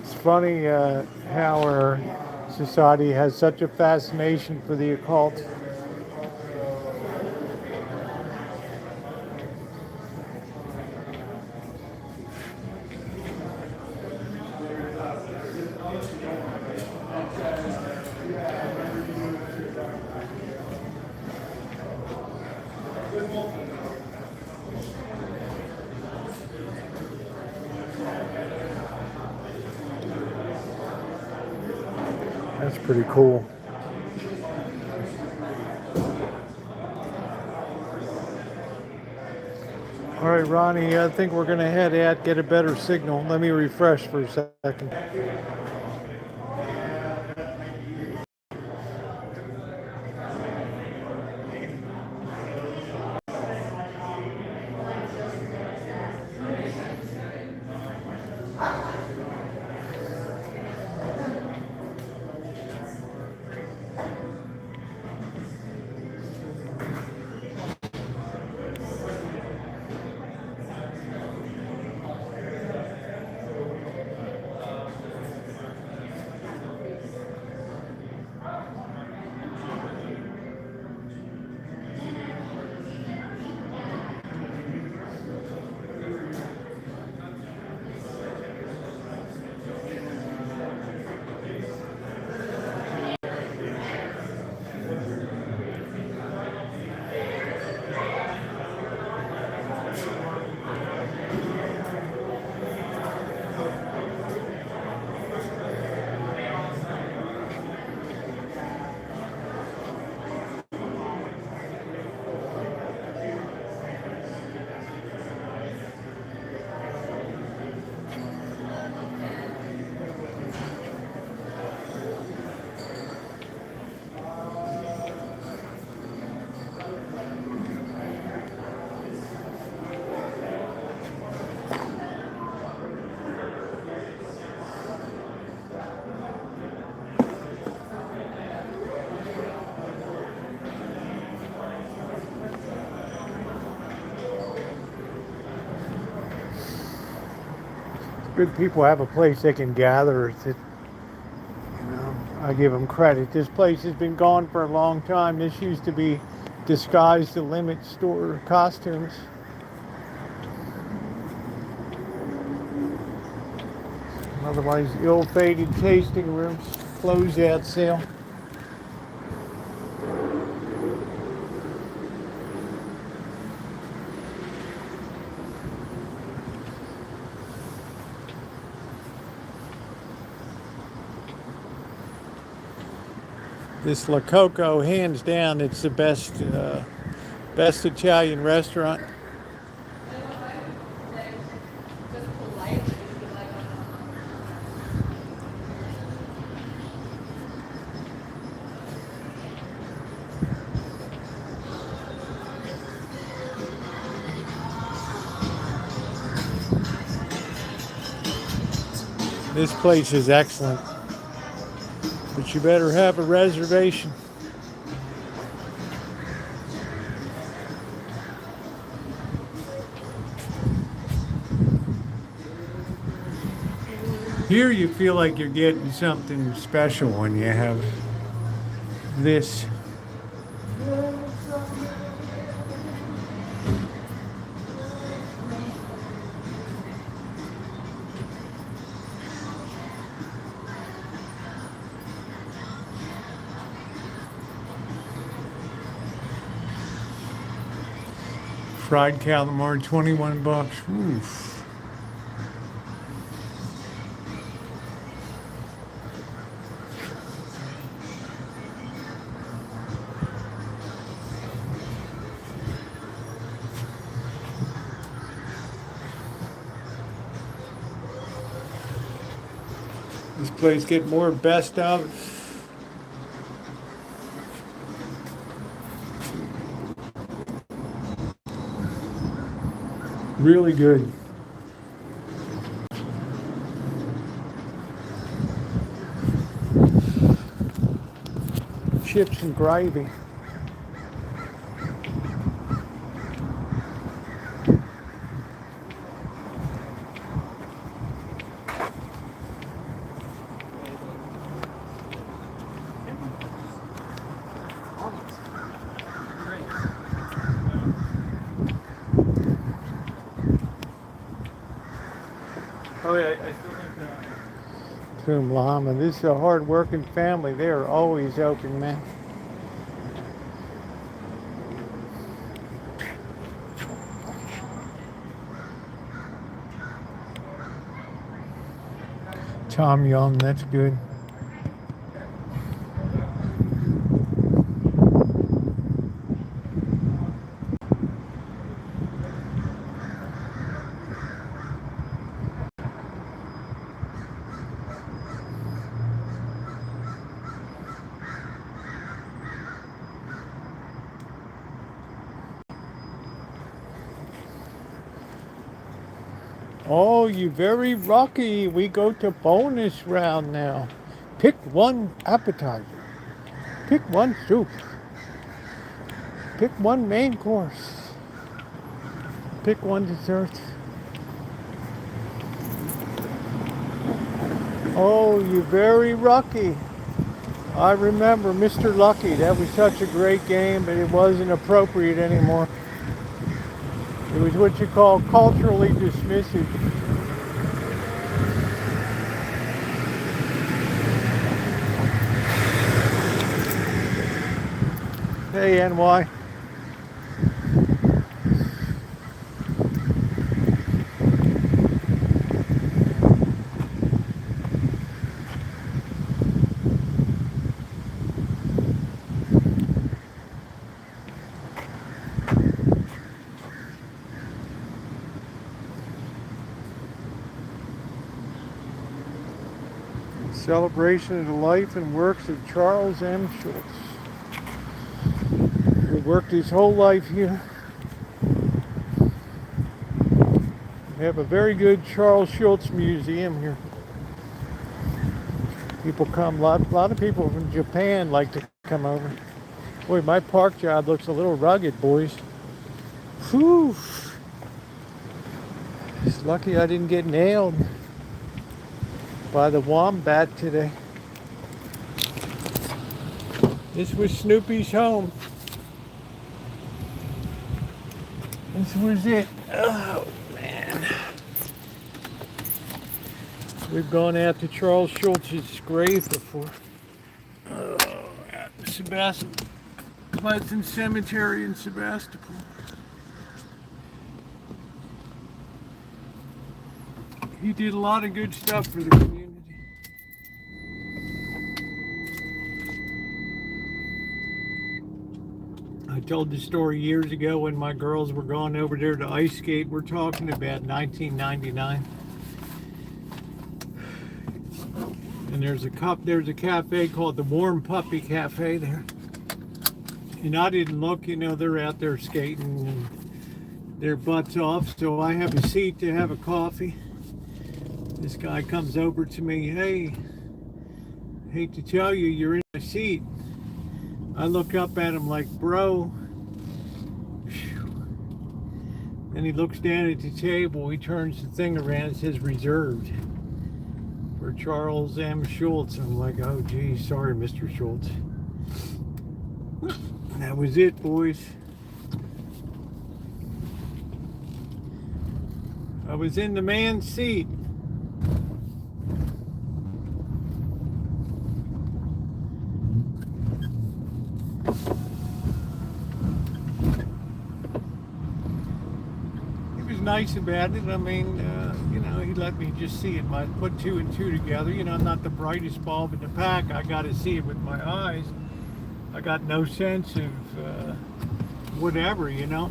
It's funny how our society has such a fascination for the occult. That's pretty cool. All right, Ronnie, I think we're going to head out, get a better signal. Let me refresh for a second. Good people have a place they can gather. I give them credit. This place has been gone for a long time. This used to be disguised to limit store costumes. Otherwise, ill-fated tasting rooms, closeout sale. This La Coco, hands down, it's the best Italian restaurant. This place is excellent, but you better have a reservation. Here you feel like you're getting something special when you have this. Fried calamari, 21 bucks. Oof. This place get more best of. Really good. Chips and gravy. Oh yeah, I still think that. Cum Lama. This is a hard-working family. They are always open, man. Tom Yum, that's good. Oh, you very lucky. We go to bonus round now. Pick one appetizer. Pick one soup. Pick one main course. Pick one dessert. Oh, you very lucky. I remember Mr. Lucky. That was such a great game, but it wasn't appropriate anymore. It was what you call culturally dismissive. Hey, NY. Celebration of the life and works of Charles M. Schultz. He worked his whole life here. We have a very good Charles Schultz museum here. People come, a lot of people from Japan like to come over. Boy, my park job looks a little rugged, boys. Whew. It's lucky I didn't get nailed by the wombat today. This was Snoopy's home. This was it. Oh, man. We've gone out to Charles Schultz's grave before. Oh, at Sebastopol. Pleasant Cemetery in Sebastopol. He did a lot of good stuff for the community. I told the story years ago when my girls were going over there to ice skate. We're talking about 1999. And there's a cafe called the Warm Puppy Cafe there. And I didn't look, you know, they're out there skating and their butts off. So I have a seat to have a coffee. This guy comes over to me, hey, hate to tell you, you're in my seat. I look up at him like, bro. And he looks down at the table, he turns the thing around, it says reserved for Charles M. Schultz. I'm like, oh geez, sorry, Mr. Schultz. That was it, boys. I was in the man's seat. nice about it. I mean, you know, he let me just see it. I put 2 and 2 together. You know, I'm not the brightest bulb in the pack. I got to see it with my eyes. I got no sense of whatever, you know.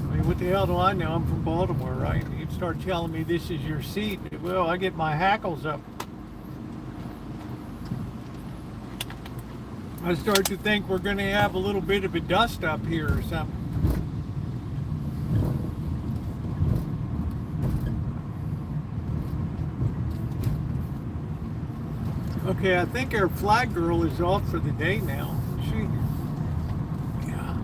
I mean, what the hell do I know? I'm from Baltimore, right? You'd start telling me this is your seat. Well, I get my hackles up. I start to think we're going to have a little bit of a dust up here or something. Okay, I think our flag girl is off for the day now. She, yeah.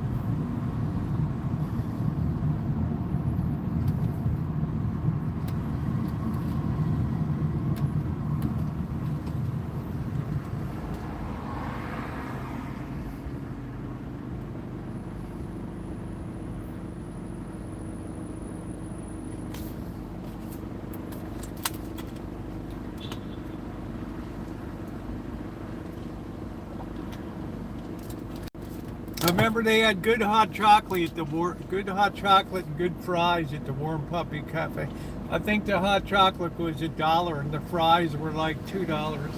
I remember they had good hot chocolate at the good hot chocolate and good fries at the Warm Puppy Cafe. I think the hot chocolate was $1 and the fries were like $2.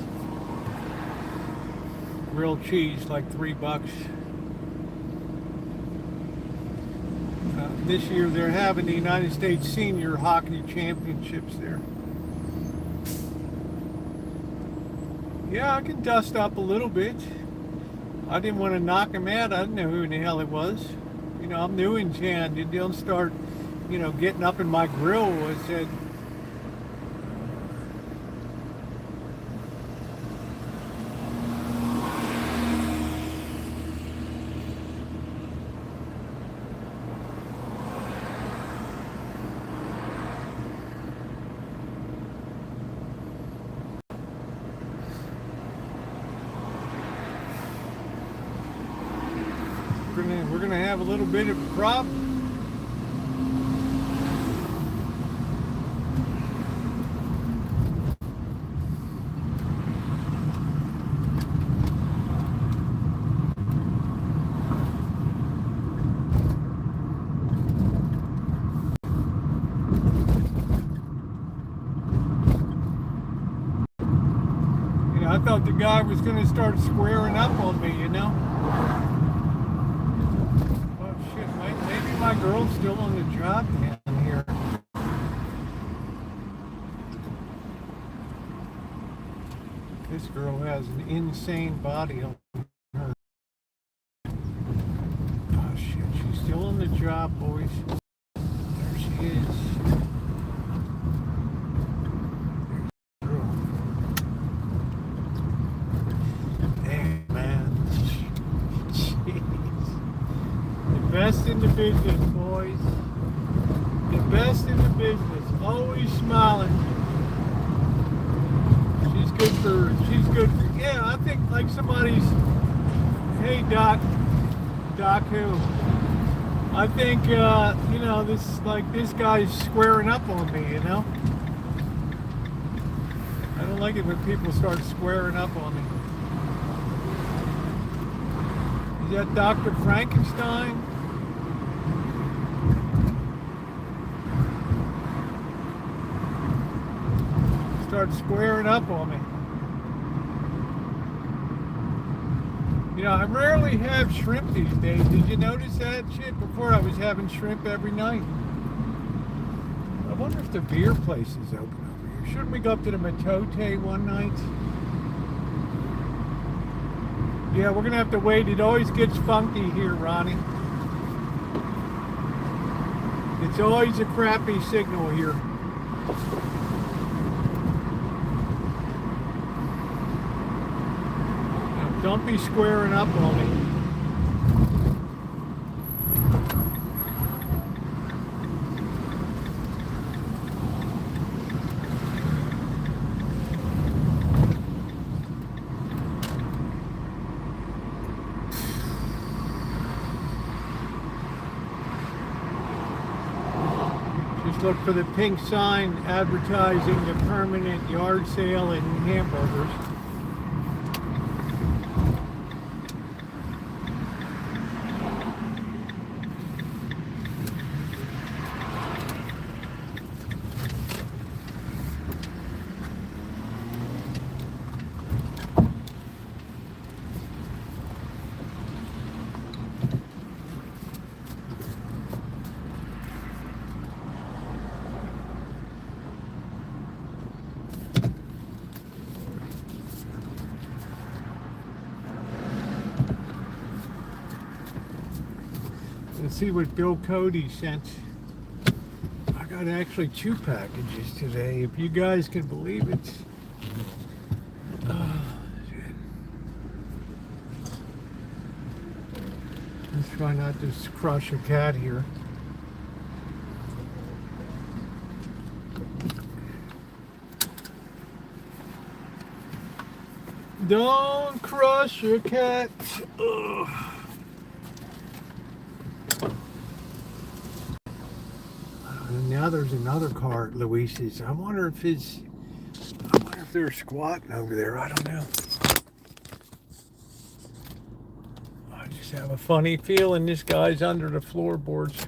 Grilled cheese like $3. This year they're having the United States Senior Hockey Championships there. Yeah, I can dust up a little bit. I didn't want to knock him out. I didn't know who in the hell it was. You know, I'm new in town. You don't start, you know, getting up in my grill. I said, we're gonna have a little bit of a problem. You know, I thought the guy was gonna start squaring up on me, you know. Maybe my girl's still on the job down here. This girl has an insane body on her. Oh shit, she's still on the job, boys. There she is. Hey man. Best in the business, boys. The best in the business. Always smiling. She's good for, yeah, I think like somebody's, hey Doc who? I think, you know, this guy's squaring up on me, you know? I don't like it when people start squaring up on me. Is that Dr. Frankenstein? Start squaring up on me. You know, I rarely have shrimp these days. Did you notice that shit? Before I was having shrimp every night. I wonder if the beer place is open over here. Shouldn't we go up to the Matote one night? Yeah, we're gonna have to wait. It always gets funky here, Ronnie. It's always a crappy signal here. Don't be squaring up on me. Just look for the pink sign advertising the permanent yard sale and hamburgers. Let's see what Bill Cody sent. I got actually 2 packages today, if you guys can believe it. Oh, shit. Let's try not to crush a cat here. Don't crush your cat. Ugh. And now there's another car at Luis's. I wonder if they're squatting over there. I don't know. I just have a funny feeling this guy's under the floorboards.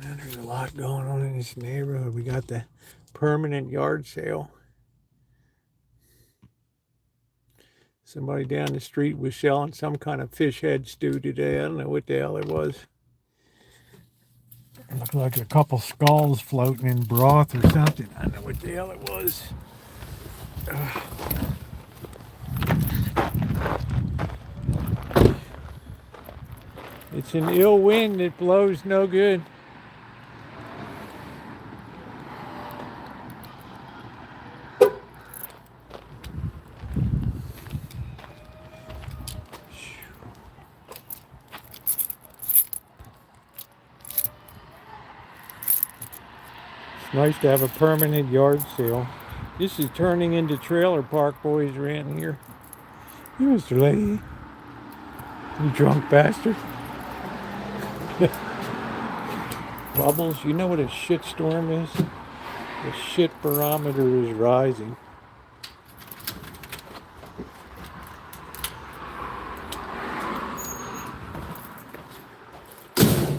And there's a lot going on in this neighborhood. We got the permanent yard sale. Somebody down the street was selling some kind of fish head stew today. I don't know what the hell it was. It looked like a couple skulls floating in broth or something. I don't know what the hell it was. It's an ill wind that blows no good. Nice to have a permanent yard sale. This is turning into trailer park boys around here. You, Mr. Leahy. You drunk bastard. Bubbles, you know what a shit storm is? The shit barometer is rising.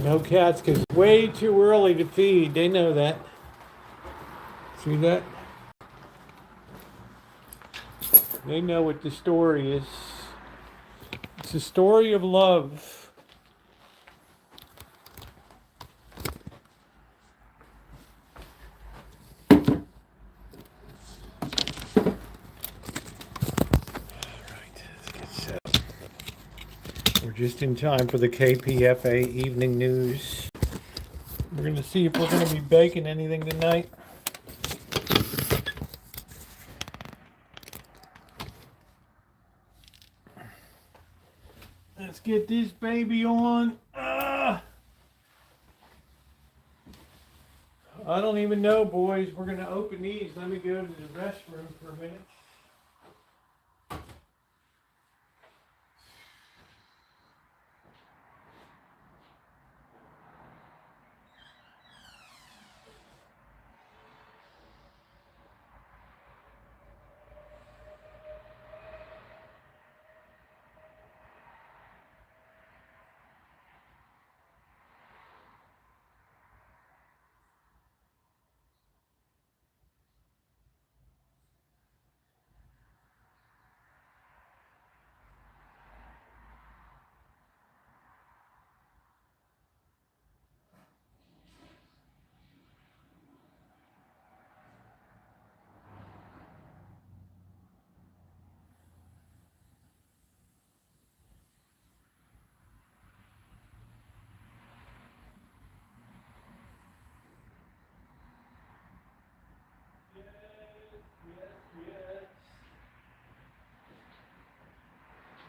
No cats, because it's way too early to feed. They know that. See that? They know what the story is. It's a story of love. All right, let's get set. We're just in time for the KPFA evening news. We're going to see if we're going to be baking anything tonight. Let's get this baby on. I don't even know, boys. We're going to open these. Let me go to the restroom for a minute.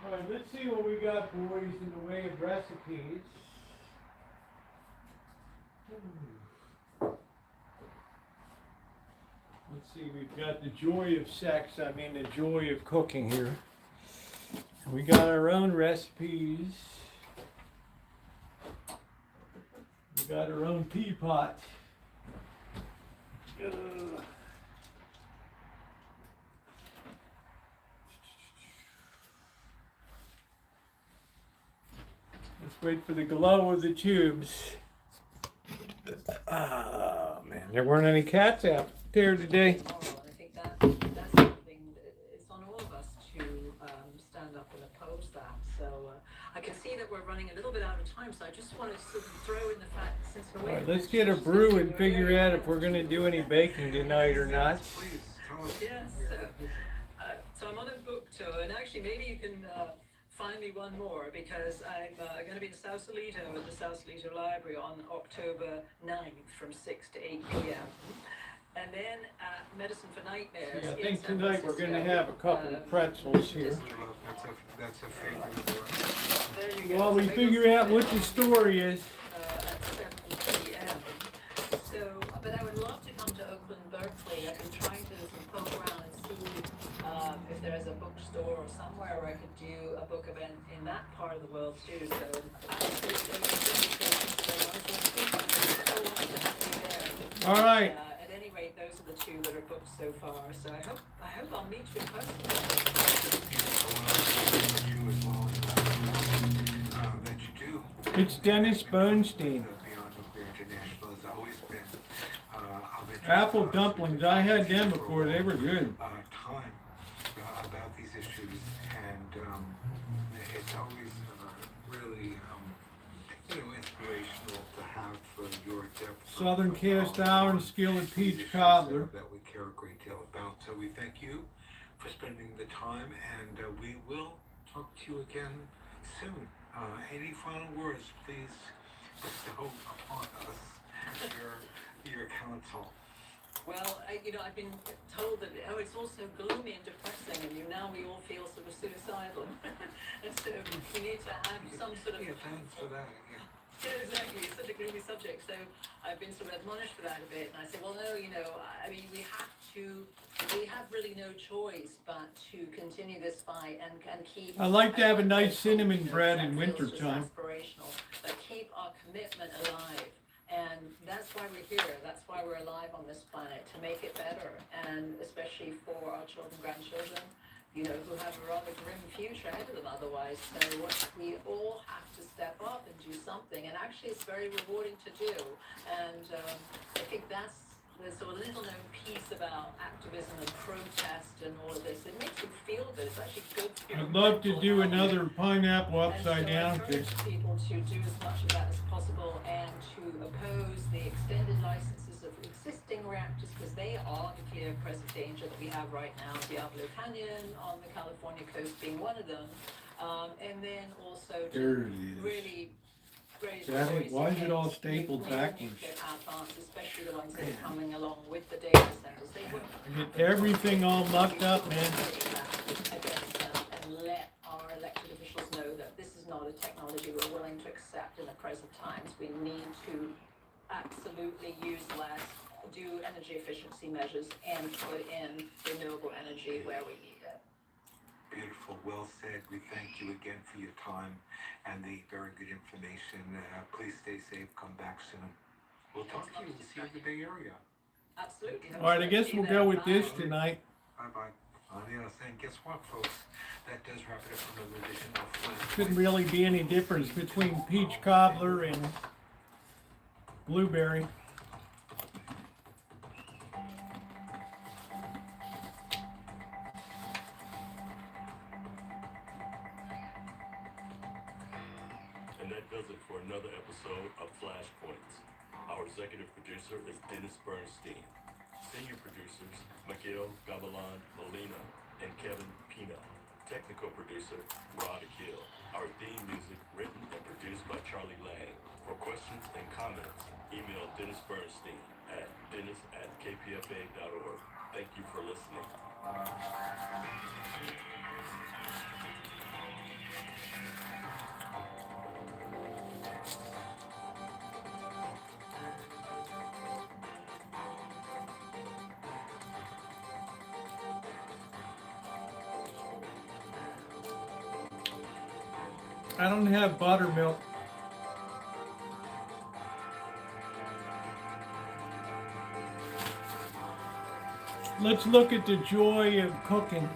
All right, let's see what we got, boys, in the way of recipes. Let's see, we've got the joy of sex, I mean the joy of cooking here. We got our own recipes. We got our own teapot. Let's wait for the glow of the tubes. Oh man, there weren't any cats out there today. Oh, I think that's something that it's on all of us to stand up and oppose that. So I can see that we're running a little bit out of time, so I just wanted to sort of throw in the fact since we're All waiting. right, let's get a brew and figure out if we're going to do any baking tonight or not. Yes. So I'm on a book So, and actually, maybe you can find me one more because I'm going to be in Sausalito at the Sausalito Library on October 9th from 6 to 8 p.m. And then Medicine for Nightmares. Yeah, I in think San tonight we're going to Francisco, have a couple of pretzels here. That's a favorite of ours. There you go. While So we maybe figure we'll out see what that the story is. at 7 p.m. So, but I would love to come to Oakland, Berkeley. I've been trying to poke around and see if there's a bookstore or somewhere where I could do a book event in that part of the world too. So, All right. at any rate, those are the two that are booked so far. So I hope I'll meet you in person. You as well, that you do. It's Dennis Bernstein. Beyond Nuclear International has always been of interest Apple to us. dumplings. I had them before. They were good. Time about these issues, and it's always really inspirational to have your depth. Southern of cast knowledge iron on skillet these peach issues cobbler. that we care a great deal about. So we thank you for spending the time, and we will talk to you again soon. Any final words, please bestow upon us your counsel. Well, I've been told that it's all so gloomy and depressing, and now we all feel sort of suicidal, and so we need to have some sort of. Yeah, thanks for that. Yeah. Yeah, exactly. It's such a gloomy subject, so I've been sort of admonished for that a bit, and I said, well, no, I mean, we have really no choice but to continue this fight and keep. I like to have a nice hope, cinnamon bread that in feels just wintertime. aspirational, but keep our commitment alive. And that's why we're here. That's why we're alive on this planet, to make it better, and especially for our children, grandchildren, who have a rather grim future ahead of them otherwise. So we all have to step up and do something, and actually it's very rewarding to do. And I think that's the sort of little known piece about activism and protest and all of this. It makes you feel good. It's actually good for your I'd love to mental do health. another pineapple And upside so down I encourage thing. people to do as much of that as possible and to oppose the extended licenses of existing reactors, because they are the clear present danger that we have right now. Diablo Canyon on the California coast being one of them. And then also There to it is. really raise Is that it? voice Why is it all against stapled nuclear backwards? power plants, especially the ones that are coming along with the data centers. They wouldn't I get everything all mucked up, man. against them and let our elected officials know that this is not a technology we're willing to accept in the present times. We need to absolutely use less, do energy efficiency measures, and put in renewable energy where we need it. Beautiful, well said. We thank you again for your time and the very good information. Please stay safe. Come back soon. We'll talk to you. We'll see you in the Bay Area. Absolutely. All right, I guess we'll go with this tonight. Bye-bye. And guess what, folks? That does wrap it up for another edition of Flash. Couldn't really be any difference between peach cobbler and blueberry. And that does it for another episode of Flashpoints. Our executive producer is Dennis Bernstein. Senior producers, Miguel Gavilan Molina and Kevin Pina. Technical producer, Rod Akil. Our theme music written and produced by Charlie Lang. For questions and comments, email Dennis Bernstein at dennis@kpfa.org. Thank you for listening. I don't have buttermilk. Let's look at the joy of cooking.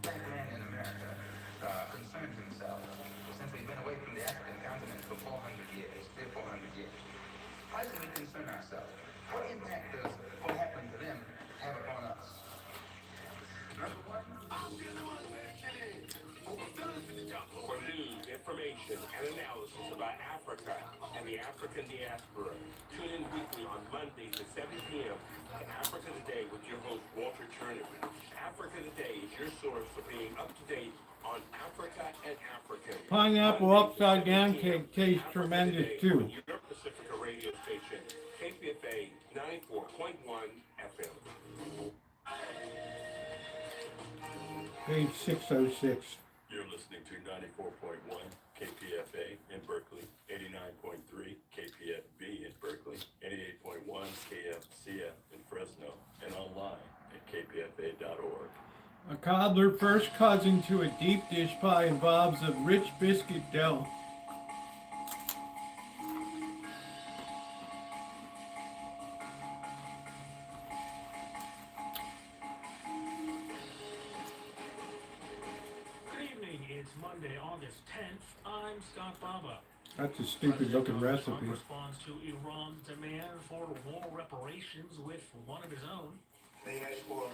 Black man in America concerns himself since we've been away from the African continent for 400 years, 400 years. Why should we concern ourselves? What impact does what happened to them have upon us? Number one, For news, information, and analysis about Africa and the African diaspora, tune in weekly on Mondays at 7 p.m. to Africa Today with your host, Walter Turner. Africa Today is your source for being up to date on Africa and Africans. Pineapple upside down cake tastes tremendous too. Your Pacifica radio station, KPFA 94.1 FM. Page 606. You're listening to 94.1 KPFA in Berkeley, 89.3 KPFB in Berkeley, 88.1 KFCF in Fresno, and online at kpfa.org. A cobbler first cousin to a deep dish pie involves a rich biscuit dough. It's Monday, August 10th. I'm Scott Baba. That's a stupid looking recipe. Trump responds to Iran's demand for war reparations with one of his own. They asked for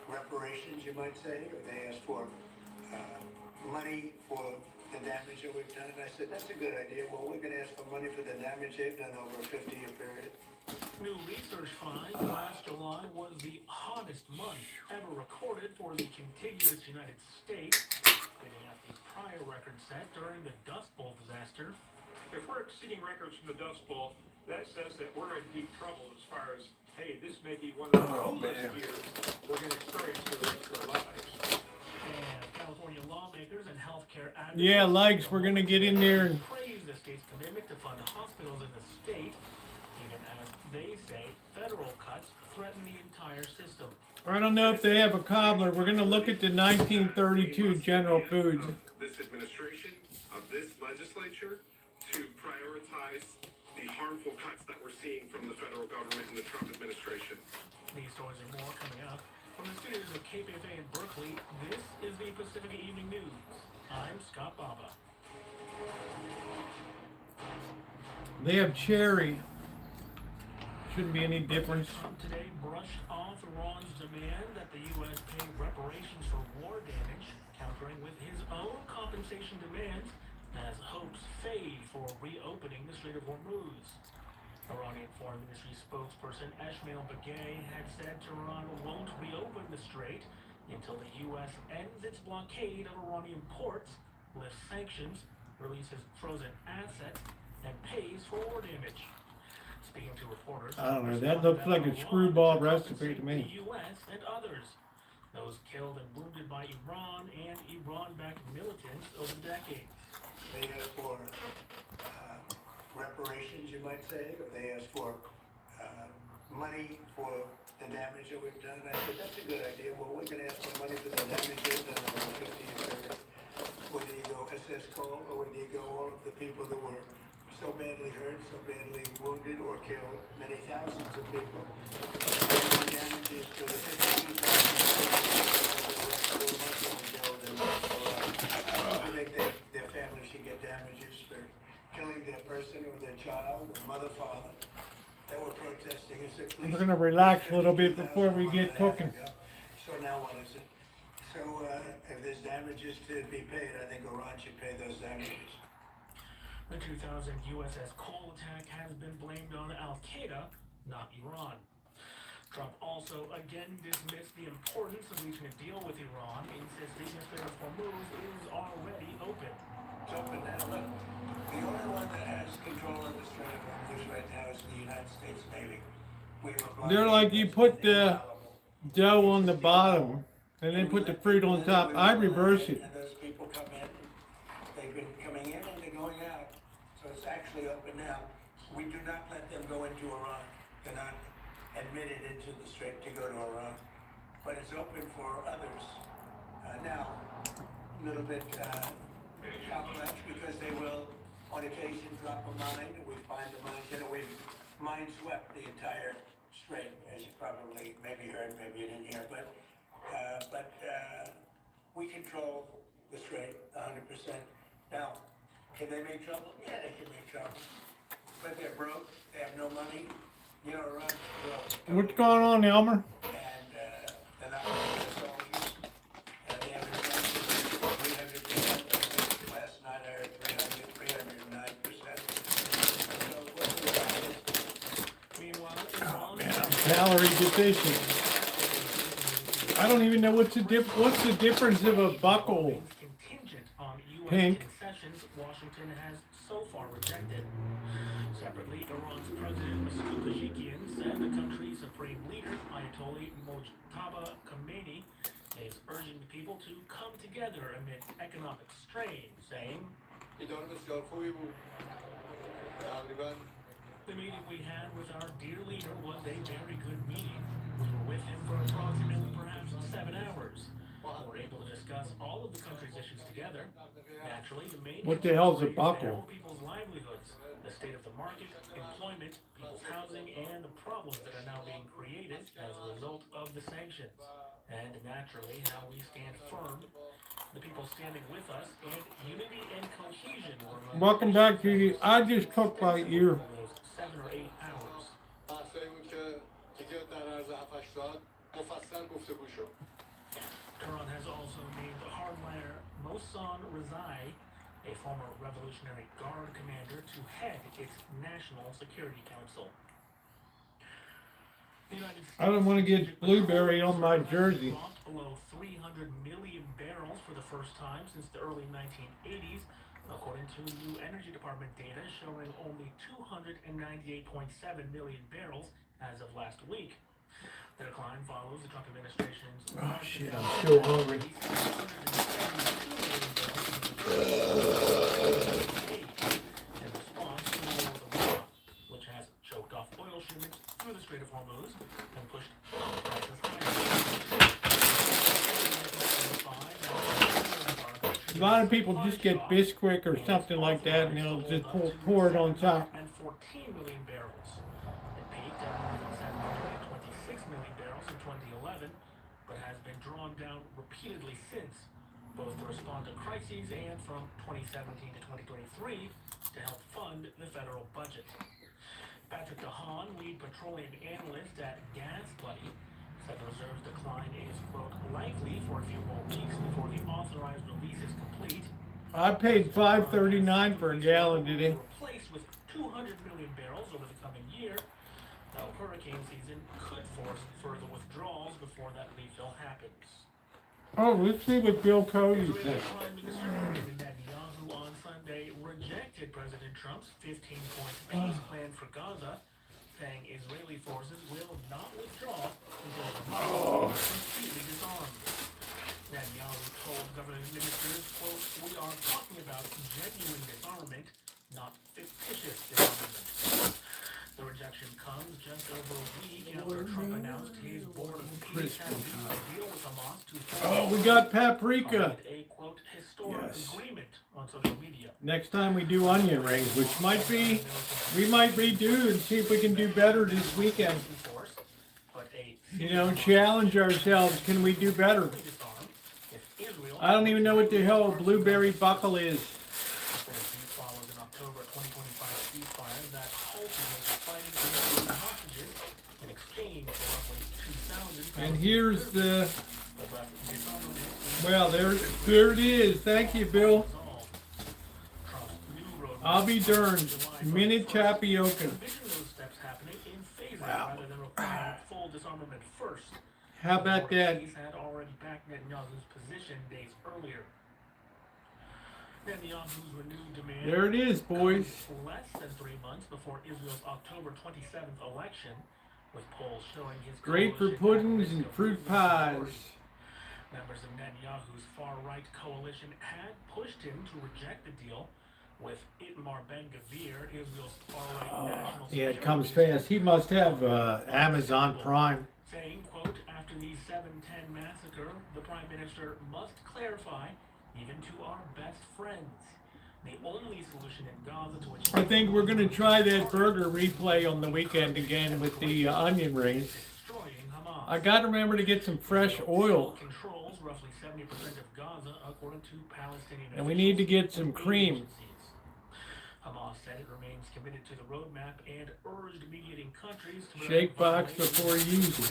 reparations, you might say, or they asked for money for the damage that we've done. And I said, that's a good idea. Well, we're going to ask for money for the damage they've done over a 50-year period. New research finds last July was the hottest month ever recorded for the contiguous United States, getting at the prior record set during the Dust Bowl disaster. If we're exceeding records from the Dust Bowl, that says that we're in deep trouble as far as, hey, this may be one of the coldest years we're going to experience for the rest of our lives. And California lawmakers and healthcare advocates... Yeah, Legs, we're going to get in there and... praise the state's commitment to fund hospitals in the state, even as they say federal cuts threaten the entire system. I don't know if they have a cobbler. We're going to look at the 1932 General Foods. This administration of this legislature to prioritize the harmful cuts that we're seeing from the federal government and the Trump administration. These stories and more coming up. From the studios of KPFA in Berkeley, this is the Pacifica Evening News. I'm Scott Baba. They have cherry. Shouldn't be any difference. Trump today brushed off Iran's demand that the U.S. pay reparations for war damage, countering with his own compensation demands as hopes fade for reopening the Strait of Hormuz. Iranian Foreign Ministry spokesperson Esmail Bagay had said Tehran won't reopen the strait until the U.S. ends its blockade of Iranian ports, lifts sanctions, releases frozen assets, and pays for war damage. Speaking to reporters, I don't know, that looks like a screwball recipe to me. The U.S. and others, those killed and wounded by Iran and Iran-backed militants over decades. They asked for reparations, you might say, or they asked for money for the damage that we've done. I said, that's a good idea. Well, we're going to ask for money for the damage they've done over a 50-year period. Whether you go SS Cole or whether you go all of the people that were so badly hurt, so badly wounded or killed, many thousands of people. The damages to the 52,000 killed and I think their family should get damages for killing their person or their child, or mother, father, that were protesting. We're going to relax a little bit before we get cooking. So now what is it? So if there's damages to be paid, I think Iran should pay those damages. The 2000 USS Cole attack has been blamed on Al-Qaeda, not Iran. Trump also again dismissed the importance of reaching a deal with Iran, insisting the Strait of Hormuz is already open. It's open now. Look, the only one that has control of the Strait of Hormuz right now is the United States Navy. They're like you put the dough on the bottom and then put the fruit on top. I reverse it. And those people come in. They've been coming in and they're going out. So it's actually open now. We do not let them go into Iran. They're not admitted into the strait to go to Iran. But it's open for others. Now, a little bit complex because they will, on occasion, drop a mine. And we find the mines. You know, we've mine swept the entire strait, as you probably maybe heard, maybe you didn't hear. But we control the strait 100%. Now, can they make trouble? Yeah, they can make trouble. But they're broke. They have no money. You know, Iran's broke. What's going on, Elmer? And they're not paying the soldiers. They haven't done calorie deficient. I don't even know what's the difference of a buckle. Contingent on U.S. Pink. concessions Washington has so far rejected. Separately, Iran's President Masoud Pezeshkian said the country's supreme leader, Ayatollah Mojtaba Khamenei, is urging the people to come together amid economic strain, saying, "The meeting we had with our dear leader was a very good meeting. We were with him for approximately perhaps 7 hours. We were able to discuss all of the country's issues together. Naturally, the main What the hell's a concern is buckle? how people's livelihoods, the state of the market, employment, people's housing, and the problems that are now being created as a result of the sanctions. And naturally, how we stand firm, the people standing with us, and unity and cohesion were among Welcome back to you. I just cooked by ear. for those 7 or 8 hours. Tehran has also named hardliner Mohsen Rezai, a former Revolutionary Guard commander, to head its National Security Council. The United States I don't want to get blueberry on my jersey. dropped below 300 million barrels for the first time since the early 1980s, according to new Energy Department data showing only 298.7 million barrels as of last week. The decline follows the Trump administration's Oh shit, I'm still hungry. in response to the war with Iran, which has choked off oil shipments through the Strait of Hormuz and pushed oil prices higher. A lot of people just get Bisquick or something like that, and they'll just pour it on top. And 14 million barrels. It peaked at more than 726 million barrels in 2011, but has been drawn down repeatedly since, both to respond to crises and from 2017 to 2023 to help fund the federal budget. Patrick DeHaan, lead petroleum analyst at Gas Buddy, said the reserves decline is, quote, likely for a few more weeks before the authorized release is complete. I paid $5.39 for a gallon today. Replaced with 200 million barrels over the coming year, though hurricane season could force further withdrawals before that refill happens. Oh, let's see what Bill Cody Israeli said. Prime Minister Benjamin Netanyahu on Sunday rejected President Trump's 15-point peace plan for Gaza, saying Israeli forces will not withdraw until Hamas is completely disarmed. Netanyahu told government ministers, quote, "We are talking about genuine disarmament, not fictitious disarmament." The rejection comes just over a week after Trump announced his board of peace had reached a deal with Hamas to Oh, we got paprika. a, quote, historic Yes. agreement on social media. Next time we do onion rings, which might be, we might redo and see if we can do better this weekend. You know, challenge ourselves. Can we do better? I don't even know what the hell a blueberry buckle is. Follows an October 2025 ceasefire that halted fighting for hostages in exchange for roughly 2,000. And here's the, well, there it is. Thank you, Bill. I'll be darned. Minute tapioca. Wow. Full disarmament first. How about that? Had already backed Netanyahu's position days earlier. Netanyahu's renewed demand. There it is, boys. Less than 3 months before Israel's October 27th election, with polls showing his Great for coalition puddings at and risk of fruit losing pies. support. Members of Netanyahu's far-right coalition had pushed him to reject the deal, with Itamar Ben-Gvir, Israel's far-right national Yeah, it security comes minister, fast. He must have Amazon Prime. saying, quote, "After the 7/10 massacre, the Prime Minister must clarify, even to our best friends, the only solution in Gaza to which..." I think we're going to try that burger replay on the weekend again with the onion rings. Destroying Hamas. I got to remember to get some fresh oil. Controls roughly 70% of Gaza, according to Palestinian And we need to get officials some and cream. agencies. Hamas said it remains committed to the roadmap and urged mediating countries to Shake box before using.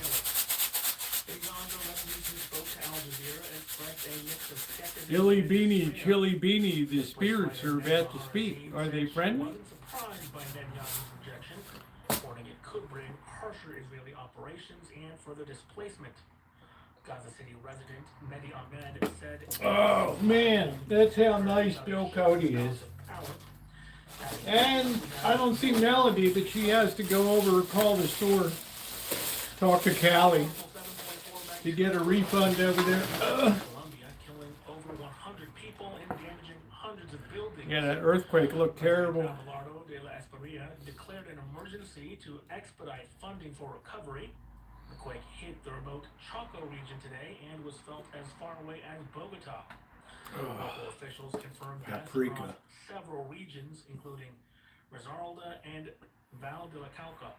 In Gaza, residents who spoke to Al Jazeera expressed a mix of skepticism. Chili and beanie, despair. chili beanie, the spirits are about to speak. Are they friendly? Wasn't surprised by Netanyahu's rejection, warning it could bring harsher Israeli operations and further displacement. Gaza City resident Mehdi Ahmed said, Oh man, that's how nice Bill Cody is. And I don't see Melody, but she has to go over and call the store, talk to Callie to get a refund over there. Colombia, killing over 100 people and damaging hundreds of buildings. Yeah, that earthquake looked terrible. Abelardo de la Espriella declared an emergency to expedite funding for recovery. The quake hit the remote Chaco region today and was felt as far away as Bogota. Local officials confirmed deaths across several regions, including Risaralda and Val de la Cauca.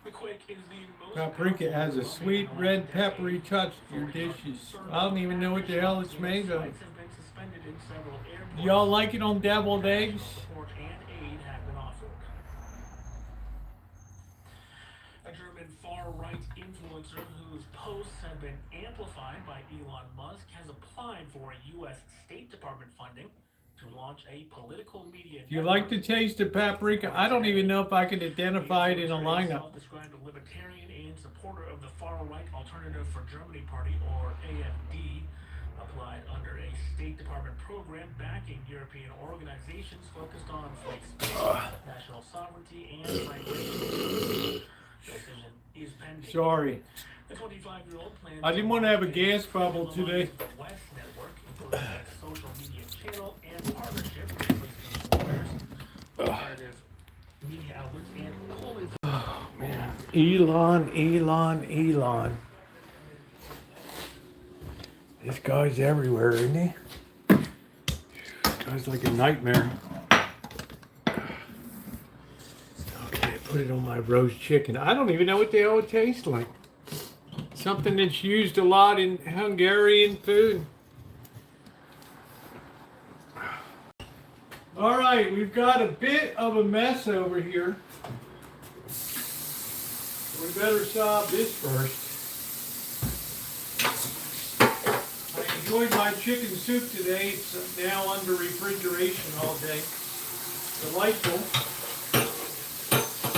The quake is the most Paprika has a sweet red peppery touch to your dishes. I don't even know what the hell it's made of. Y'all like it on deviled eggs? Support and aid have been offered. A German far-right influencer whose posts have been amplified by Elon Musk has applied for U.S. State Department funding to launch a political media Do you like the taste of paprika? I don't even know if I could identify it in a lineup. Described a libertarian and supporter of the far-right Alternative for Germany Party, or AFD, applied under a State Department program backing European organizations focused on free speech, national sovereignty, and migration. Decision is pending. Sorry. The 25-year-old plans I didn't want to have a gas bubble today. West Network, including a social media channel and partnership with employers, alternative media outlets, and polling. Oh man, Elon. This guy's everywhere, isn't he? This guy's like a nightmare. Okay, put it on my roast chicken. I don't even know what the hell it tastes like. Something that's used a lot in Hungarian food. All right, we've got a bit of a mess over here. We better solve this first. I enjoyed my chicken soup today. It's now under refrigeration all day. Delightful.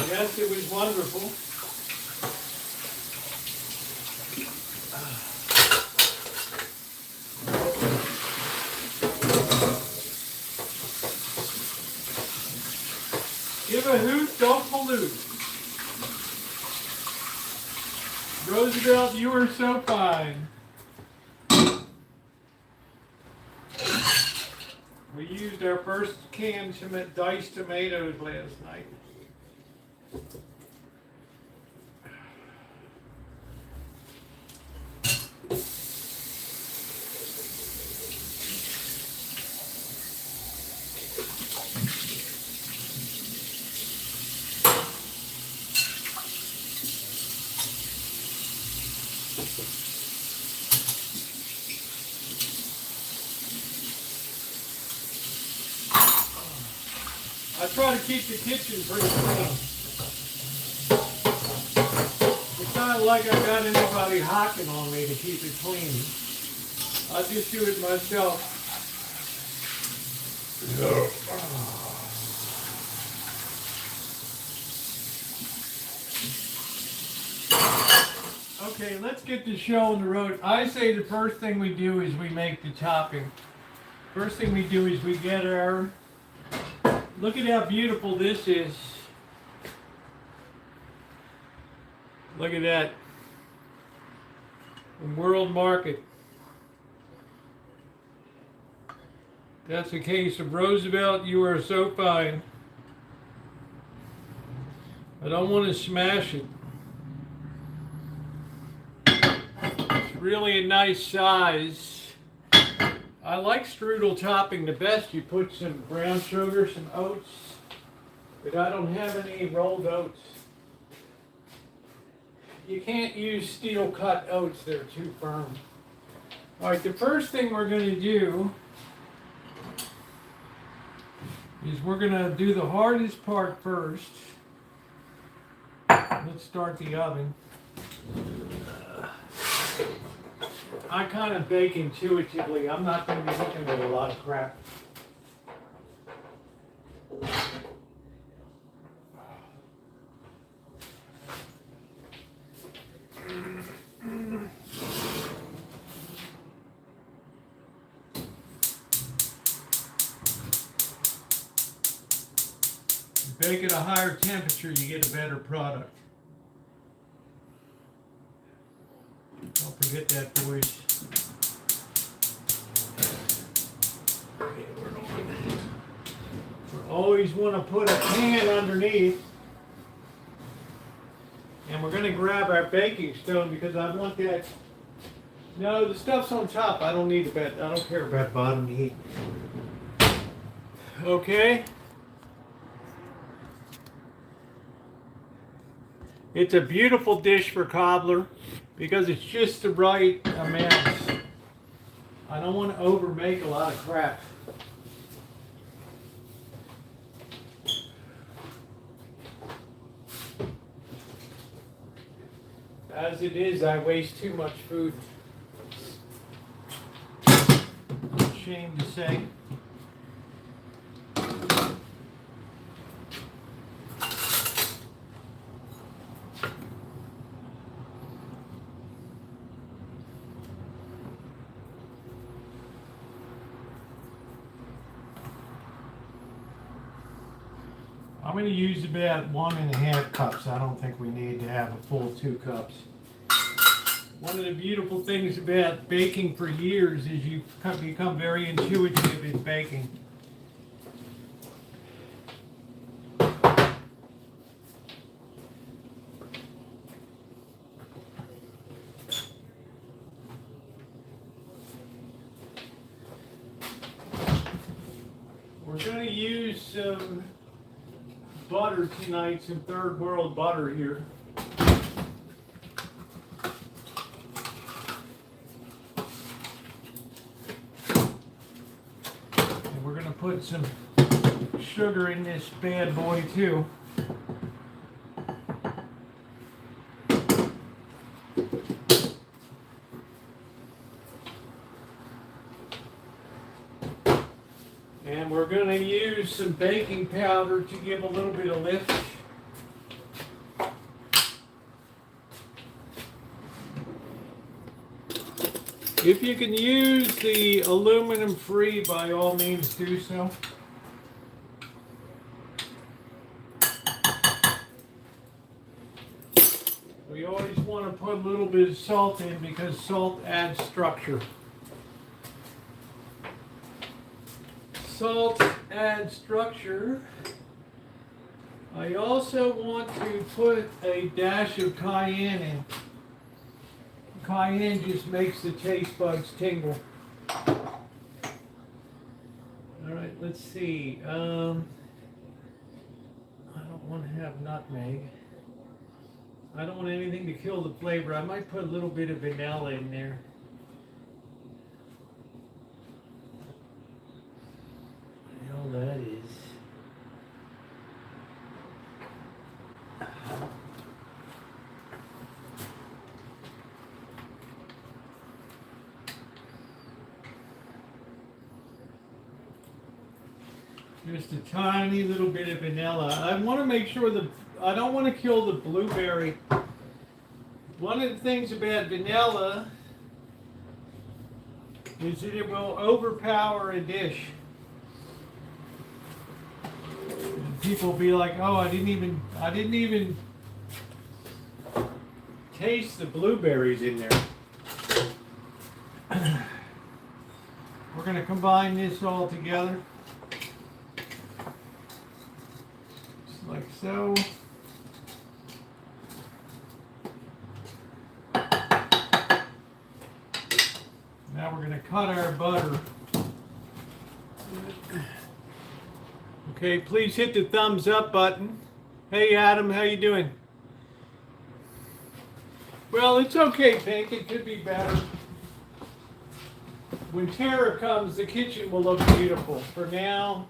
Yes, it was wonderful. Give a hoot, don't pollute. Roosevelt, you are so fine. We used our first canned diced tomatoes last night. I try to keep the kitchen pretty clean. It's not like I got anybody hocking on me to keep it clean. I just do it myself. Okay, let's get the show on the road. I say the first thing we do is we make the topping. First thing we do is we get our... Look at how beautiful this is. Look at that. The World Market. That's a case of Roosevelt, you are so fine. I don't want to smash it. It's really a nice size. I like strudel topping the best. You put some brown sugar, some oats, but I don't have any rolled oats. You can't use steel cut oats, they're too firm. All right, the first thing we're going to do is we're going to do the hardest part first. Let's start the oven. I kind of bake intuitively. I'm not going to be looking at a lot of crap. bake at a higher temperature, you get a better product. Don't forget that, boys. Okay, we always want to put a pan underneath. And we're going to grab our baking stone because I want that. No, the stuff's on top. I don't need I don't care about bottom heat. Okay. It's a beautiful dish for cobbler because it's just the right amount. I don't want to over make a lot of crap. As it is, I waste too much food. Shame to say. I'm going to use about 1.5 cups. I don't think we need to have a full 2 cups. One of the beautiful things about baking for years is you become very intuitive in baking. We're going to use some butter tonight, some third world butter here. And we're going to put some sugar in this bad boy too. And we're going to use some baking powder to give a little bit of lift. If you can use the aluminum free, by all means do so. We always want to put a little bit of salt in because salt adds structure. Salt adds structure. I also want to put a dash of cayenne in. Cayenne just makes the taste buds tingle. Alright, let's see. I don't want to have nutmeg. I don't want anything to kill the flavor. I might put a little bit of vanilla in there. What the hell that is. Just a tiny little bit of vanilla. I want to make sure I don't want to kill the blueberry. One of the things about vanilla is that it will overpower a dish. And people will be like, "Oh, I didn't even taste the blueberries in there." We're going to combine this all together. Like so. Now we're going to cut our butter. Okay, please hit the thumbs up button. Hey Adam, how you doing? Well, it's okay, Pink. It could be better. When Tara comes, the kitchen will look beautiful. For now,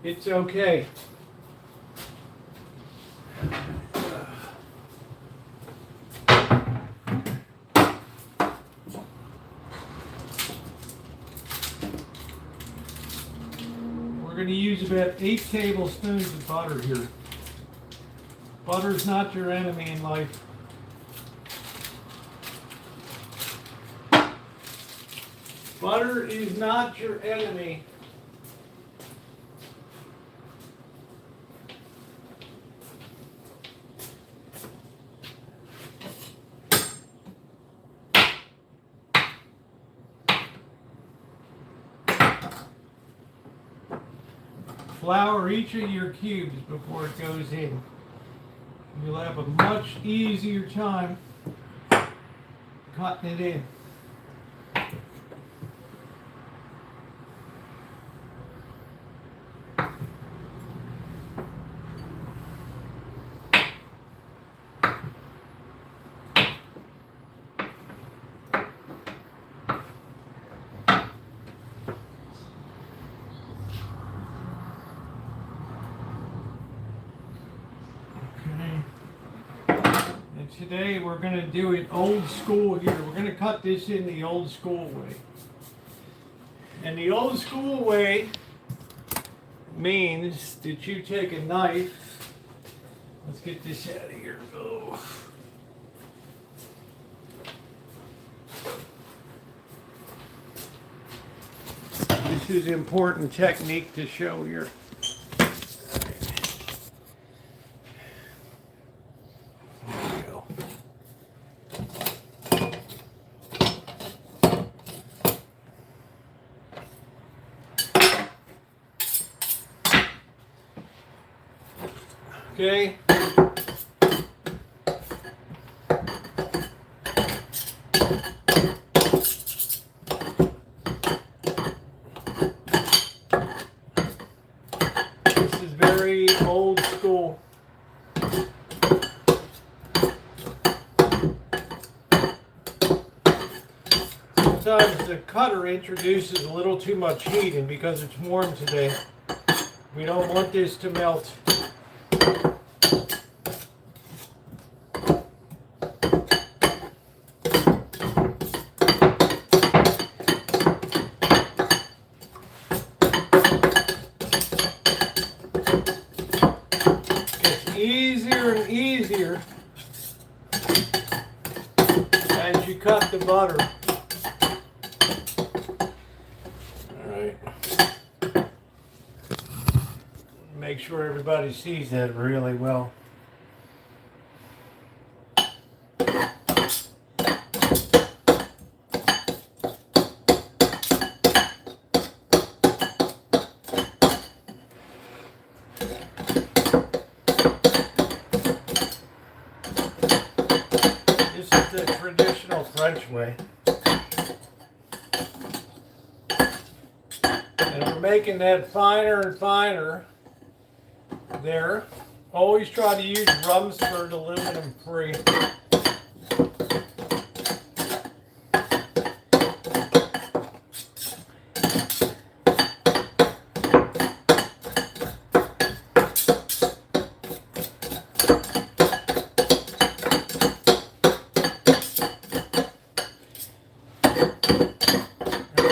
it's okay. We're going to use about 8 tablespoons of butter here. Butter is not your enemy in life. Butter is not your enemy. flour each of your cubes before it goes in. You'll have a much easier time cutting it in. Today we're going to do it old school here. We're going to cut this in the old school way. And the old school way means that you take a knife. Let's get this out of here. Oh. This is important technique to show here. Okay. This is very old school. Sometimes the cutter introduces a little too much heat, and because it's warm today, we don't want this to melt. Easier and easier as you cut the butter. All right. Make sure everybody sees that really well. The traditional French way. And we're making that finer and finer there. Always try to use Rumsford aluminum free.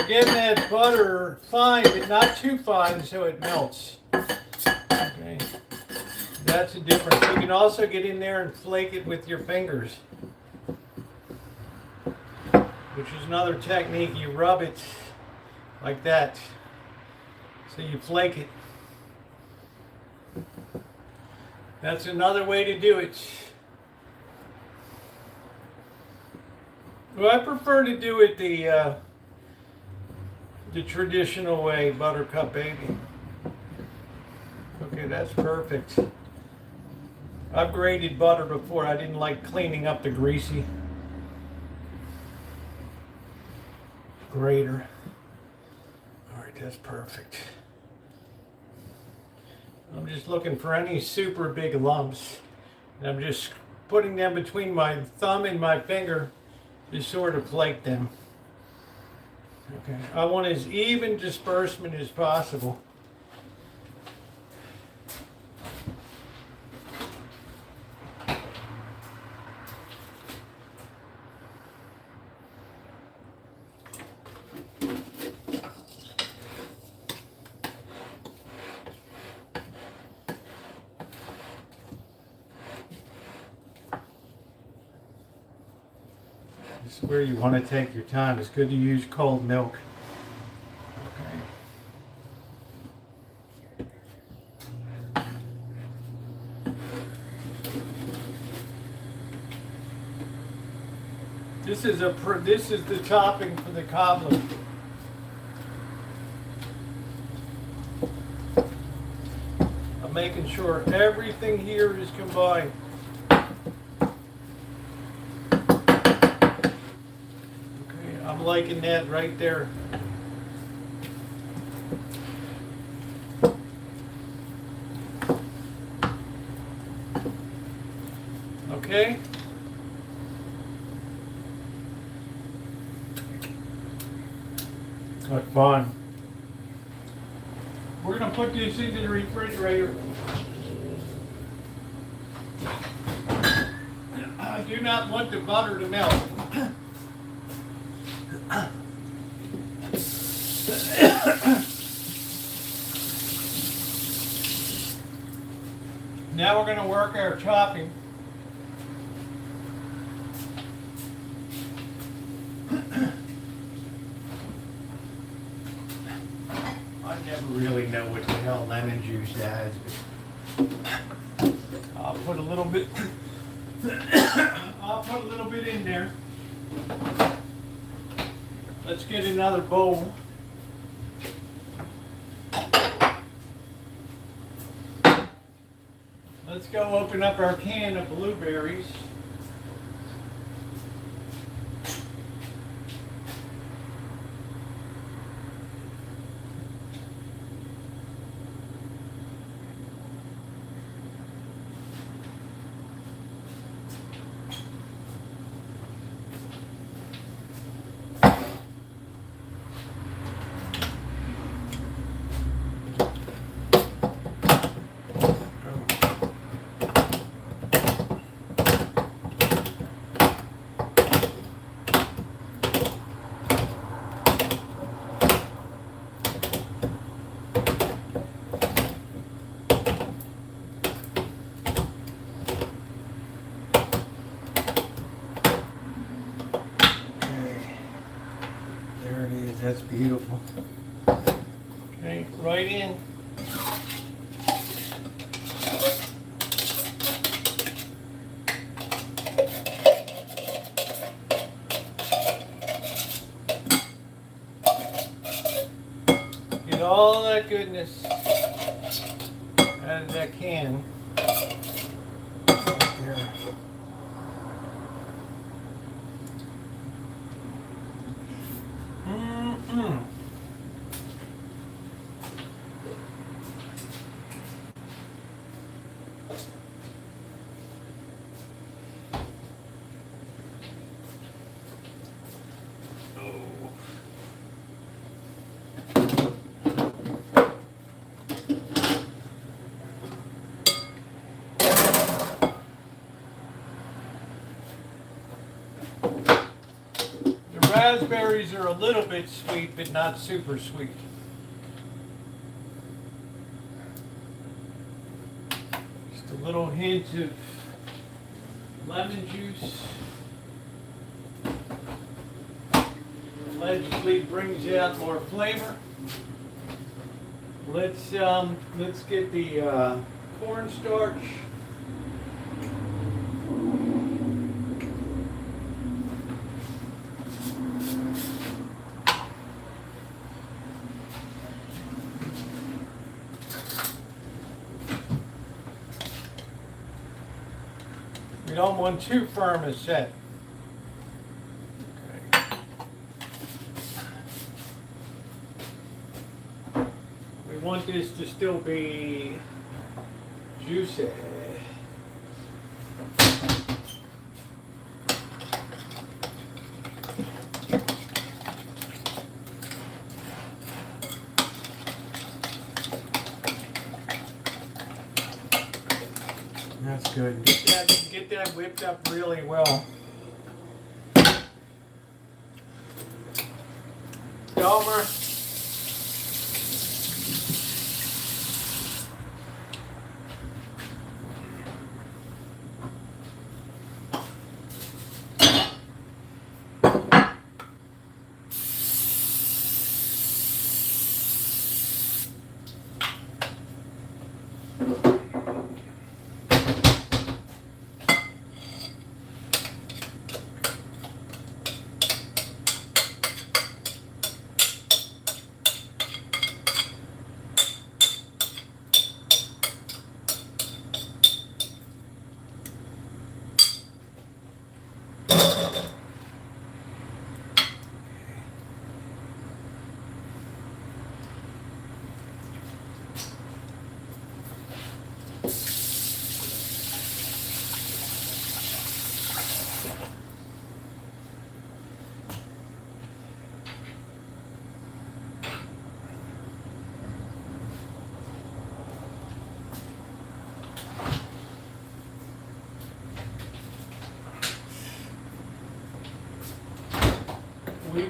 Getting that butter fine, but not too fine so it melts. Okay, that's the difference. You can also get in there and flake it with your fingers, which is another technique. You rub it like that, so you flake it. That's another way to do it. Well, I prefer to do it the traditional way, buttercup baby. Okay, that's perfect. I've grated butter before. I didn't like cleaning up the greasy grater. All right, that's perfect. I'm just looking for any super big lumps. And I'm just putting them between my thumb and my finger to sort of flake them. Okay, I want as even disbursement as possible. This is where you want to take your time. It's good to use cold milk. This is the topping for the cobbler. making sure everything here is combined. Okay, I'm liking that right there. Okay. That's fun. We're going to put this into the refrigerator. I do not want the butter to melt. Now we're going to work our chopping. I never really know what the hell lemon juice does, but I'll put a little bit. I'll put a little bit in there. Let's get another bowl. Let's go open up our can of blueberries. That's beautiful. Okay, right in. Get all that goodness out of that can. Right there. Raspberries are a little bit sweet, but not super sweet. Just a little hint of lemon juice. Allegedly brings out more flavor. Let's get the cornstarch. We don't want too firm a set. Okay. We want this to still be juicy. That's good. Get that whipped up really well. Delmer.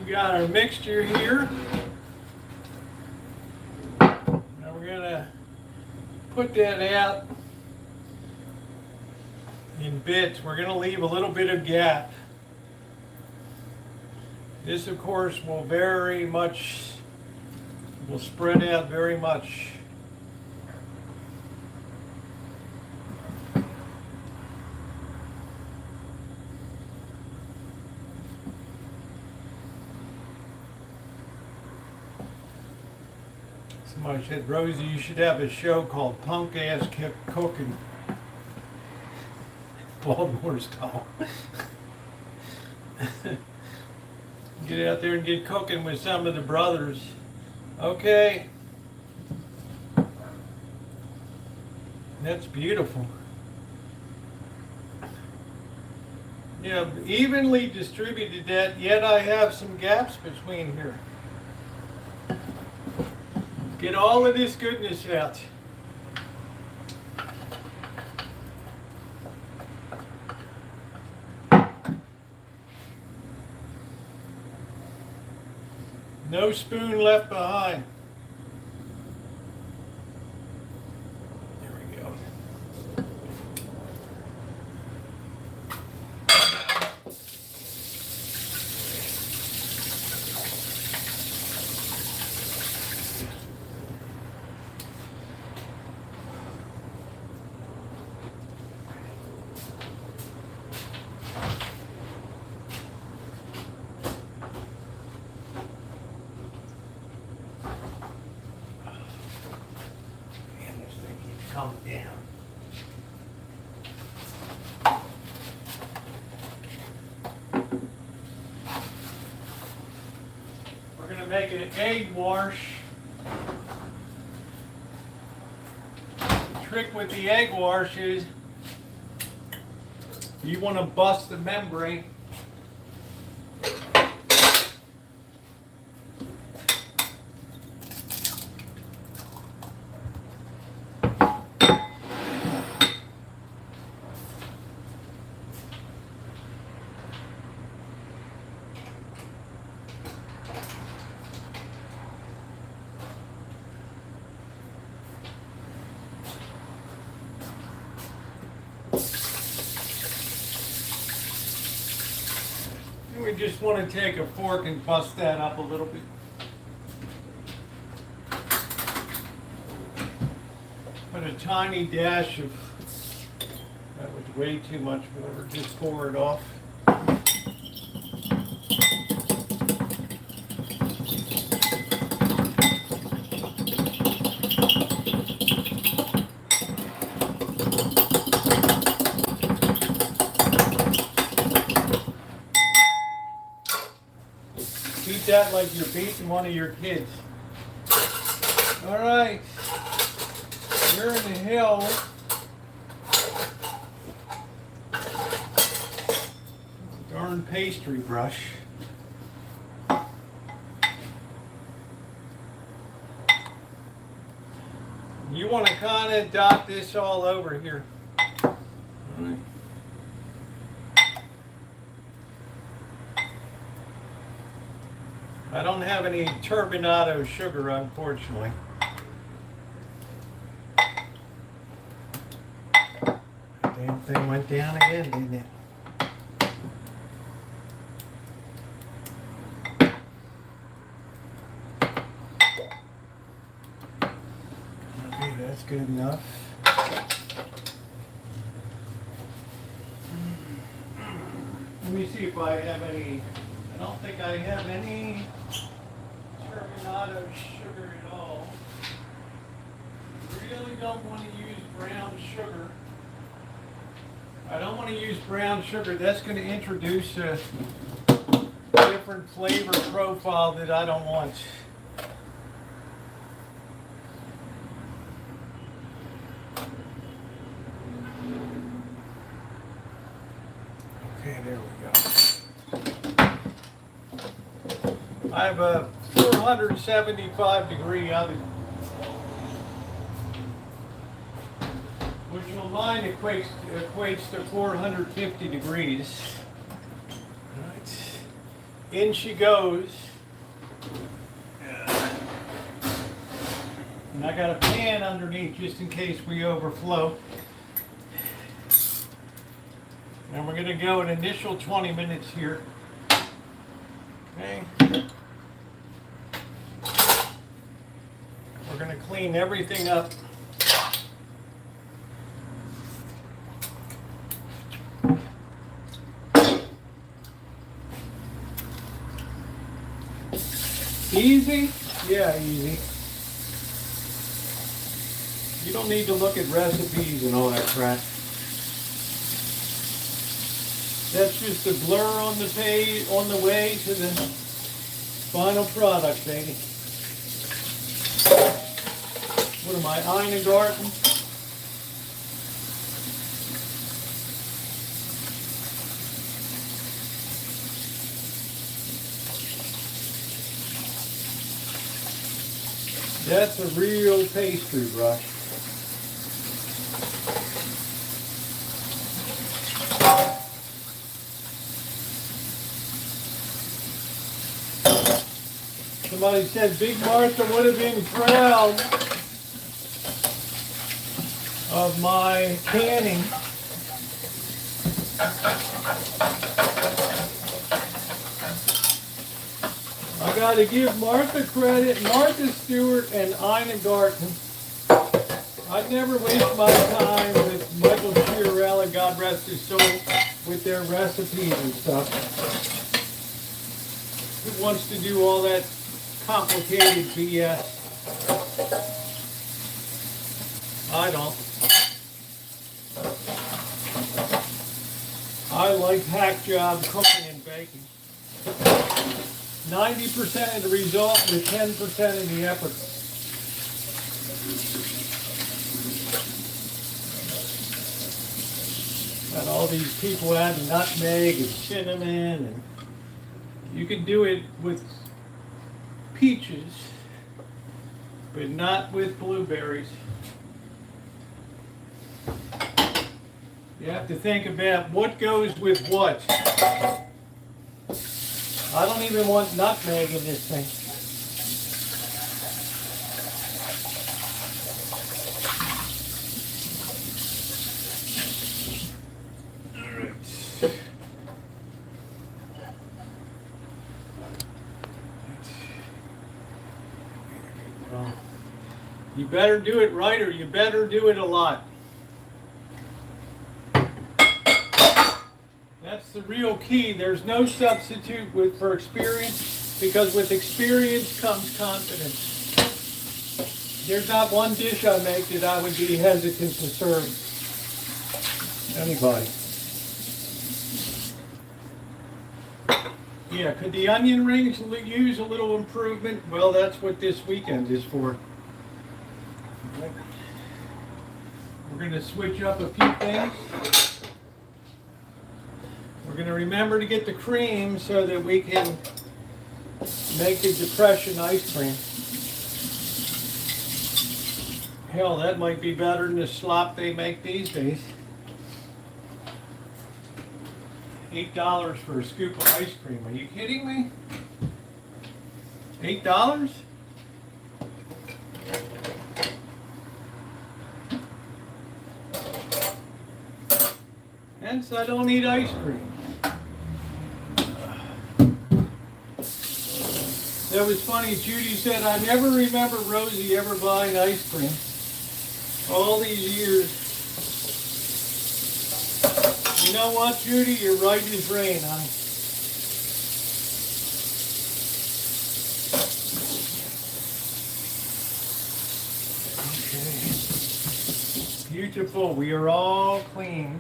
We got our mixture here. Now we're gonna put that out in bits. We're gonna leave a little bit of gap. This, of course, will spread out very much. Somebody said, Rosie, you should have a show called Punk Ass Cooking. Baltimore style. Get out there and get cooking with some of the brothers. Okay. That's beautiful. Yeah, evenly distributed that, yet I have some gaps between here. Get all of this goodness out. No spoon left behind. There we go. Calm down. We're going to make an egg wash. The trick with the egg wash is you want to bust the membrane. We just want to take a fork and bust that up a little bit. Put a tiny dash of, that was way too much water, just pour it off. That like you're beating one of your kids. All right, we're in the hill. Darn pastry brush. You want to kind of dot this all over here. All right. I don't have any turbinado sugar, unfortunately. Damn thing went down again, didn't it? Okay, that's good enough. Let me see if I have any. I don't think I have any turbinado sugar at all. Really don't want to use brown sugar. I don't want to use brown sugar. That's going to introduce a different flavor profile that I don't want. Okay, there we go. I have a 475 degree oven, which on mine equates to 450 degrees. Right. In she goes. And I got a pan underneath just in case we overflow. And we're going to go an initial 20 minutes here. Okay. We're going to clean everything up. Easy? Yeah, easy. You don't need to look at recipes and all that crap. That's just a blur on the page, on the way to the final product, baby. What am I, Garten? That's a real pastry brush. Somebody said Big Martha would have been proud of my canning. I got to give Martha credit, Martha Stewart and Ina Garten. I'd never waste my time with Michael Chiarella, God rest his soul, with their recipes and stuff. Who wants to do all that complicated BS? I don't. I like hack job cooking and baking. 90% of the result with 10% of the effort. Got all these people adding nutmeg and cinnamon, and you can do it with peaches, but not with blueberries. You have to think about what goes with what. I don't even want nutmeg in this thing. All right. Well, you better do it right or you better do it a lot. That's the real key. There's no substitute for experience, because with experience comes confidence. There's not one dish I make that I would be hesitant to serve anybody. Yeah, could the onion rings use a little improvement? Well, that's what this weekend is for. We're going to switch up a few things. We're going to remember to get the cream so that we can make the depression ice cream. Hell, that might be better than the slop they make these days. $8 for a scoop of ice cream. Are you kidding me? $8? Hence, I don't eat ice cream. That was funny. Judy said, I never remember Rosie ever buying ice cream. All these years. You know what, Judy? You're right as rain, honey. Okay. Beautiful. We are all clean.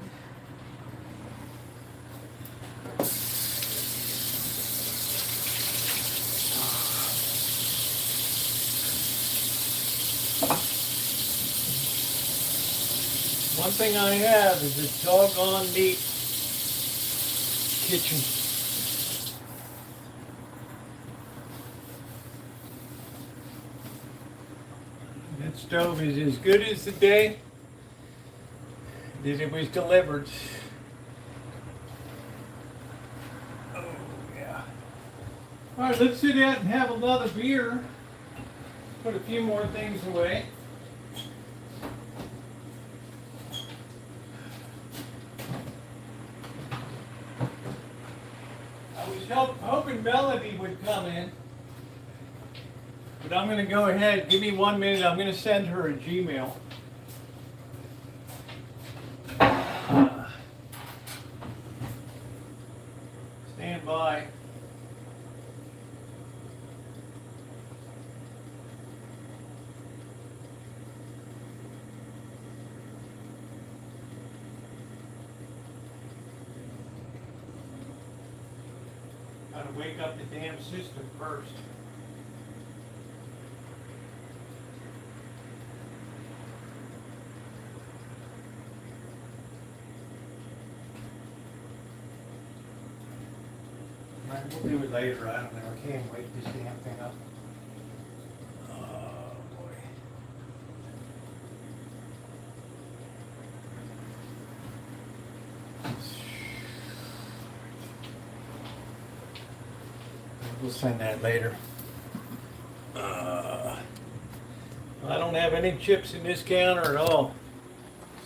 One thing I have is this doggone neat kitchen. That stove is as good as the day that it was delivered. Oh, yeah. All right, let's sit out and have another beer. Put a few more things away. I was hoping Melody would come in, but I'm going to go ahead. Give me 1 minute. I'm going to send her a Gmail. Stand by. Gotta wake up the damn system first. We'll do it later, I don't know, I can't wake this damn thing up. Oh, boy. We'll send that later. I don't have any chips in this counter at all.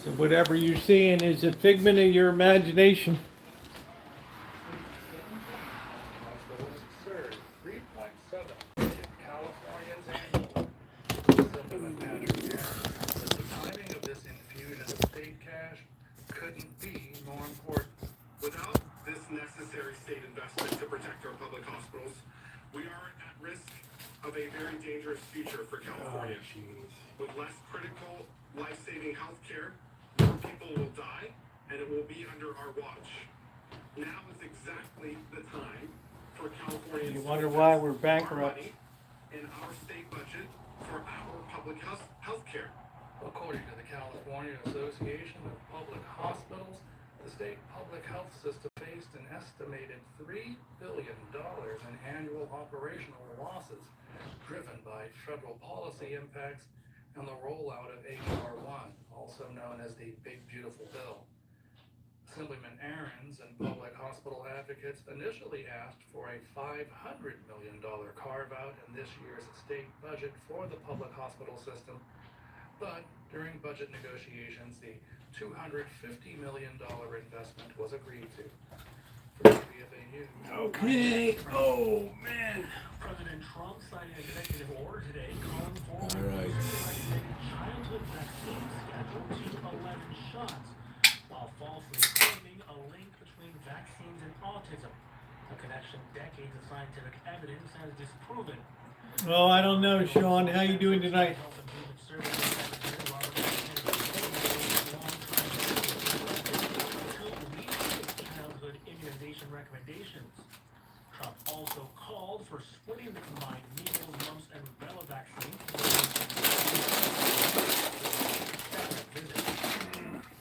So whatever you're seeing is a figment of your imagination. Future for California. With less critical life-saving health care, more people will die, and it will be under our watch. Now is exactly the time for Californians You wonder why we're to bankrupt. invest our money in our state budget for our public health care. According to the California Association of Public Hospitals, the state public health system faced an estimated $3 billion in annual operational losses, driven by federal policy impacts and the rollout of H.R. 1, also known as the Big Beautiful Bill. Assemblyman Ahrens and public hospital advocates initially asked for a $500 million carve-out in this year's state budget for the public hospital system, but during budget negotiations, the $250 million investment was agreed to. For WFA News. Okay. Oh, man. President Trump signed an executive order today calling for childhood vaccine schedule to 11 shots, while falsely claiming a link between vaccines and autism, a connection decades of scientific evidence has disproven. Oh, I don't know, Sean. How you doing tonight? Childhood immunization recommendations. Trump also called for splitting the combined measles, mumps, and rubella vaccine.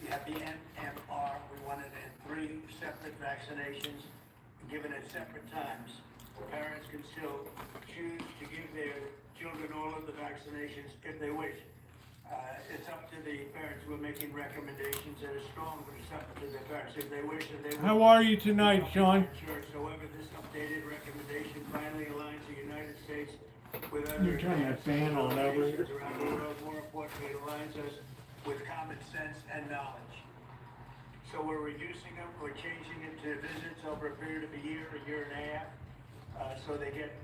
You have the MMR, we wanted it in 3 separate vaccinations, given at separate times. Parents can still choose to give their children all of the vaccinations if they wish. It's up to the parents who are making recommendations that are strong, but it's up to the parents if they wish and they will. How are you tonight, Sean? However, this updated recommendation finally aligns the United States with other You turn that fan on over here. around the world. More importantly, it aligns us with common sense and knowledge. So we're reducing them, we're changing it to visits over a period of a year and a half. So they get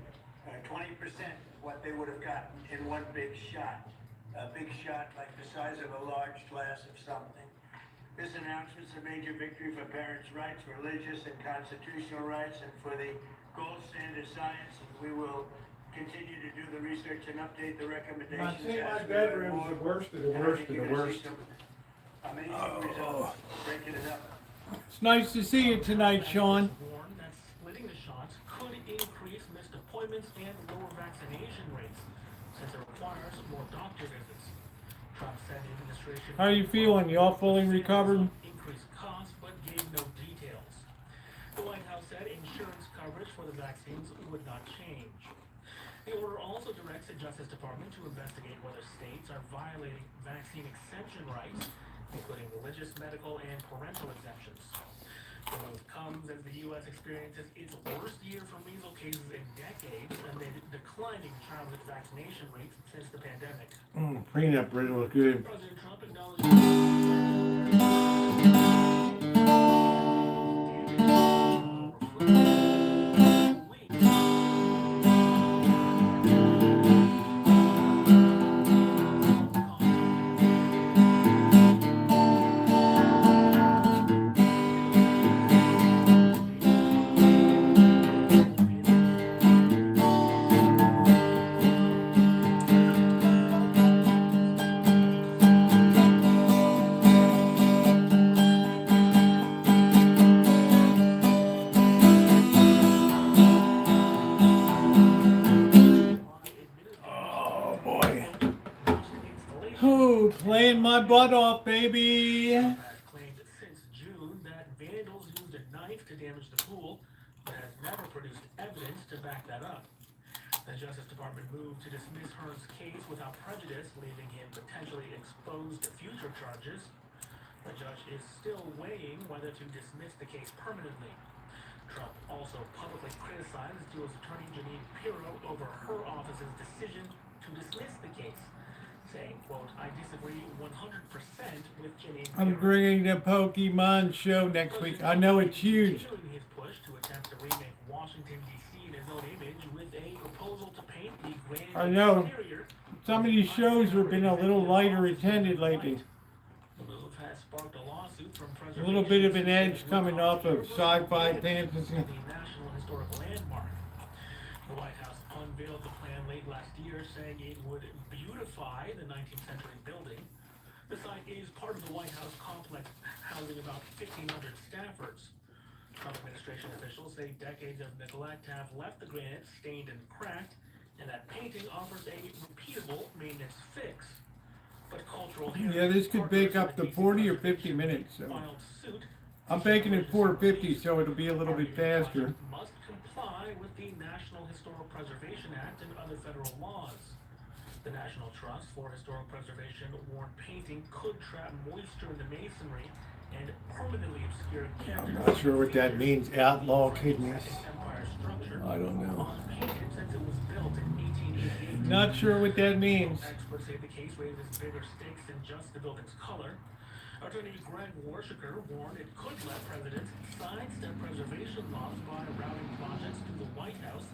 20% what they would have gotten in one big shot. A big shot like the size of a large glass of something. This announcement is a major victory for parents' rights, religious and constitutional rights, and for the gold standard science. And we will continue to do the research and update the recommendations. I think my as we learn bedroom's more. the worst of the And I worst think of the you're gonna worst. see some amazing results, breaking it up. It's nice to see you tonight, Sean. Warned that splitting the shots could increase missed appointments and lower vaccination rates, since it requires more doctor visits. Trump said the administration... How are you feeling? You all fully recovered? ...increased costs, but gave no details. The White House said insurance coverage for the vaccines would not change. The order also directs the Justice Department to investigate whether states are violating vaccine exemption rights, including religious, medical, and parental exemptions. The move comes as the U.S. experiences its worst year for measles cases in decades amid declining childhood vaccination rates since the pandemic. Peanut brittle was good. President Trump acknowledged Oh boy. Oh, playing my butt off, baby. has claimed since June that vandals used a knife to damage the pool, but has never produced evidence to back that up. The Justice Department moved to dismiss Hearn's case without prejudice, leaving him potentially exposed to future charges. The judge is still weighing whether to dismiss the case permanently. Trump also publicly criticized U.S. Attorney Janine Pirro over her office's decision to dismiss the case, saying, quote, "I disagree 100% with Janine Pirro." I'm bringing the Pokemon show next week. I know it's huge. Continuing his push to attempt to remake Washington, D.C. in his own image with a proposal to paint the grand I know. exterior. Some of these shows have been a little lighter attended lately. The move has sparked a lawsuit from A little bit of an edge preservationists coming off of sci-fi the fantasy. National Historic Landmark. The White House unveiled the plan late last year, saying it would beautify the 19th century building. The site is part of the White House complex, housing about 1,500 staffers. Trump administration officials say decades of neglect have left the granite stained and cracked, and that painting offers a repeatable maintenance fix. But cultural Yeah, this could bake up to 40 or 50 minutes. So filed suit. I'm baking it 450, so it'll be a little bit faster. Must comply with the National Historic Preservation Act and other federal laws. The National Trust for Historic Preservation warned painting could trap moisture in the masonry and permanently obscure characters. I'm not sure what that means. Outlaw kidneys. Empire structure. I don't know. Unpainted since it was built in 1888. Not sure what that means. Experts say the case raises bigger stakes than just the building's color. Attorney Greg Warshaker warned it could let presidents sidestep preservation laws by routing projects to the White House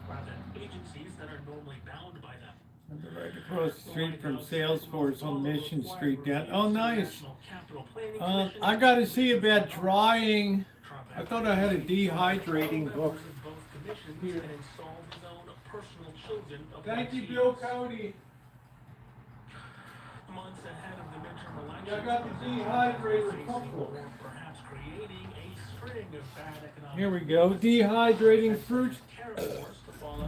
rather than agencies that are normally bound by them. Right across the street from Salesforce on Mission Street. Down. Oh, nice. I got to see about drying. I thought I had a dehydrating book. Here. Thank you, Bill Cody. Months ahead of the midterm election, I got the dehydrator couple. perhaps creating a string of bad economic. Here we go. Dehydrating fruit,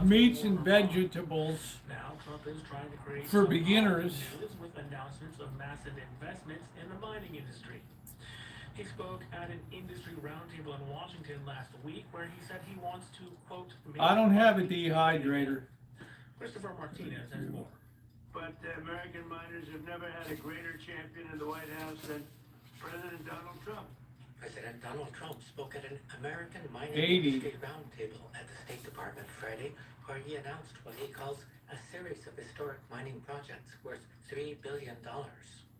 meats, and vegetables Now Trump is trying to create for some beginners. news with announcements of massive investments in the mining industry. He spoke at an industry roundtable in Washington last week where he said he wants to, quote, I don't have a dehydrator. Christopher Martinez has more. But American miners have never had a greater champion in the White House than President Donald Trump. President Donald Trump spoke at an American mining 80. industry roundtable at the State Department Friday, where he announced what he calls a series of historic mining projects worth $3 billion.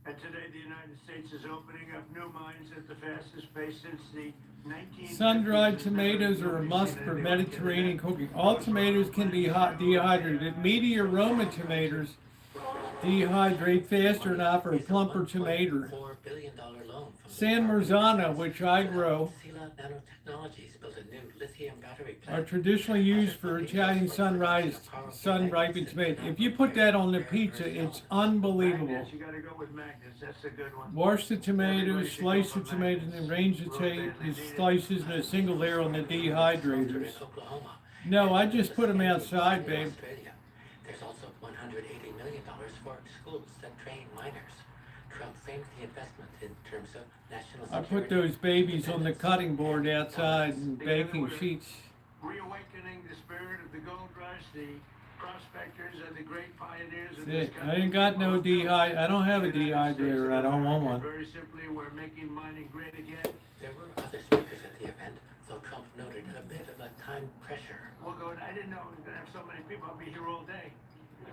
And today the United States is opening up new mines at the fastest pace since the 1950s. Sun-dried tomatoes are a must for Mediterranean cooking. All tomatoes can be dehydrated. Meaty aroma tomatoes dehydrate faster and offer a plumper tomato. $4 billion loan from San Marzano, which I grow, Sila Nanotechnologies built a new lithium battery are plant. traditionally used for Italian sun-ripened tomatoes. If you put that on the pizza, it's unbelievable. Magnets, you gotta go with magnets, that's a good one. Wash the tomatoes, slice the tomatoes, and arrange the slices in a single layer on the dehydrators. Oklahoma. No, I just put them outside, babe. Australia. There's also $180 million for schools that train miners. Trump framed the investment in terms of national I security. put those babies on the cutting board outside and baking sheets. Reawakening the spirit of the gold rush, the prospectors are the great pioneers of That's this it. country. I ain't got no I don't have a dehydrator. I don't want one. Very simply, we're making mining great again. There were other speakers at the event, though Trump noted a bit of a time pressure. We'll go, I didn't know we were gonna have so many people. I'll be here all day.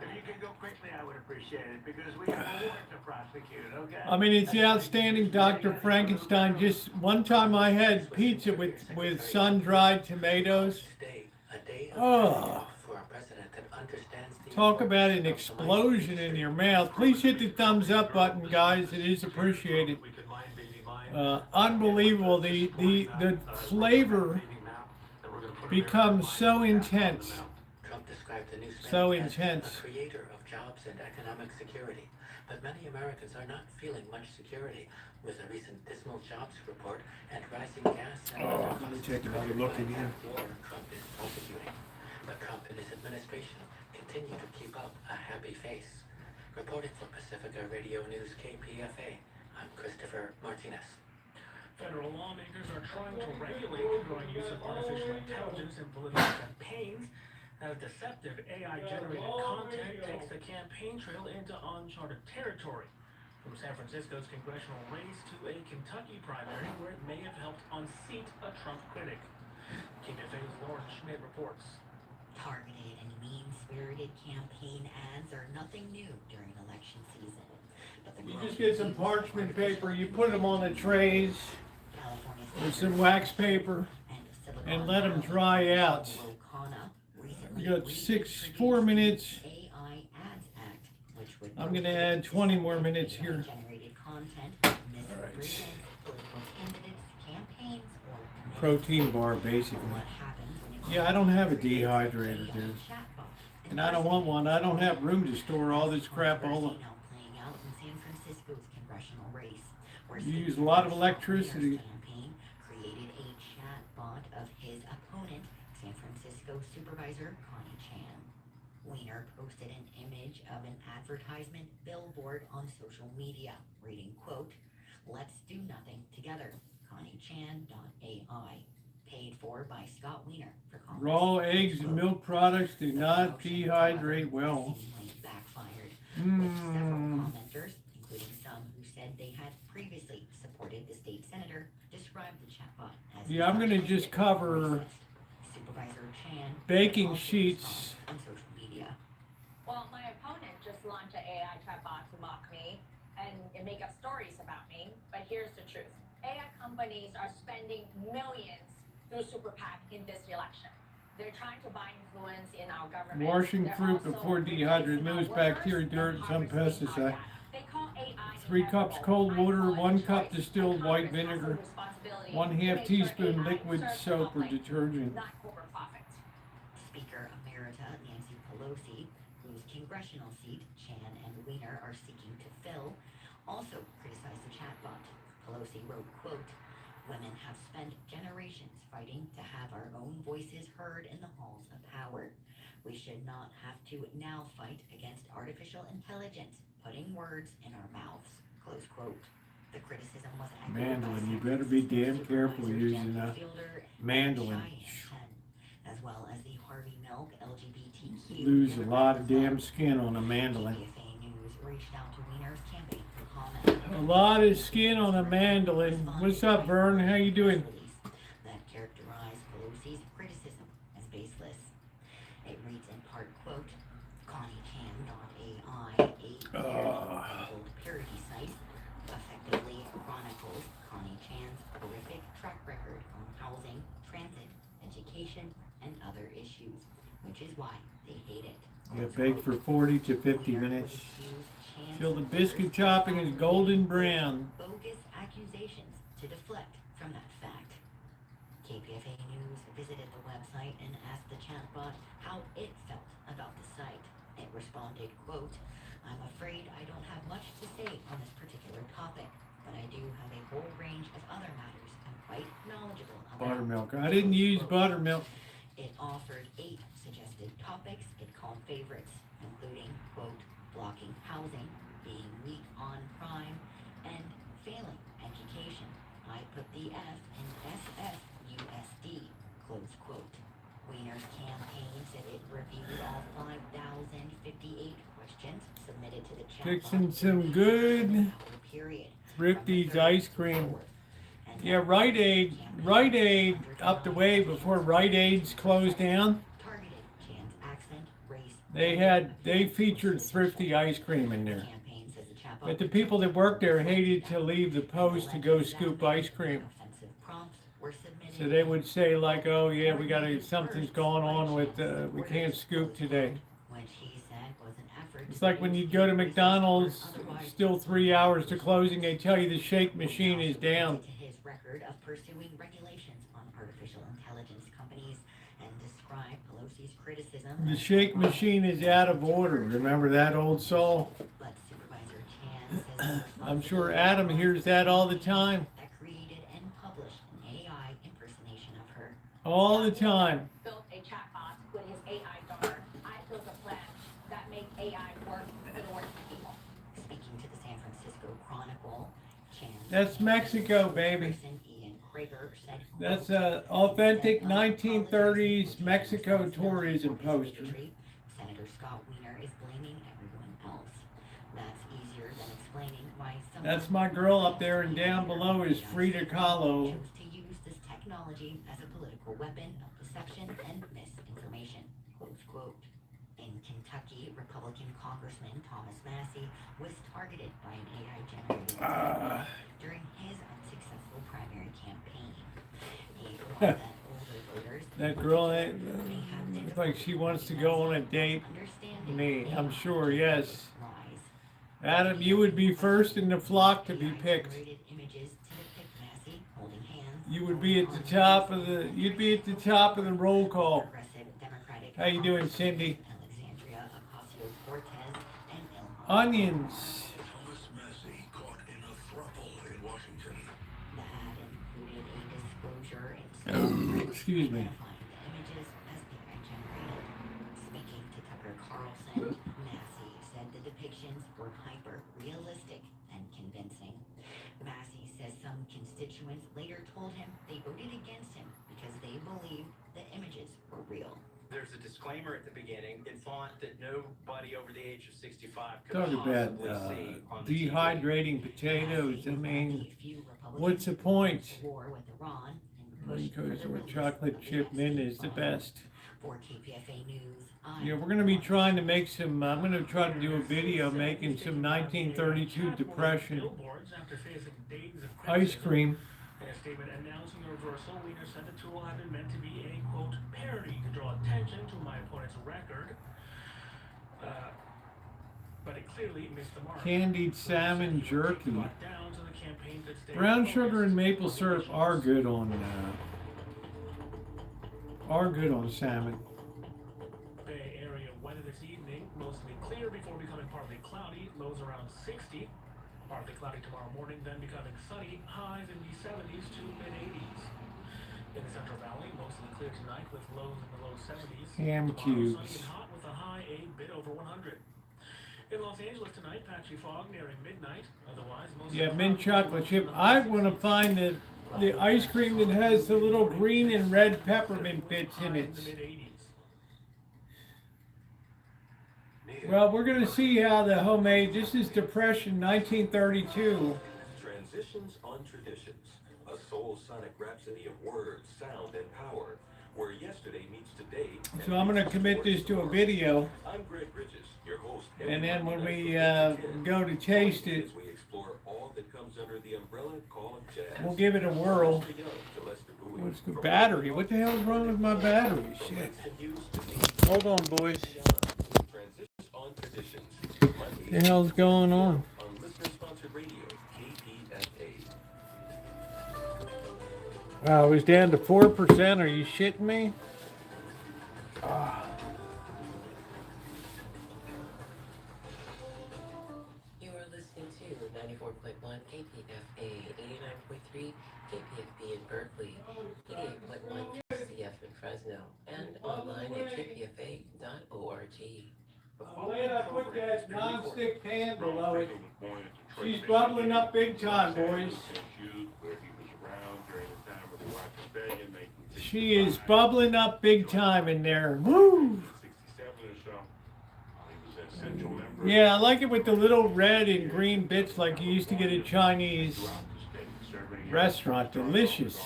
If you could go quickly, I would appreciate it, because we have a war to prosecute, okay? I mean, it's the outstanding Dr. Frankenstein. Just one time I had pizza with sun-dried tomatoes. A day of Oh, for a president that understands the talk about an importance of the explosion in your mouth. Please hit the thumbs up button, guys. It is appreciated. Unbelievable. The flavor becomes so intense. Trump described the new So spending as intense. a creator of jobs and economic security. But many Americans are not feeling much security with a recent dismal jobs report and rising gas and other let me costs take another triggered look by in here. that war Trump is prosecuting. But Trump and his administration continue to keep up a happy face. Reporting for Pacifica Radio News KPFA, I'm Christopher Martinez. Federal lawmakers are trying to regulate the growing use of artificial intelligence in political campaigns, as deceptive AI-generated content takes the campaign trail into uncharted territory. From San Francisco's congressional race to a Kentucky primary where it may have helped unseat a Trump critic. KPFA's Lauren Schmidt reports. Targeted and mean-spirited campaign ads are nothing new during election season. But the You just get some parchment paper, you put them on the trays with some wax paper and let them dry out. You got 4 minutes. I'm going to add 20 more minutes here. Alright. Protein bar, basically. Yeah, I don't have a dehydrator, dude. And I don't want one. I don't have room to store all this crap all You use a lot of electricity. Created a chatbot of his opponent, San Francisco Supervisor Connie Chan. Weiner posted an image of an advertisement billboard on social media, reading, quote, "Let's do nothing together, ConnieChan.ai." Paid for by Scott Weiner for Congress. Raw eggs and milk products do not dehydrate well. Backfired, with several commenters, including some who said they had previously supported the state senator, described the chatbot as Yeah, I'm going to just cover Supervisor Chan baking sheets. on social media. Well, my opponent just launched an AI chatbot to mock me and make up stories about me. But here's the truth. AI companies are spending millions through Super PAC in this election. They're trying to buy influence in our government. Washing They're fruit also before dehydrated removes bacteria, dirt, and some pesticides. 3 cups cold water, 1 cup distilled white vinegar, 1/2 teaspoon liquid soap or detergent. Not corporate profits. Speaker Emerita Nancy Pelosi, whose congressional seat Chan and Weiner are seeking to fill, also criticized the chatbot. Pelosi wrote, quote, "Women have spent generations fighting to have our own voices heard in the halls of power. We should not have to now fight against artificial intelligence putting words in our mouths." Close quote. The criticism was Mandolin, you better be damn careful using a mandolin. As well as the Harvey Milk LGBTQ. Lose a lot of damn skin on a mandolin. KPFA News reached out to Weiner's campaign for comment. A lot of skin on a mandolin. What's up, Vern? How you doing? That characterized Pelosi's criticism as baseless. It reads in part, quote, ConnieChan.ai, a parody site, effectively chronicles Connie Chan's horrific track record on housing, transit, education, and other issues, which is why they hate it. You bake for 40 to 50 minutes. Till the biscuit chopping is golden brown. Bogus accusations to deflect from that fact. KPFA News visited the website and asked the chatbot how it felt about the site. It responded, quote, "I'm afraid I don't have much to say on this particular topic, but I do have a whole range of other matters I'm quite knowledgeable about." Buttermilk. I didn't use buttermilk. It offered 8 suggested topics it called favorites, including, quote, blocking housing, being weak on crime, and failing education. I put the F in SFUSD, close quote. Wiener's campaign said it reviewed all 5,058 questions submitted to the chat. Fixing some good Thrifty's ice cream. Yeah, Rite Aid up the way before Rite Aid's closed down. They featured Thrifty ice cream in there. But the people that worked there hated to leave the post to go scoop ice cream. So they would say like, oh yeah, something's going on with, we can't scoop today. It's like when you go to McDonald's, still 3 hours to closing, they tell you the shake machine is down. His record of pursuing regulations on artificial intelligence companies and described Pelosi's criticism. The shake machine is out of order. Remember that old saw? But Supervisor Chan says I'm sure Adam hears that all the time. that created and published an AI impersonation of her. All the time. Built a chatbot with his AI daughter. I built a plan that made AI work for the working people. Speaking to the San Francisco Chronicle, Chan. That's Mexico, baby. That's an authentic 1930s Mexico tourism poster. Senator Scott Wiener is blaming everyone else. That's easier than explaining why some. That's my girl up there, and down below is Frida Kahlo. Chose to use this technology as a political weapon of deception and misinformation. Close quote. In Kentucky, Republican Congressman Thomas Massey was targeted by an AI-generated during his unsuccessful primary campaign. He warned that older voters. That girl looks like she wants to go on a date with me. I'm sure, yes. Adam, you would be first in the flock to be picked. You would be at the top of the. You'd be at the top of the roll call. How you doing, Cindy? Onions. Thomas Massey caught in a throuple in Washington. Excuse me. Speaking to Tucker Carlson, Massey said the depictions were hyper-realistic and convincing. Massey says some constituents later told him they voted against him because they believed the images were real. There's a disclaimer at the beginning in font that nobody over the age of 65 could Talk about possibly see on the dehydrating potatoes. I mean, what's the point? Because chocolate chip mint is the best. Yeah, we're going to be trying to make some, I'm going to try to do a video making some 1932 Depression ice cream. In a statement announcing the reversal, Wiener said the tool had been meant to be a, quote, parody to draw attention to my opponent's record. But it clearly missed the mark. Candied salmon jerky. Brown sugar and maple syrup are good on salmon. Bay Area weather this evening, mostly clear before becoming partly cloudy, lows around 60. Partly cloudy tomorrow morning, then becoming sunny, highs in the 70s to mid-80s. In the Central Valley, mostly clear tonight with lows in the low 70s. Ham Tomorrow, cubes. sunny and hot with a high a bit over 100. In Los Angeles tonight, patchy fog nearing midnight. Otherwise, mostly Yeah, mint chocolate chip. I want to find the ice cream that has the little green and red peppermint bits in it. Well, we're going to see how the homemade, this is Depression 1932. Transitions on Traditions, a soul sonic rhapsody of words, sound, and power, where yesterday meets today. So I'm going to commit this to a video. I'm Greg Bridges, your host. And then when we go to taste it, We explore all that comes under the umbrella called jazz. we'll give it a whirl. What's the battery? What the hell is wrong with my battery? Shit. Hold on, boys. Transitions on Traditions. What the hell's going on? On listener-sponsored radio, KPFA. Wow, it was down to 4%. Are you shitting me? You are listening to 94.1 KPFA, 89.3 KPFB in Berkeley, 88.1 CF in Fresno, and online at kpfa.org. I put that non-stick pan below it. She's bubbling up big time, boys. She is bubbling up big time in there. Woo! 67 or so. He was an essential member. Yeah, I like it with the little red and green bits like you used to get at Chinese restaurant. Delicious.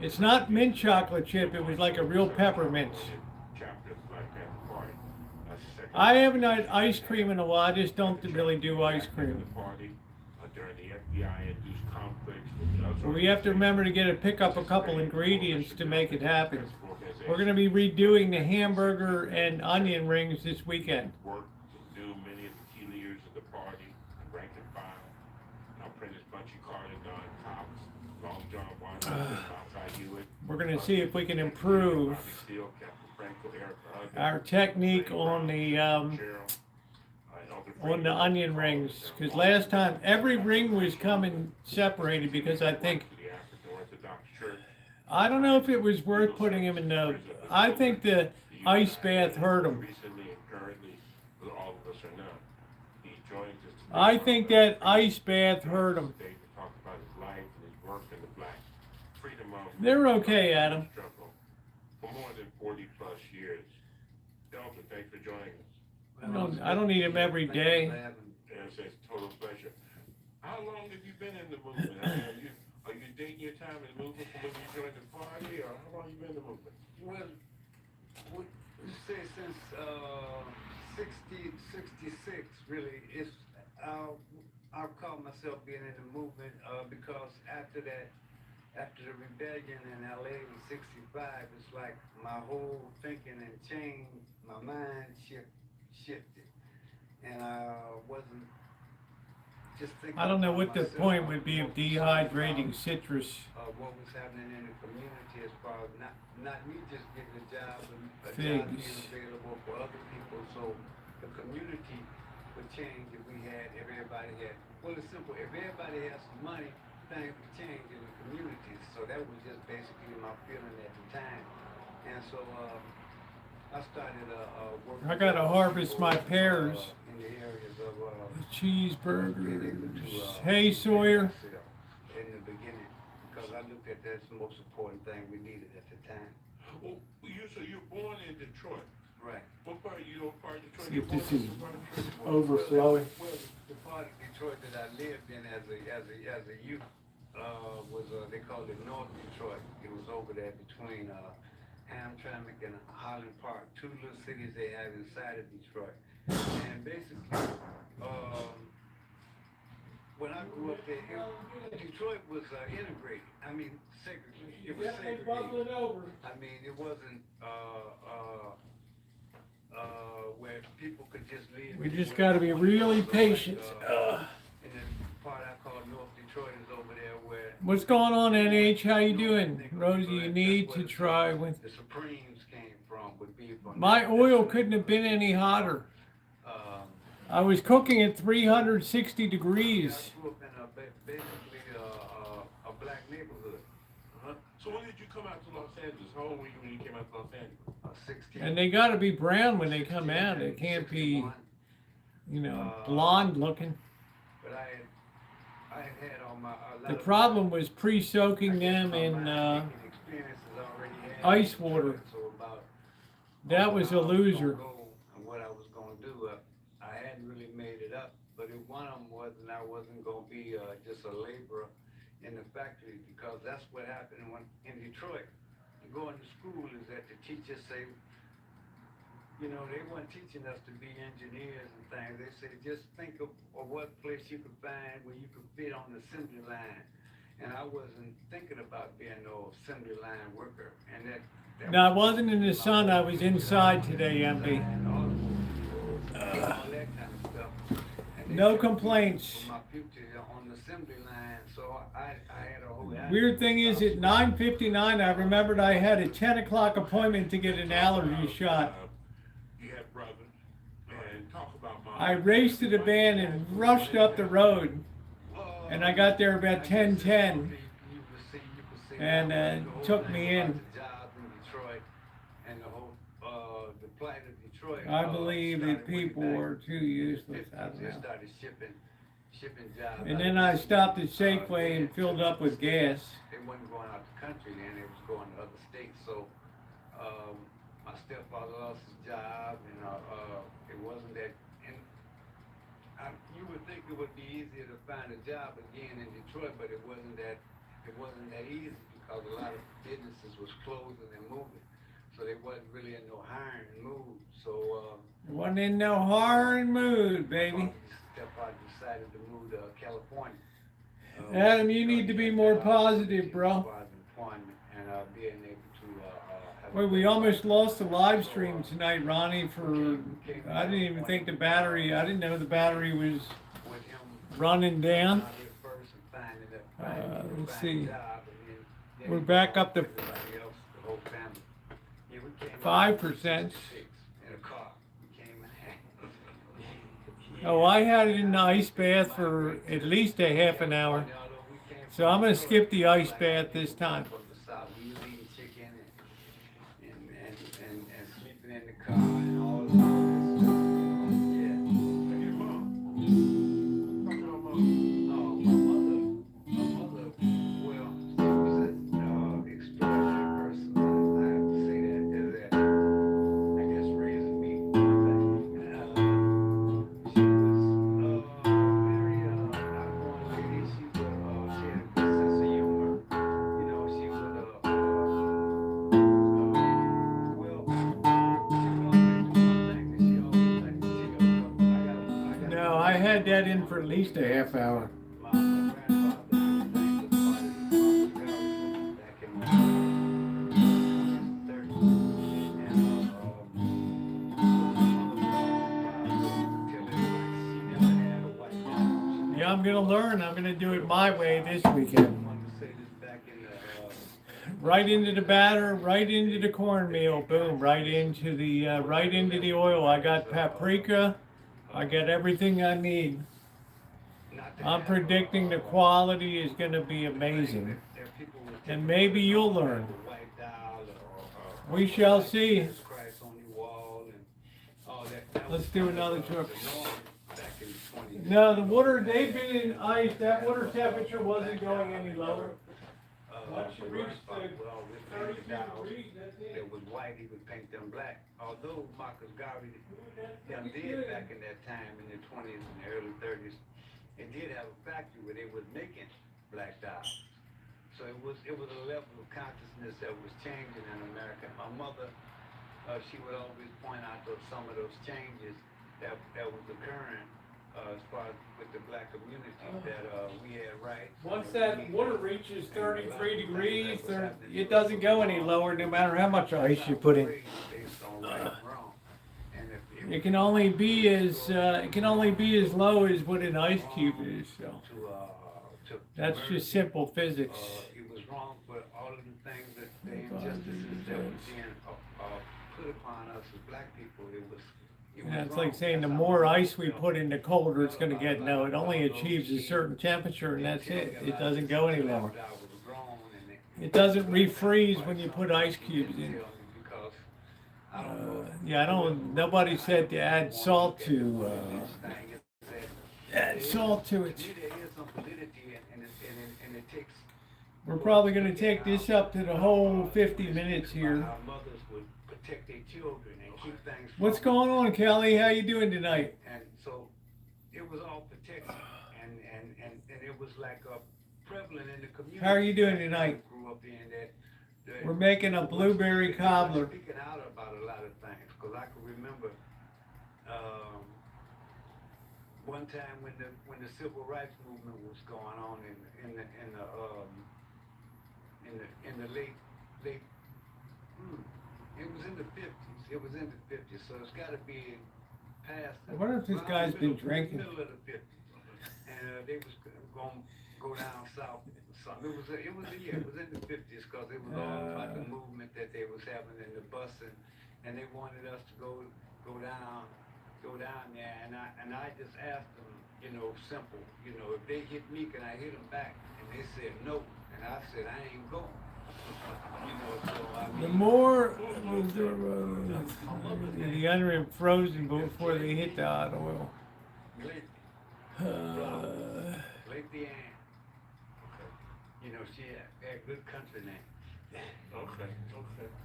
It's not mint chocolate chip. It was like a real peppermint. I haven't had ice cream in a while. I just don't really do ice cream. But we have to remember to pick up a couple ingredients to make it happen. We're going to be redoing the hamburger and onion rings this weekend. Work to do many of the key leaders of the party, rank and file. Now Prentice Bunchy Carter, Don Cox, Long John Washington, Malachi Hewitt. We're going to see if we can improve our technique on the onion rings. Because last time every ring was coming separated because I don't know if it was worth putting him in the. I think the ice bath hurt him. I think that ice bath hurt him. They're okay, Adam. For more than 40 plus years. Delta, thanks for joining us. I don't need him every day. Yes, it's a total pleasure. How long have you been in the movement? I mean, are you dating your time in the movement from when you joined the party, or how long have you been in the movement? Well, we say since 66, really. I'll call myself being in the movement because after the rebellion in LA in 65, it's like my whole thinking and changed, my mind shifted. And I wasn't just thinking. I don't know what the point would be of dehydrating citrus. What was happening in the community as far as not me just getting a job, but a job being available for other people. So the community would change if everybody had, well, it's simple, if everybody has some money, things would change in the community. So that was just basically my feeling at the time. And so I started working. I gotta harvest my pears. In the areas of cheeseburgers. Hey, Sawyer. In the beginning, because I looked at that's the most important thing we needed at the time. Well, so you're born in Detroit. Right. What part of Detroit? See if this is overflowing. Well, the part of Detroit that I lived in as a youth was they called it North Detroit. It was over there between Hamtramck and Highland Park, two little cities they have inside of Detroit. And basically, when I grew up there, Detroit was integrated. I mean, segregated. It was segregated. I mean, it wasn't where people could just live. We just got to be really patient. And the part I call North Detroit is over there where. What's going on, NH? How you doing? Rosie, you need to try with. The Supremes came from would be. My oil couldn't have been any hotter. I was cooking at 360 degrees. I grew up in basically a black neighborhood. So when did you come out to Los Angeles? How old were you when you came out to Los Angeles? 16. And they got to be brown when they come out. They can't be, blonde looking. But I had all my. The problem was pre-soaking them in ice water. That was a loser. What I was going to do, I hadn't really made it up, but one of them was, and I wasn't going to be just a laborer in the factory, because that's what happened in Detroit. Going to school is that the teachers say, they weren't teaching us to be engineers and things. They say, just think of what place you could find where you could fit on the assembly line. And I wasn't thinking about being no assembly line worker. And that No, I wasn't in the sun. I was inside today, MB. No complaints. Weird thing is, at 9:59, I remembered I had a 10 o'clock appointment to get an allergy shot. I raced to the van and rushed up the road, and I got there about 10:10, and it took me in. I believe that people are too useless. I don't know. shipping jobs. And then I stopped at Safeway and filled up with gas. They wasn't going out the country then, they was going to other states. So my stepfather lost his job, and it wasn't that. And you would think it would be easier to find a job again in Detroit, but it wasn't that. It wasn't that easy because a lot of businesses was closing and moving, so they wasn't really in no hiring mood. So Wasn't in no hiring mood, baby. stepfather decided to move to California. Adam, you need to be more positive, bro. And being able to have Wait, we almost lost the live stream tonight, Ronnie, for, I didn't even think the battery, I didn't know the battery was running down. Let's see. We're back up to 5%. Oh, I had it in the ice bath for at least a half an hour. So I'm going to skip the ice bath this time. We was eating chicken and sleeping in the car and all this stuff. My mother, well, she was an extraordinary person. I have to say that, I guess raising me. She was very outgoing lady. She had a good sense of humor. You know, she would No, I had that in for at least a half hour. Yeah, I'm gonna learn. I'm gonna do it my way this weekend. Right into the batter, right into the cornmeal, boom, right into the oil. I got paprika. I got everything I need. I'm predicting the quality is going to be amazing. And maybe you'll learn. We shall see. Let's do another trip. No, the water, they've been in ice. That water temperature wasn't going any lower. Once you reach the 32 degrees, that's it. That was white, he would paint them black. Although Marcus Garvey did back in that time in the 20s and the early 30s, it did have a factory where they was making black dye. So it was a level of consciousness that was changing in America. My mother, she would always point out some of those changes that was occurring as far as with the black community that we had rights. Once that water reaches 33 degrees, it doesn't go any lower no matter how much ice you put in. It can only be as low as what an ice cube is. So that's just simple physics. It was wrong for all of the things that the injustices that were being put upon us as black people. Yeah, it's like saying the more ice we put in, the colder it's going to get. No, it only achieves a certain temperature and that's it. It doesn't go any lower. It doesn't refreeze when you put ice cubes in. Yeah, nobody said to add salt to it. We're probably going to take this up to the whole 50 minutes here. What's going on, Kelly? How you doing tonight? And so it was all protection, and it was like prevalent in the community. How are you doing tonight? Grew up in that. We're making a blueberry cobbler. Speaking out about a lot of things, because I can remember one time when the civil rights movement was going on in the late. It was in the 50s. It was in the 50s, so it's got to be past. I wonder if this guy's been drinking. Middle of the 50s, and they was going to go down south. It was in the 50s because it was all about the movement that they was having in the bus, and they wanted us to go down there, and I just asked them, simple, if they hit me, can I hit them back? And they said no, and I said I ain't going. The more the under frozen before they hit the hot oil. Lady Ann. You know, she had good country name. Okay.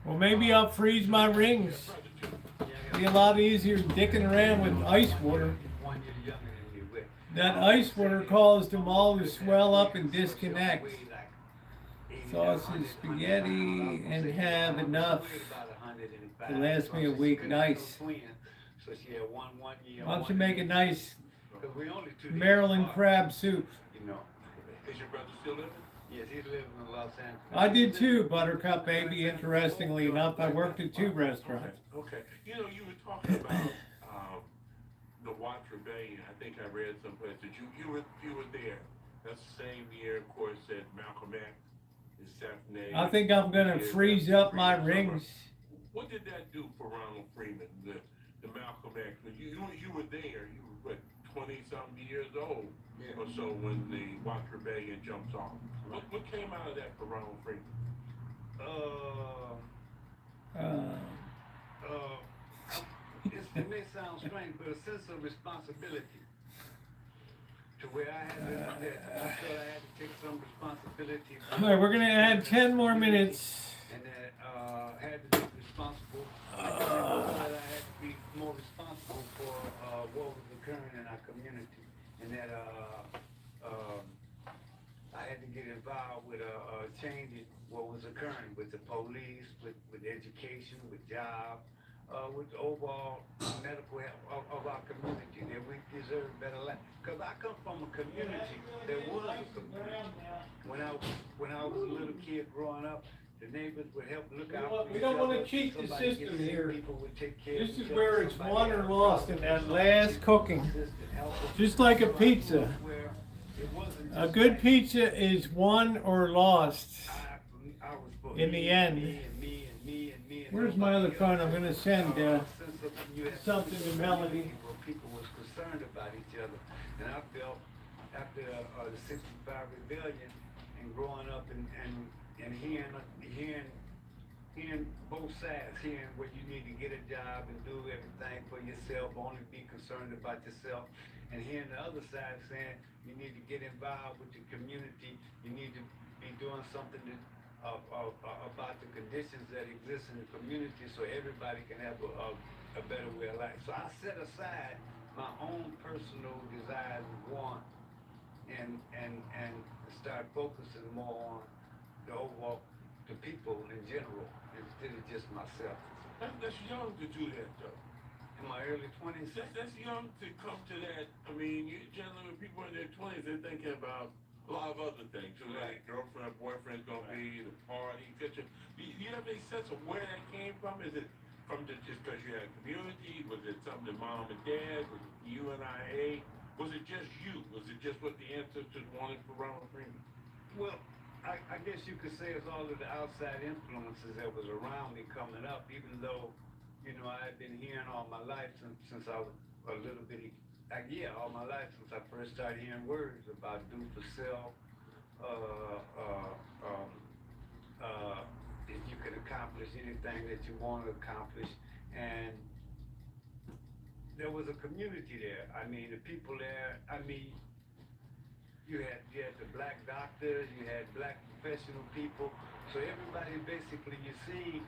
Well, maybe I'll freeze my rings. Be a lot easier dicking around with ice water. 1 year younger than you. That ice water caused them all to swell up and disconnect. Sausage, spaghetti, and have enough to last me a week. Nice. So she had 1 year. Why don't you make a nice 'Cause we only 2 days Maryland apart, crab soup? You know. Is your brother still living? Yes, he's living in Los Angeles. I did too, Buttercup baby. Interestingly enough, I worked at 2 restaurants. Okay. You know, you were talking about the Watch Rebellion. I think I read someplace that you were there. That's the same year, of course, that Malcolm X is assassinated. I think I'm gonna freeze up my rings. What did that do for Ronald Freeman, the Malcolm X? You were there. You were what, 20-something years old or so when the Watch Rebellion jumps off. What came out of that for Ronald Freeman? It may sound strange, but a sense of responsibility. To where I had to, I felt I had to take some responsibility. All right, we're gonna add 10 more minutes. And that had to be responsible. I had to be more responsible for what was occurring in our community, and that I had to get involved with changing what was occurring with the police, with education, with jobs. With the overall medical health of our community, that we deserve a better life. Because I come from a community that was a community. When I was a little kid growing up, the neighbors would help look out for each other. We don't want to cheat the Somebody system get sick, here. people would take care This of is each other. where it's Somebody won or had lost in that last cooking. Just like a pizza. A good pizza is won or lost in the end. Where's my other phone? I'm gonna send something to Melody. People was concerned about each other, and I felt after the '65 rebellion and growing up and hearing both sides, hearing where you need to get a job and do everything for yourself, only be concerned about yourself, and hearing the other side saying you need to get involved with the community, you need to be doing something about the conditions that exist in the community so everybody can have a better way of life. So I set aside my own personal desires and wants and start focusing more on the overall, the people in general, instead of just myself. That's young to do that, though. In my early 20s. That's young to come to that. I mean, generally, people in their 20s, they're thinking about a lot of other things. So like girlfriend, boyfriend's gonna be, the party, etc. Do you have any sense of where that came from? Is it from just because you had a community? Was it something that mom and dad? Was it UNIA? Was it just you? Was it just what the ancestors wanted for Ronald Freeman? Well, I guess you could say it's all of the outside influences that was around me coming up, even though, you know, I had been hearing all my life since I was a little bitty. All my life since I first started hearing words about do for self, if you can accomplish anything that you want to accomplish, and there was a community there. I mean, the people there. I mean, you had the black doctors, you had black professional people. So everybody basically you see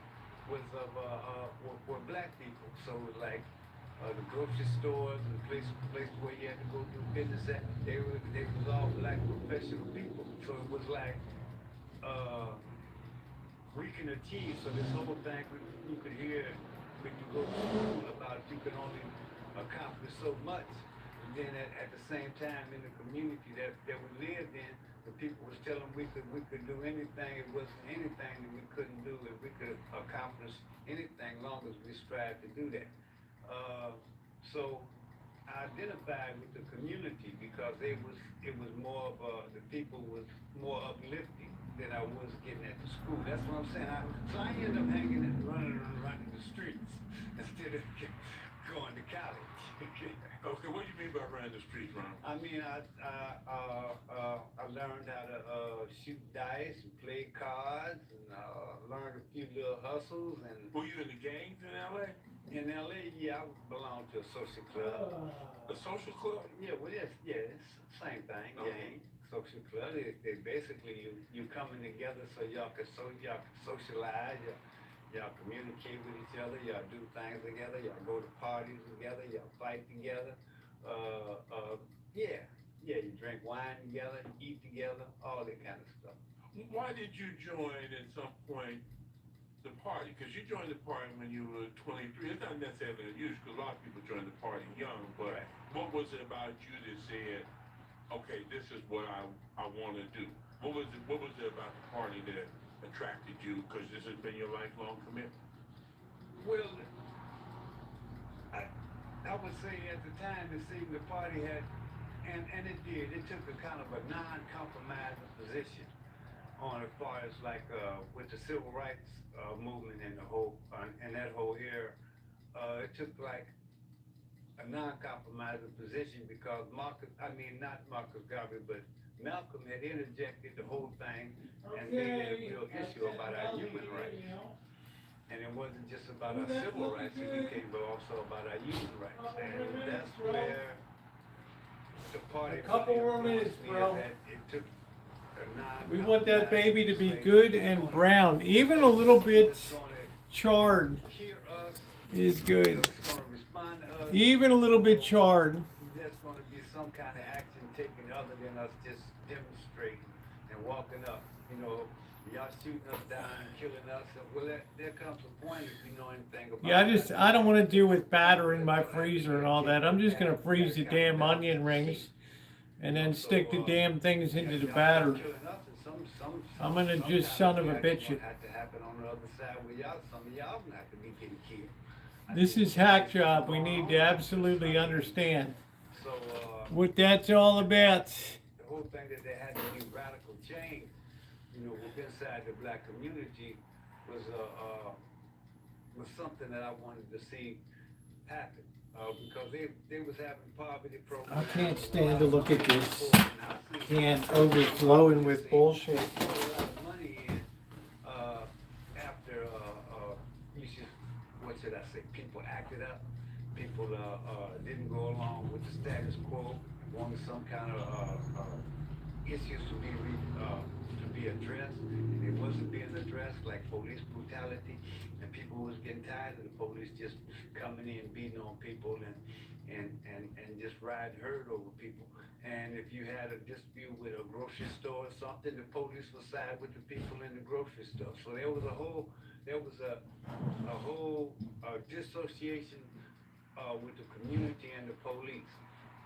was were black people. So it was like. The grocery stores and the places where you had to go do business at, they was all black professional people. So it was like we can achieve. So this whole thing you could hear when you go to school about you can only accomplish so much. And then at the same time in the community that we lived in, the people was telling we could do anything. It wasn't anything that we couldn't do, and we could accomplish anything long as we strive to do that. So I identified with the community because it was more of the people was more uplifting than I was getting at the school. That's what I'm saying. So I ended up hanging and running the streets instead of going to college. Okay, what do you mean by running the streets, Ron? I mean, I learned how to shoot dice and play cards and learned a few little hustles and. Were you in the gangs in LA? In LA, yeah, I belong to a social club. A social club? Yeah, well, it's the same thing. Gang, social club. They basically you coming together so y'all can socialize. Y'all communicate with each other. Y'all do things together. Y'all go to parties together. Y'all fight together. Yeah. You drink wine together, eat together, all that kind of stuff. Why did you join at some point the party? Because you joined the party when you were 23. It's not necessarily unusual because a lot of people join the party young, but what was it about you that said, okay, this is what I want to do? What was it about the party that attracted you? Because this has been your lifelong commitment. Well, I would say at the time it seemed the party had, and it did. It took a kind of a non-compromising position on as far as like with the civil rights movement and the whole and that whole era. It took like a non-compromising position because not Marcus Garvey, but Malcolm had interjected the whole thing and made it a real issue about our human rights. And it wasn't just about our civil rights it became, but also about our human rights. And that's where the party. A couple more minutes, bro. It took we want that baby to be good and brown. Even a little bit charred is good. Even a little bit charred. There's going to be some kind of action taken other than us just demonstrating and walking up. You know, y'all shooting us down and killing us. Well, there comes a point if you know anything about Yeah, I don't want to deal with battering my freezer and all that. I'm just going to freeze the damn onion rings and then stick the damn things into the batter. I'm going to just son of a bitch it. This is hack job. We need to absolutely understand what that's all about. The whole thing that there had to be radical change, you know, within inside the black community was something that I wanted to see happen. Because they was having poverty programs. I can't stand to look at this. Can't overflowing with bullshit. People acted up. People didn't go along with the status quo. Wanted some kind of issues to be addressed. And it wasn't being addressed, like police brutality. And people was getting tired of the police just coming in, beating on people and just riding herd over people. And if you had a dispute with a grocery store or something, the police would side with the people in the grocery store. So there was a whole dissociation with the community and the police.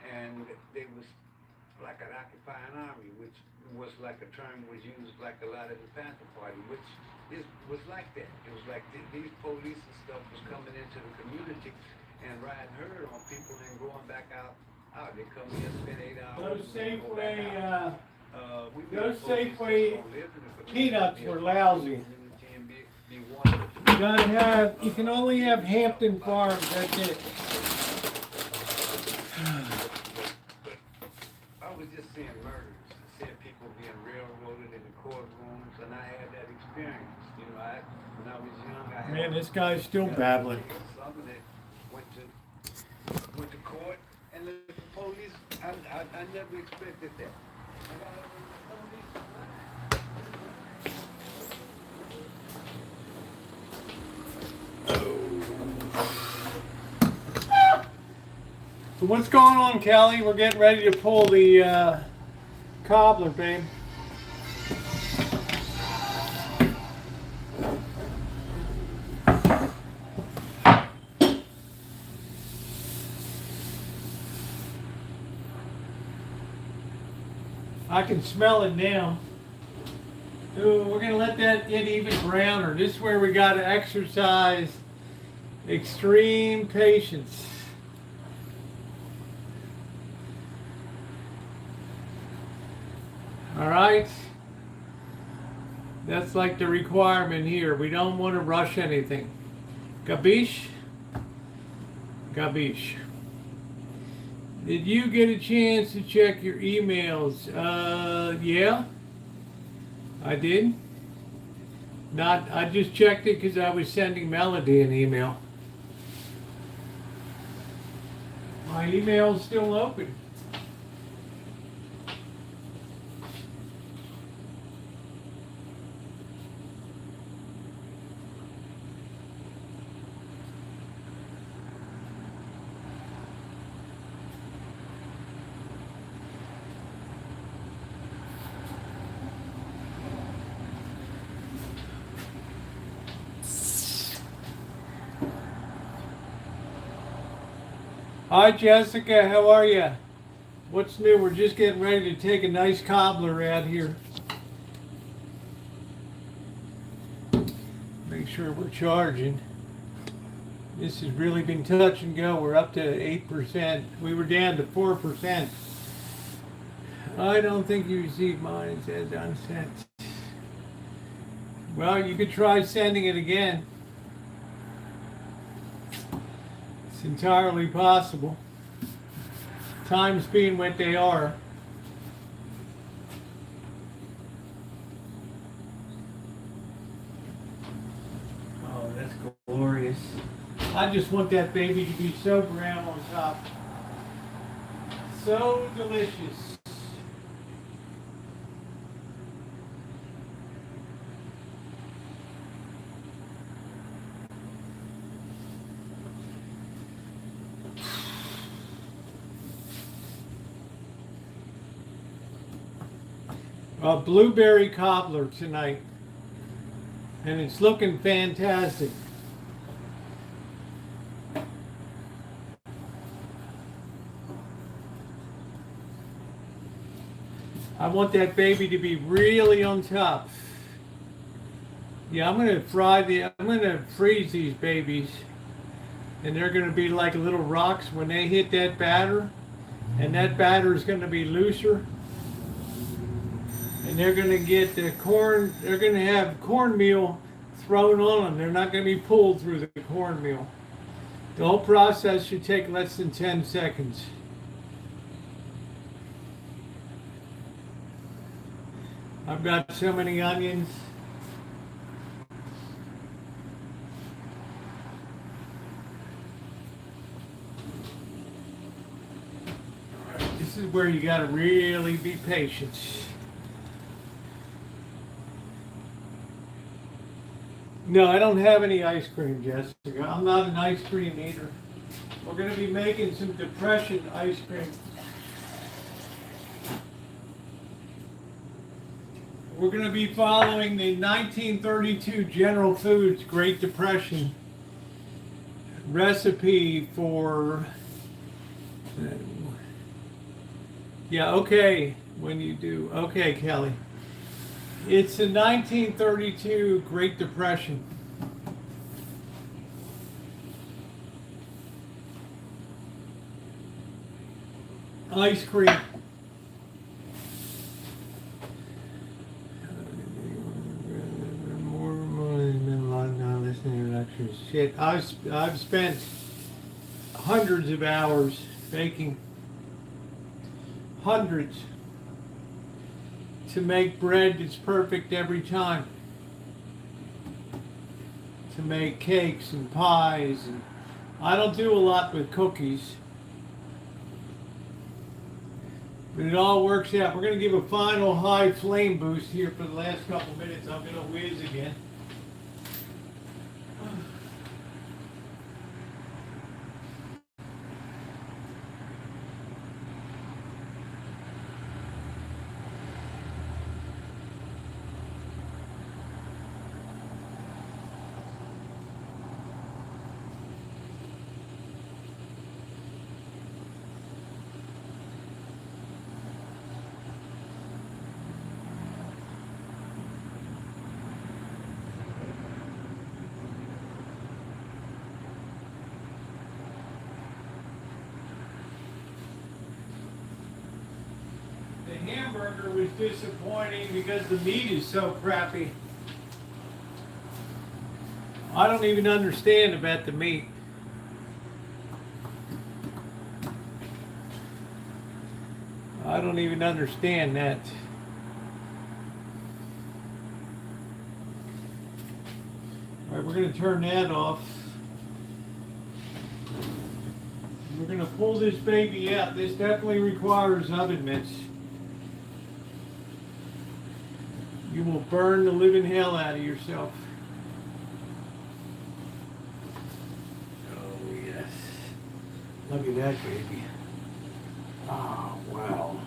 And they was like an occupying army, which was like a term was used like a lot of the Panther Party, which was like that. It was like these police and stuff was coming into the community and riding herd on people and going back out. They come in, spend 8 hours. Those Safeway peanuts were lousy. You can only have Hampton Farms, that's it. I was just seeing murders, seeing people being railroaded in the courtrooms, and I had that experience. You know, when I was young, I had... Man, this guy's still babbling. Some that went to court, and the police, I never expected that. So what's going on, Kelly? We're getting ready to pull the cobbler, babe. I can smell it now. Ooh, we're gonna let that get even browner. This is where we gotta exercise extreme patience. All right, that's like the requirement here. We don't want to rush anything. Gabish? Gabish. Did you get a chance to check your emails? Yeah, I did. I just checked it because I was sending Melody an email. My email's still open. Hi Jessica, how are you? What's new? We're just getting ready to take a nice cobbler out here. Make sure we're charging. This has really been touch and go. We're up to 8%. We were down to 4%. I don't think you received mine. It says unsent. Well, you could try sending it again. It's entirely possible. Times being what they are. Oh, that's glorious. I just want that baby to be so brown on top. So delicious. A blueberry cobbler tonight, and it's looking fantastic. I want that baby to be really on top. Yeah, I'm gonna freeze these babies, and they're gonna be like little rocks when they hit that batter, and that batter is gonna be looser. And they're going to get the corn, they're going to have cornmeal thrown on them. They're not going to be pulled through the cornmeal. The whole process should take less than 10 seconds. I've got so many onions. This is where you got to really be patient. No, I don't have any ice cream, Jessica. I'm not an ice cream eater. We're going to be making some depression ice cream. We're going to be following the 1932 General Foods Great Depression recipe for... Yeah, okay, when you do. Okay, Kelly. It's the 1932 Great Depression. Ice cream. More money than a lot of time listening to lectures. Shit, I've spent hundreds of hours baking. Hundreds. To make bread that's perfect every time. To make cakes and pies. And I don't do a lot with cookies. But it all works out. We're going to give a final high flame boost here for the last couple minutes. I'm going to whiz again. The hamburger was disappointing because the meat is so crappy. I don't even understand about the meat. I don't even understand that. All right, we're going to turn that off. We're going to pull this baby out. This definitely requires oven mitts. You will burn the living hell out of yourself. Oh yes. Look at that baby. Oh wow.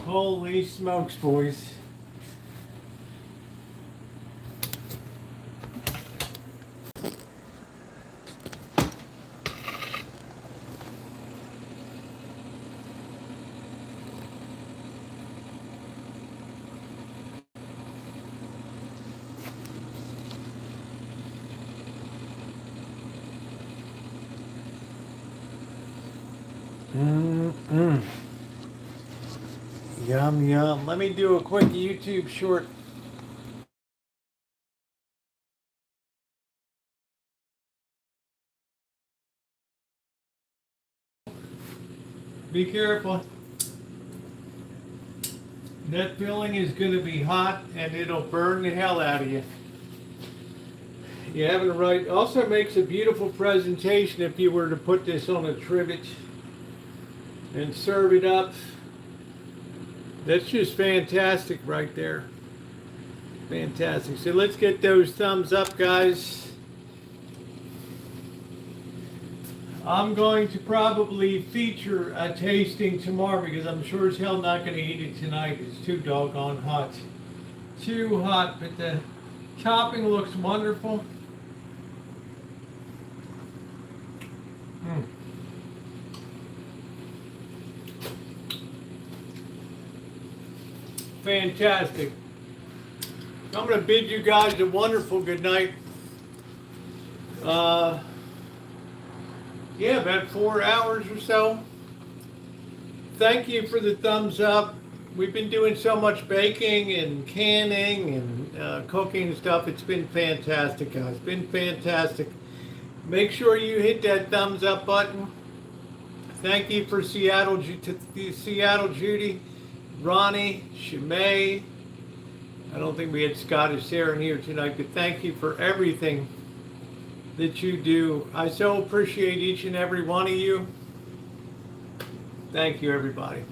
Holy smokes, boys. Yum, yum. Let me do a quick YouTube short. Be careful. That filling is going to be hot and it'll burn the hell out of you. You having the right. Also makes a beautiful presentation if you were to put this on a trivet and serve it up. That's just fantastic right there. Fantastic. So let's get those thumbs up, guys. I'm going to probably feature a tasting tomorrow because I'm sure as hell not going to eat it tonight. It's too doggone hot. Too hot, but the topping looks wonderful. Fantastic. I'm going to bid you guys a wonderful good night. Yeah, about 4 hours or so. Thank you for the thumbs up. We've been doing so much baking and canning and cooking and stuff. It's been fantastic, guys. Been fantastic. Make sure you hit that thumbs up button. Thank you for Seattle Judy, Ronnie, Shimei. I don't think we had Scottish Sarah in here tonight, but thank you for everything that you do. I so appreciate each and every one of you. Thank you, everybody.